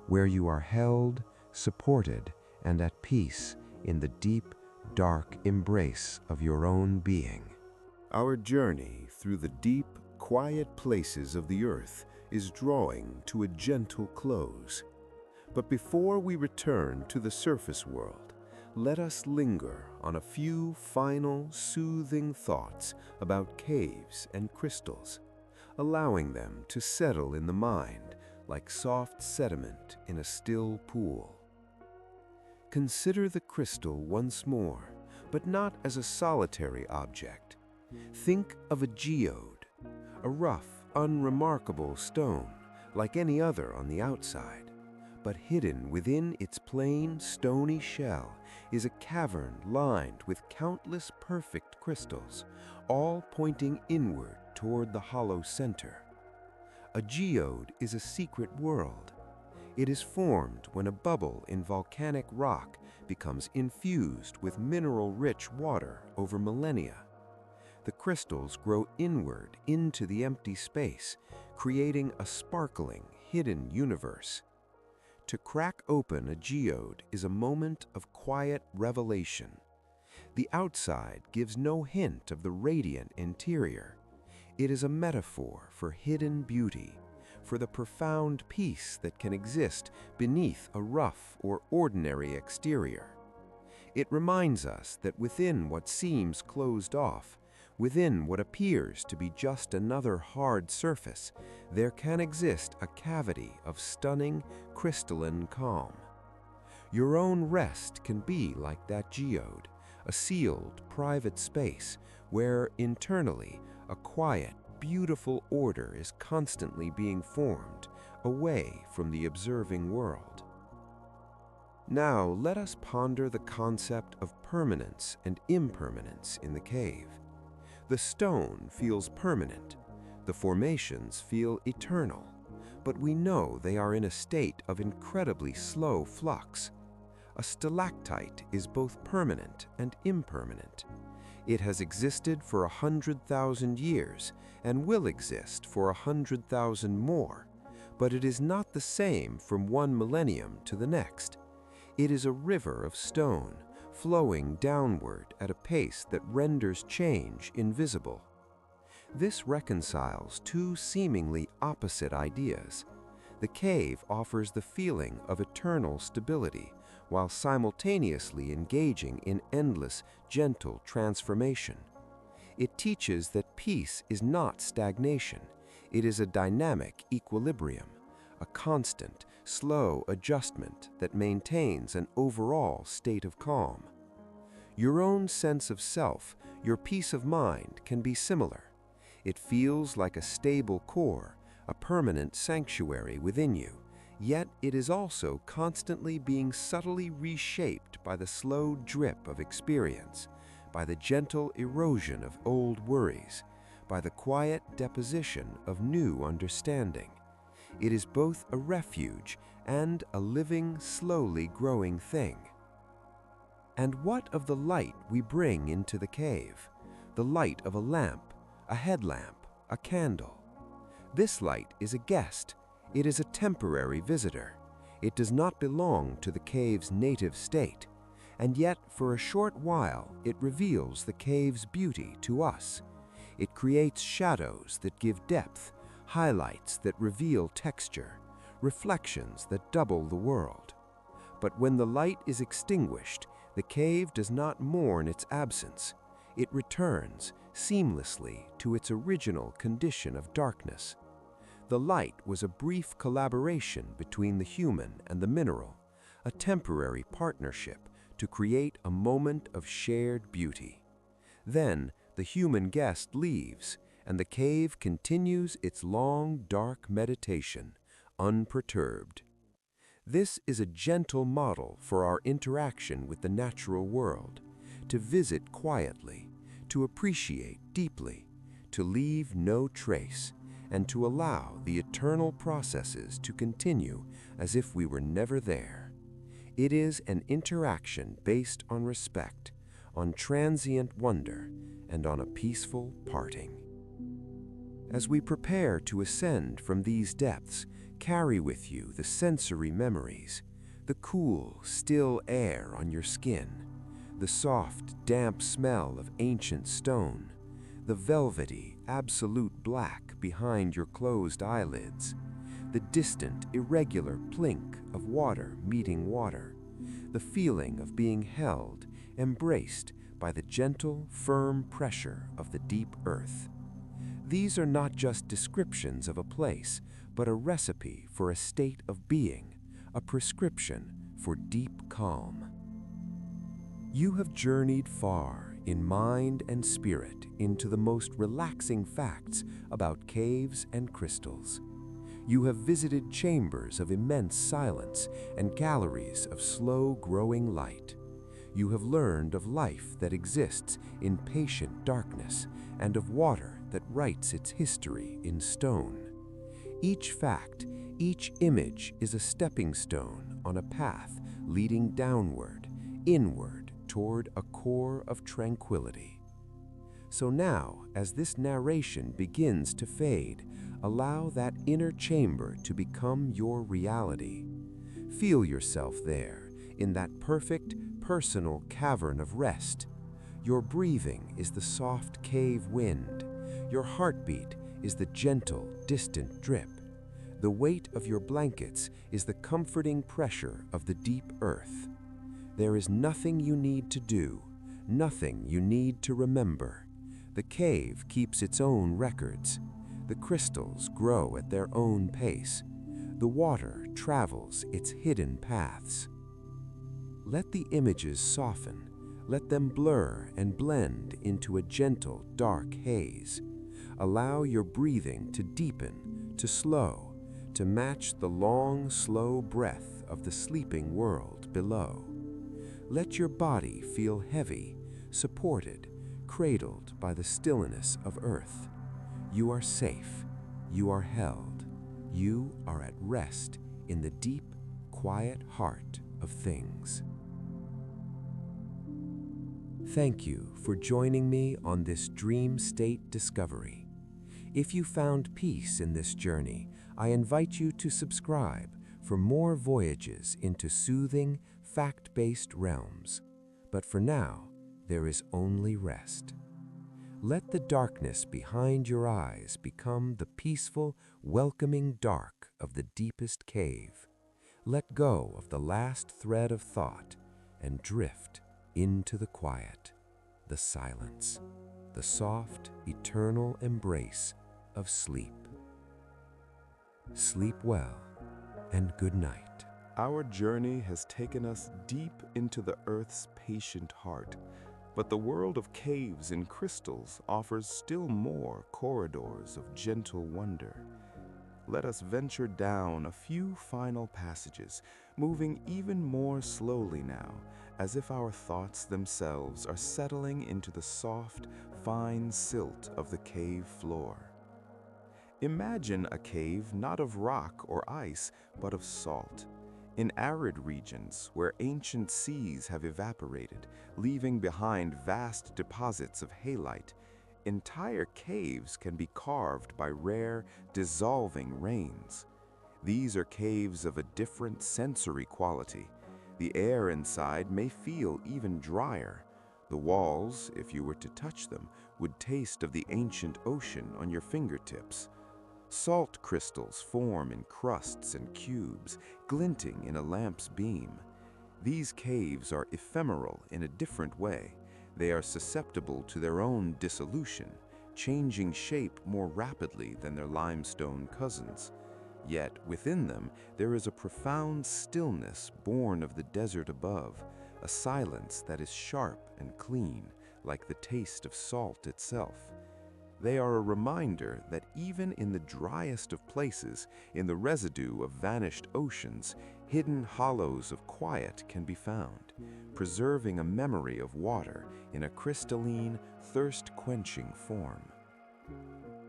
where you are held, supported, and at peace in the deep, dark embrace of your own being. Our journey through the deep, quiet places of the earth is drawing to a gentle close. But before we return to the surface world, let us linger on a few final, soothing thoughts about caves and crystals, allowing them to settle in the mind like soft sediment in a still pool. Consider the crystal once more, but not as a solitary object. Think of a geode, a rough, unremarkable stone like any other on the outside, but hidden within its plain, stony shell is a cavern lined with countless perfect crystals, all pointing inward toward the hollow center. A geode is a secret world. It is formed when a bubble in volcanic rock becomes infused with mineral-rich water over millennia. The crystals grow inward into the empty space, creating a sparkling, hidden universe. To crack open a geode is a moment of quiet revelation. The outside gives no hint of the radiant interior. It is a metaphor for hidden beauty, for the profound peace that can exist beneath a rough or ordinary exterior. It reminds us that within what seems closed off, within what appears to be just another hard surface, there can exist a cavity of stunning, crystalline calm. Your own rest can be like that geode, a sealed, private space where, internally, a quiet, beautiful order is constantly being formed, away from the observing world. Now, let us ponder the concept of permanence and impermanence in the cave. The stone feels permanent, the formations feel eternal, but we know they are in a state of incredibly slow flux. A stalactite is both permanent and impermanent. It has existed for 100,000 years and will exist for 100,000 more, but it is not the same from one millennium to the next. It is a river of stone, flowing downward at a pace that renders change invisible. This reconciles two seemingly opposite ideas. The cave offers the feeling of eternal stability, while simultaneously engaging in endless, gentle transformation. It teaches that peace is not stagnation. It is a dynamic equilibrium, a constant, slow adjustment that maintains an overall state of calm. Your own sense of self, your peace of mind, can be similar. It feels like a stable core, a permanent sanctuary within you, yet it is also constantly being subtly reshaped by the slow drip of experience, by the gentle erosion of old worries, by the quiet deposition of new understanding. It is both a refuge and a living, slowly growing thing. And what of the light we bring into the cave? The light of a lamp, a headlamp, a candle. This light is a guest. It is a temporary visitor. It does not belong to the cave's native state. And yet, for a short while, it reveals the cave's beauty to us. It creates shadows that give depth, highlights that reveal texture, reflections that double the world. But when the light is extinguished, the cave does not mourn its absence. It returns seamlessly to its original condition of darkness. The light was a brief collaboration between the human and the mineral, a temporary partnership to create a moment of shared beauty. Then the human guest leaves, and the cave continues its long, dark meditation, unperturbed. This is a gentle model for our interaction with the natural world, to visit quietly, to appreciate deeply, to leave no trace, and to allow the eternal processes to continue as if we were never there. It is an interaction based on respect, on transient wonder, and on a peaceful parting. As we prepare to ascend from these depths, carry with you the sensory memories, the cool, still air on your skin, the soft, damp smell of ancient stone, the velvety, absolute black behind your closed eyelids, the distant, irregular plink of water meeting water, the feeling of being held, embraced by the gentle, firm pressure of the deep earth. These are not just descriptions of a place, but a recipe for a state of being, a prescription for deep calm. You have journeyed far in mind and spirit into the most relaxing facts about caves and crystals. You have visited chambers of immense silence and galleries of slow-growing light. You have learned of life that exists in patient darkness and of water that writes its history in stone. Each fact, each image is a stepping stone on a path leading downward, inward, toward a core of tranquility. So now, as this narration begins to fade, allow that inner chamber to become your reality. Feel yourself there, in that perfect, personal cavern of rest. Your breathing is the soft cave wind. Your heartbeat is the gentle, distant drip. The weight of your blankets is the comforting pressure of the deep earth. There is nothing you need to do, nothing you need to remember. The cave keeps its own records. The crystals grow at their own pace. The water travels its hidden paths. Let the images soften. Let them blur and blend into a gentle, dark haze. Allow your breathing to deepen, to slow, to match the long, slow breath of the sleeping world below. Let your body feel heavy, supported, cradled by the stillness of earth. You are safe. You are held. You are at rest in the deep, quiet heart of things. Thank you for joining me on this dream state discovery. If you found peace in this journey, I invite you to subscribe for more voyages into soothing, fact-based realms. But for now, there is only rest. Let the darkness behind your eyes become the peaceful, welcoming dark of the deepest cave. Let go of the last thread of thought and drift into the quiet, the silence, the soft, eternal embrace of sleep. Sleep well, and good night. Our journey has taken us deep into the Earth's patient heart, but the world of caves and crystals offers still more corridors of gentle wonder. Let us venture down a few final passages, moving even more slowly now, as if our thoughts themselves are settling into the soft, fine silt of the cave floor. Imagine a cave not of rock or ice, but of salt. In arid regions where ancient seas have evaporated, leaving behind vast deposits of halite, entire caves can be carved by rare, dissolving rains. These are caves of a different sensory quality. The air inside may feel even drier. The walls, if you were to touch them, would taste of the ancient ocean on your fingertips. Salt crystals form in crusts and cubes, glinting in a lamp's beam. These caves are ephemeral in a different way. They are susceptible to their own dissolution, changing shape more rapidly than their limestone cousins. Yet within them there is a profound stillness born of the desert above, a silence that is sharp and clean, like the taste of salt itself. They are a reminder that even in the driest of places, in the residue of vanished oceans, hidden hollows of quiet can be found, preserving a memory of water in a crystalline, thirst-quenching form.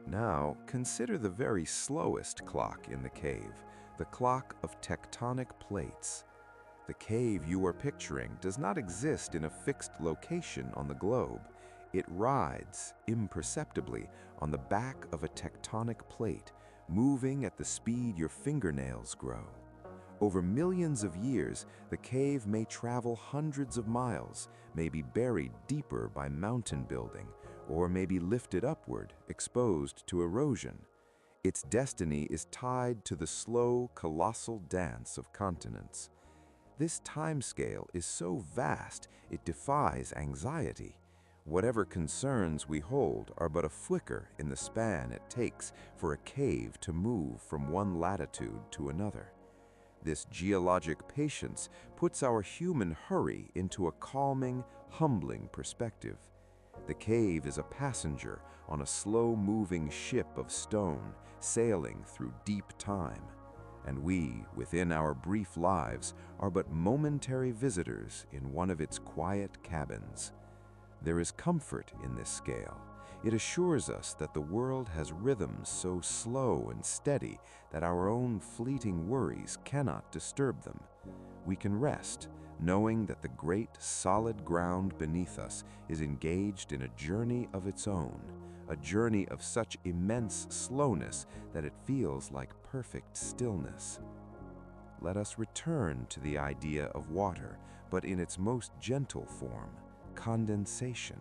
Now, consider the very slowest clock in the cave, the clock of tectonic plates. The cave you are picturing does not exist in a fixed location on the globe. It rides, imperceptibly, on the back of a tectonic plate, moving at the speed your fingernails grow. Over millions of years, the cave may travel hundreds of miles, may be buried deeper by mountain building, or may be lifted upward, exposed to erosion. Its destiny is tied to the slow, colossal dance of continents. This timescale is so vast, it defies anxiety. Whatever concerns we hold are but a flicker in the span it takes for a cave to move from one latitude to another. This geologic patience puts our human hurry into a calming, humbling perspective. The cave is a passenger on a slow-moving ship of stone sailing through deep time, and we, within our brief lives, are but momentary visitors in one of its quiet cabins. There is comfort in this scale. It assures us that the world has rhythms so slow and steady that our own fleeting worries cannot disturb them. We can rest, knowing that the great solid ground beneath us is engaged in a journey of its own, a journey of such immense slowness that it feels like perfect stillness. Let us return to the idea of water, but in its most gentle form, condensation.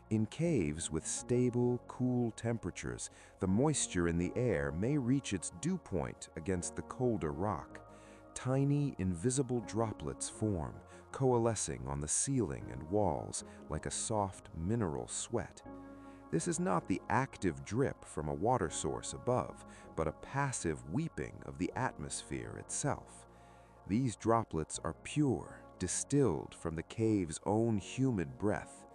In caves with stable, cool temperatures, the moisture in the air may reach its dew point against the colder rock. Tiny, invisible droplets form, coalescing on the ceiling and walls like a soft mineral sweat. This is not the active drip from a water source above, but a passive weeping of the atmosphere itself. These droplets are pure, distilled from the cave's own humid breath.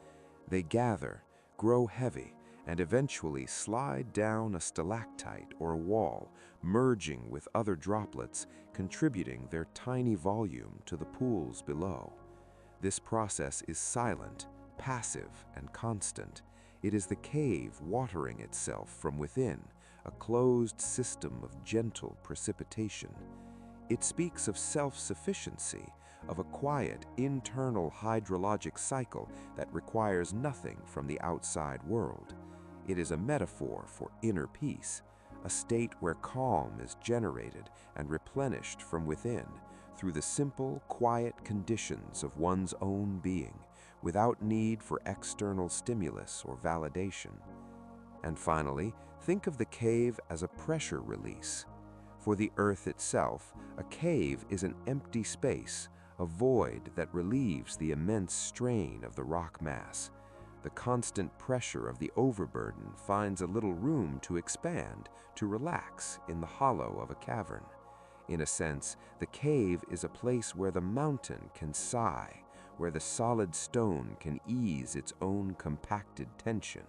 They gather, grow heavy, and eventually slide down a stalactite or a wall, merging with other droplets, contributing their tiny volume to the pools below. This process is silent, passive, and constant. It is the cave watering itself from within, a closed system of gentle precipitation. It speaks of self-sufficiency, of a quiet, internal hydrologic cycle that requires nothing from the outside world. It is a metaphor for inner peace, a state where calm is generated and replenished from within through the simple, quiet conditions of one's own being, without need for external stimulus or validation. And finally, think of the cave as a pressure release. For the earth itself, a cave is an empty space, a void that relieves the immense strain of the rock mass. The constant pressure of the overburden finds a little room to expand, to relax in the hollow of a cavern. In a sense, the cave is a place where the mountain can sigh, where the solid stone can ease its own compacted tension.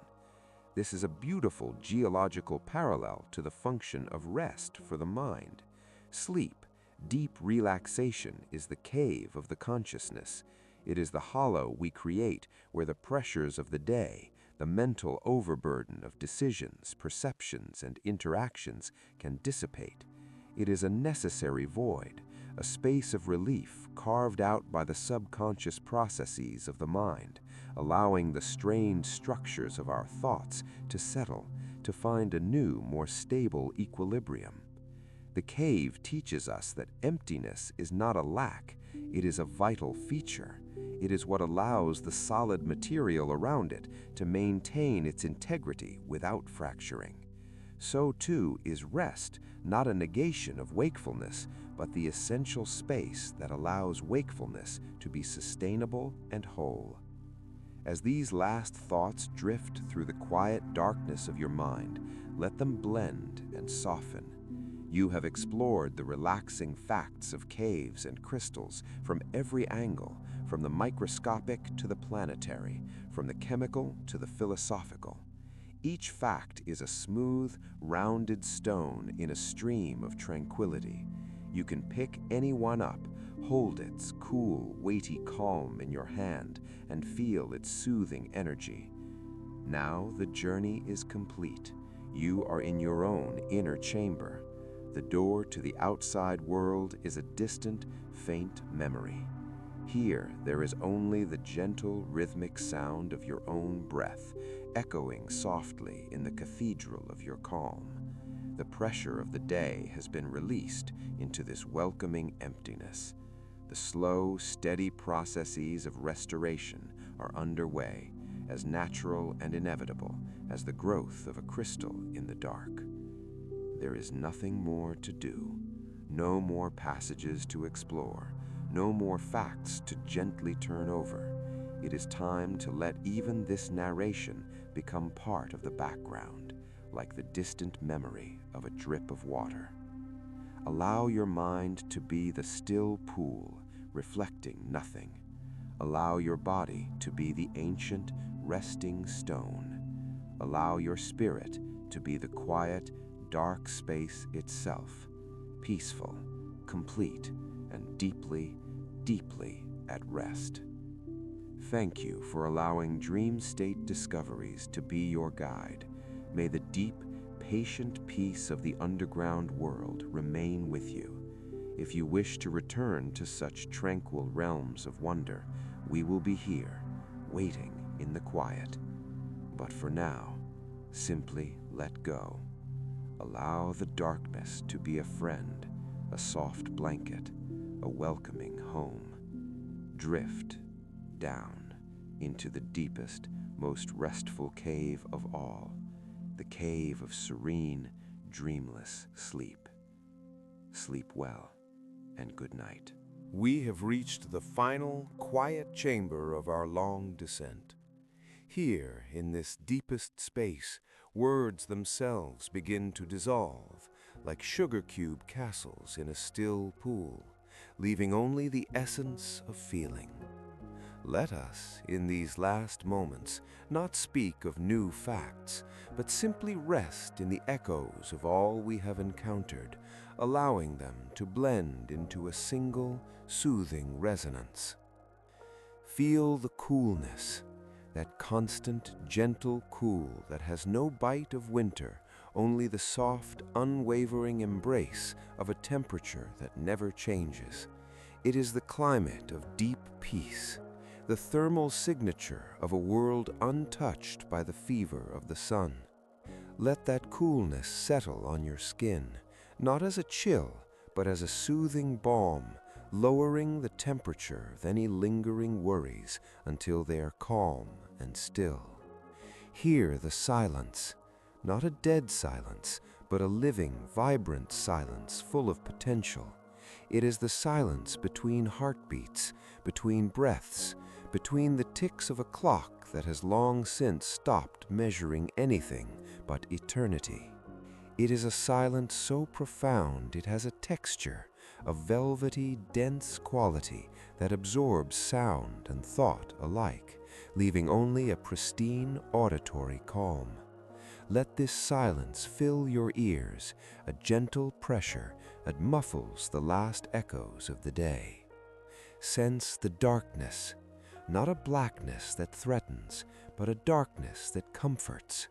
This is a beautiful geological parallel to the function of rest for the mind. Sleep, deep relaxation, is the cave of the consciousness. It is the hollow we create where the pressures of the day, the mental overburden of decisions, perceptions, and interactions can dissipate. It is a necessary void, a space of relief carved out by the subconscious processes of the mind, allowing the strained structures of our thoughts to settle, to find a new, more stable equilibrium. The cave teaches us that emptiness is not a lack, it is a vital feature. It is what allows the solid material around it to maintain its integrity without fracturing. So too is rest not a negation of wakefulness, but the essential space that allows wakefulness to be sustainable and whole. As these last thoughts drift through the quiet darkness of your mind, let them blend and soften. You have explored the relaxing facts of caves and crystals from every angle, from the microscopic to the planetary, from the chemical to the philosophical. Each fact is a smooth, rounded stone in a stream of tranquility. You can pick any one up, hold its cool, weighty calm in your hand, and feel its soothing energy. Now the journey is complete. You are in your own inner chamber. The door to the outside world is a distant, faint memory. Here, there is only the gentle, rhythmic sound of your own breath, echoing softly in the cathedral of your calm. The pressure of the day has been released into this welcoming emptiness. The slow, steady processes of restoration are underway, as natural and inevitable as the growth of a crystal in the dark. There is nothing more to do, no more passages to explore, no more facts to gently turn over. It is time to let even this narration become part of the background, like the distant memory of a drip of water. Allow your mind to be the still pool, reflecting nothing. Allow your body to be the ancient, resting stone. Allow your spirit to be the quiet, dark space itself, peaceful, complete, and deeply, deeply at rest. Thank you for allowing Dream State Discoveries to be your guide. May the deep, patient peace of the underground world remain with you. If you wish to return to such tranquil realms of wonder, we will be here, waiting in the quiet. But for now, simply let go. Allow the darkness to be a friend, a soft blanket, a welcoming home. Drift down into the deepest, most restful cave of all, the cave of serene, dreamless sleep. Sleep well, and good night. We have reached the final, quiet chamber of our long descent. Here, in this deepest space, words themselves begin to dissolve, like sugar cube castles in a still pool, leaving only the essence of feeling. Let us, in these last moments, not speak of new facts, but simply rest in the echoes of all we have encountered, allowing them to blend into a single, soothing resonance. Feel the coolness, that constant, gentle cool that has no bite of winter, only the soft, unwavering embrace of a temperature that never changes. It is the climate of deep peace, the thermal signature of a world untouched by the fever of the sun. Let that coolness settle on your skin, not as a chill, but as a soothing balm, lowering the temperature of any lingering worries until they are calm and still. Hear the silence, not a dead silence, but a living, vibrant silence full of potential. It is the silence between heartbeats, between breaths, between the ticks of a clock that has long since stopped measuring anything but eternity. It is a silence so profound it has a texture, a velvety, dense quality that absorbs sound and thought alike, leaving only a pristine auditory calm. Let this silence fill your ears, a gentle pressure that muffles the last echoes of the day. Sense the darkness, not a blackness that threatens, but a darkness that comforts.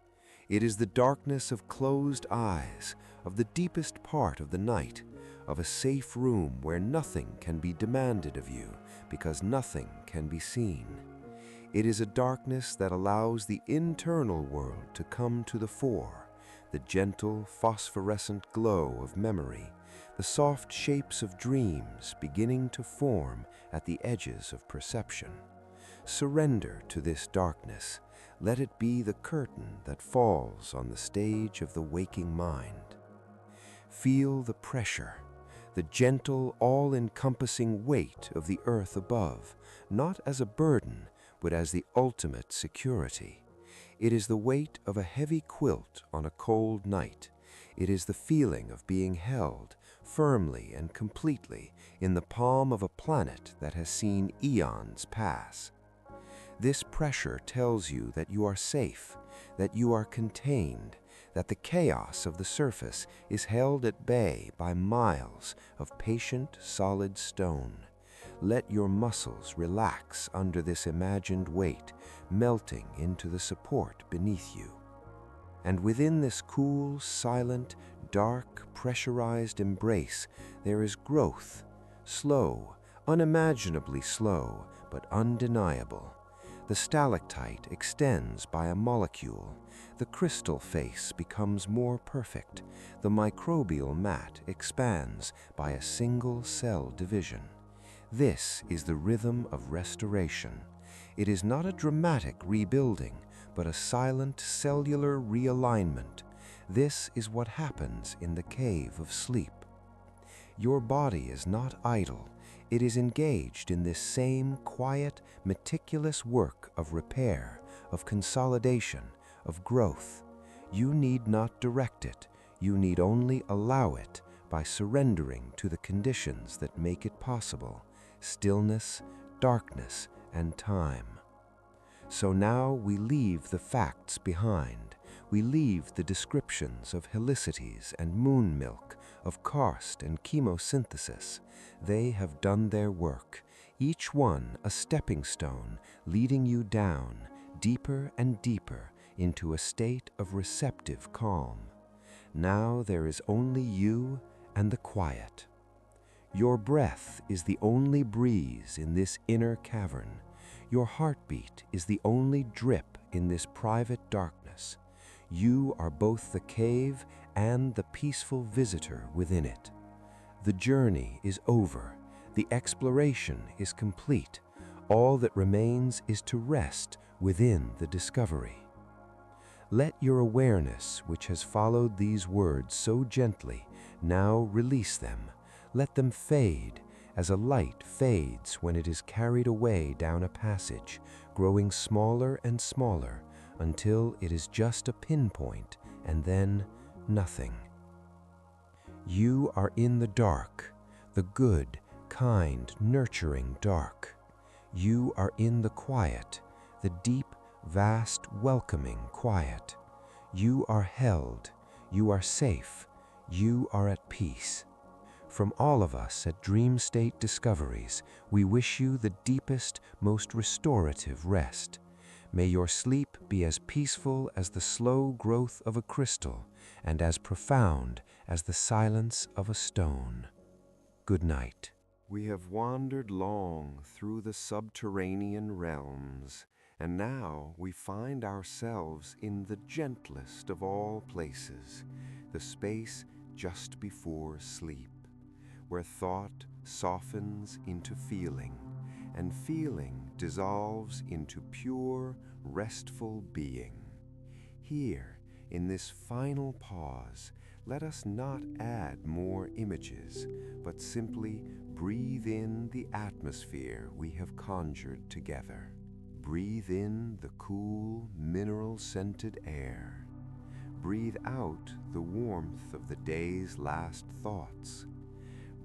It is the darkness of closed eyes, of the deepest part of the night, of a safe room where nothing can be demanded of you because nothing can be seen. It is a darkness that allows the internal world to come to the fore, the gentle phosphorescent glow of memory, the soft shapes of dreams beginning to form at the edges of perception. Surrender to this darkness. Let it be the curtain that falls on the stage of the waking mind. Feel the pressure, the gentle, all-encompassing weight of the earth above, not as a burden, but as the ultimate security. It is the weight of a heavy quilt on a cold night. It is the feeling of being held firmly and completely in the palm of a planet that has seen eons pass. This pressure tells you that you are safe, that you are contained, that the chaos of the surface is held at bay by miles of patient, solid stone. Let your muscles relax under this imagined weight, melting into the support beneath you. And within this cool, silent, dark, pressurized embrace, there is growth, slow, unimaginably slow, but undeniable. The stalactite extends by a molecule. The crystal face becomes more perfect. The microbial mat expands by a single cell division. This is the rhythm of restoration. It is not a dramatic rebuilding, but a silent cellular realignment. This is what happens in the cave of sleep. Your body is not idle. It is engaged in this same quiet, meticulous work of repair, of consolidation, of growth. You need not direct it. You need only allow it by surrendering to the conditions that make it possible: stillness, darkness, and time. So now we leave the facts behind. We leave the descriptions of helicities and moon milk, of karst and chemosynthesis. They have done their work, each one a stepping stone leading you down, deeper and deeper, into a state of receptive calm. Now there is only you and the quiet. Your breath is the only breeze in this inner cavern. Your heartbeat is the only drip in this private darkness. You are both the cave and the peaceful visitor within it. The journey is over. The exploration is complete. All that remains is to rest within the discovery. Let your awareness, which has followed these words so gently, now release them. Let them fade as a light fades when it is carried away down a passage, growing smaller and smaller until it is just a pinpoint and then nothing. You are in the dark, the good, kind, nurturing dark. You are in the quiet, the deep, vast, welcoming quiet. You are held, you are safe, you are at peace. From all of us at Dream State Discoveries, we wish you the deepest, most restorative rest. May your sleep be as peaceful as the slow growth of a crystal and as profound as the silence of a stone. Good night. We have wandered long through the subterranean realms, and now we find ourselves in the gentlest of all places, the space just before sleep, where thought softens into feeling, and feeling dissolves into pure, restful being. Here, in this final pause, let us not add more images, but simply breathe in the atmosphere we have conjured together. Breathe in the cool, mineral-scented air. Breathe out the warmth of the day's last thoughts.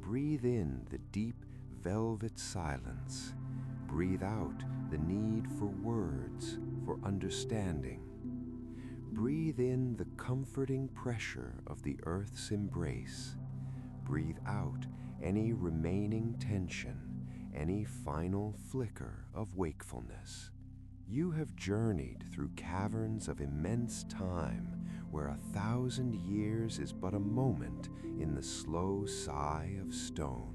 Breathe in the deep, velvet silence. Breathe out the need for words, for understanding. Breathe in the comforting pressure of the earth's embrace. Breathe out any remaining tension, any final flicker of wakefulness. You have journeyed through caverns of immense time, where 1,000 years is but a moment in the slow sigh of stone.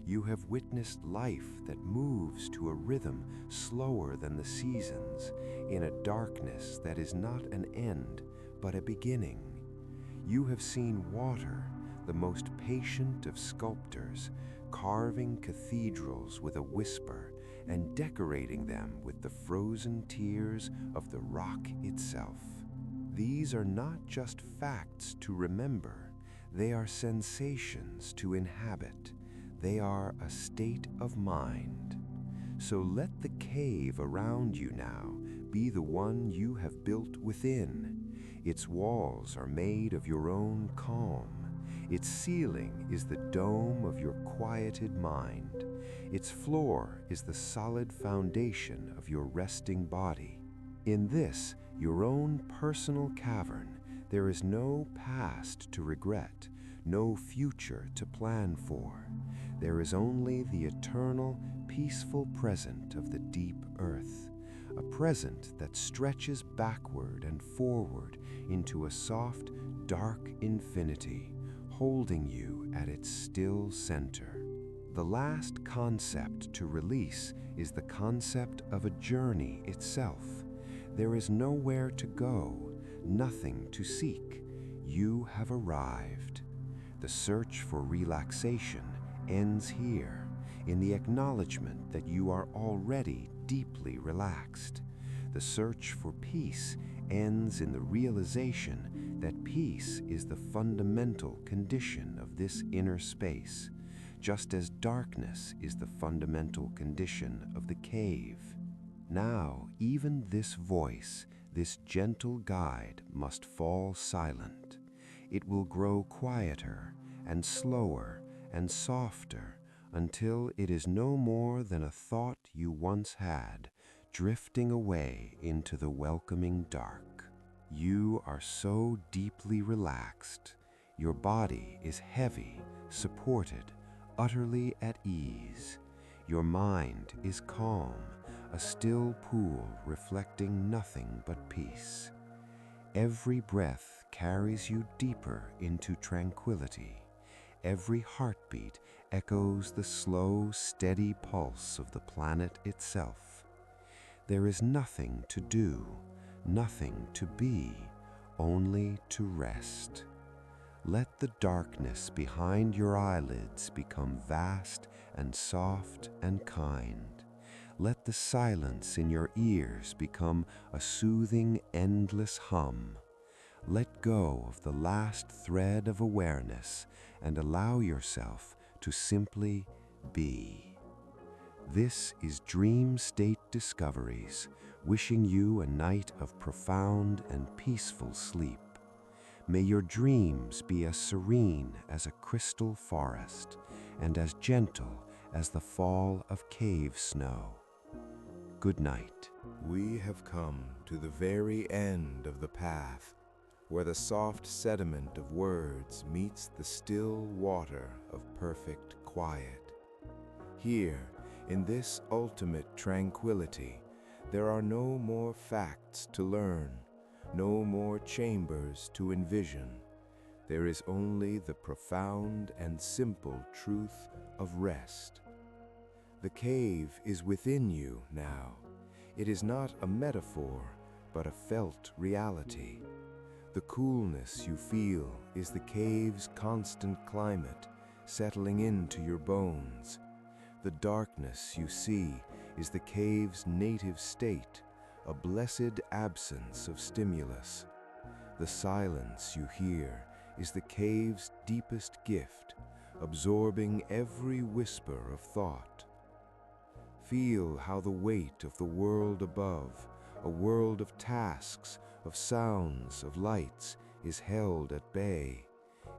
You have witnessed life that moves to a rhythm slower than the seasons, in a darkness that is not an end, but a beginning. You have seen water, the most patient of sculptors, carving cathedrals with a whisper and decorating them with the frozen tears of the rock itself. These are not just facts to remember, they are sensations to inhabit. They are a state of mind. So let the cave around you now be the one you have built within. Its walls are made of your own calm. Its ceiling is the dome of your quieted mind. Its floor is the solid foundation of your resting body. In this, your own personal cavern, there is no past to regret, no future to plan for. There is only the eternal, peaceful present of the deep earth, a present that stretches backward and forward into a soft, dark infinity, holding you at its still center. The last concept to release is the concept of a journey itself. There is nowhere to go, nothing to seek. You have arrived. The search for relaxation ends here, in the acknowledgement that you are already deeply relaxed. The search for peace ends in the realization that peace is the fundamental condition of this inner space, just as darkness is the fundamental condition of the cave. Now, even this voice, this gentle guide, must fall silent. It will grow quieter and slower and softer until it is no more than a thought you once had, drifting away into the welcoming dark. You are so deeply relaxed. Your body is heavy, supported, utterly at ease. Your mind is calm, a still pool reflecting nothing but peace. Every breath carries you deeper into tranquility. Every heartbeat echoes the slow, steady pulse of the planet itself. There is nothing to do, nothing to be, only to rest. Let the darkness behind your eyelids become vast and soft and kind. Let the silence in your ears become a soothing, endless hum. Let go of the last thread of awareness and allow yourself to simply be. This is Dream State Discoveries, wishing you a night of profound and peaceful sleep. May your dreams be as serene as a crystal forest and as gentle as the fall of cave snow. Good night. We have come to the very end of the path, where the soft sediment of words meets the still water of perfect quiet. Here, in this ultimate tranquility, there are no more facts to learn, no more chambers to envision. There is only the profound and simple truth of rest. The cave is within you now. It is not a metaphor, but a felt reality. The coolness you feel is the cave's constant climate, settling into your bones. The darkness you see is the cave's native state, a blessed absence of stimulus. The silence you hear is the cave's deepest gift, absorbing every whisper of thought. Feel how the weight of the world above, a world of tasks, of sounds, of lights, is held at bay.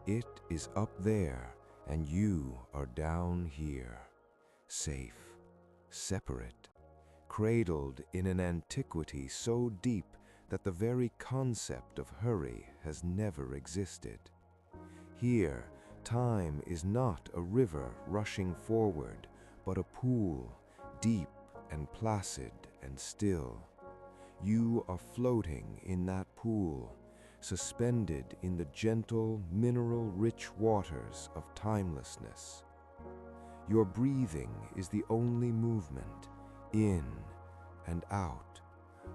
It is up there, and you are down here, safe, separate, cradled in an antiquity so deep that the very concept of hurry has never existed. Here, time is not a river rushing forward, but a pool, deep and placid and still. You are floating in that pool, suspended in the gentle, mineral-rich waters of timelessness. Your breathing is the only movement, in and out,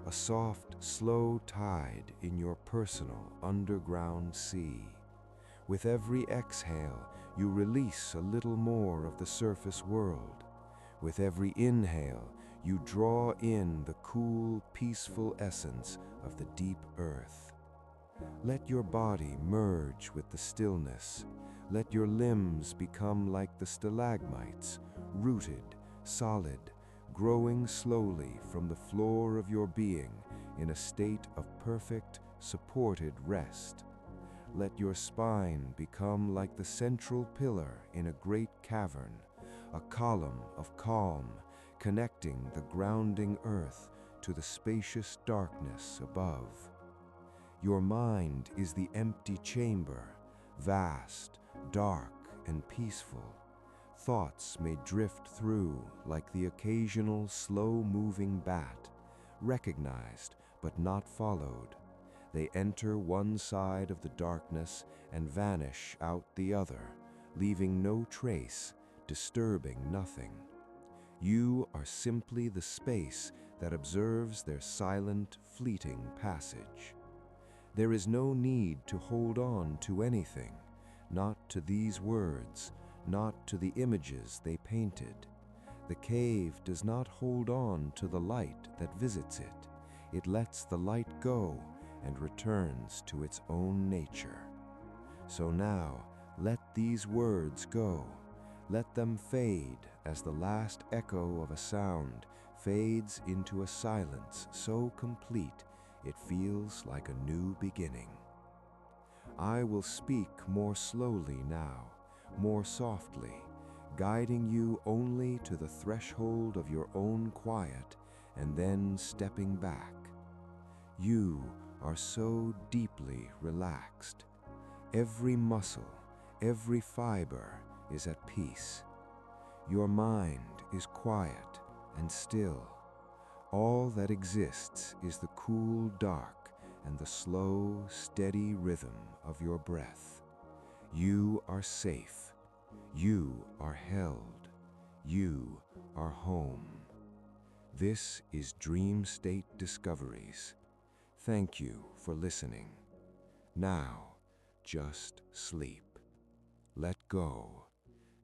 a soft, slow tide in your personal underground sea. With every exhale, you release a little more of the surface world. With every inhale, you draw in the cool, peaceful essence of the deep earth. Let your body merge with the stillness. Let your limbs become like the stalagmites, rooted, solid, growing slowly from the floor of your being in a state of perfect, supported rest. Let your spine become like the central pillar in a great cavern, a column of calm, connecting the grounding earth to the spacious darkness above. Your mind is the empty chamber, vast, dark, and peaceful. Thoughts may drift through like the occasional slow-moving bat, recognized but not followed. They enter one side of the darkness and vanish out the other, leaving no trace, disturbing nothing. You are simply the space that observes their silent, fleeting passage. There is no need to hold on to anything, not to these words, not to the images they painted. The cave does not hold on to the light that visits it. It lets the light go and returns to its own nature. So now, let these words go. Let them fade as the last echo of a sound fades into a silence so complete it feels like a new beginning. I will speak more slowly now, more softly, guiding you only to the threshold of your own quiet and then stepping back. You are so deeply relaxed. Every muscle, every fiber is at peace. Your mind is quiet and still. All that exists is the cool dark and the slow, steady rhythm of your breath. You are safe. You are held. You are home. This is Dream State Discoveries. Thank you for listening. Now, just sleep. Let go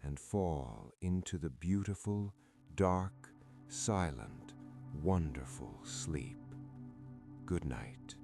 and fall into the beautiful, dark, silent, wonderful sleep. Good night.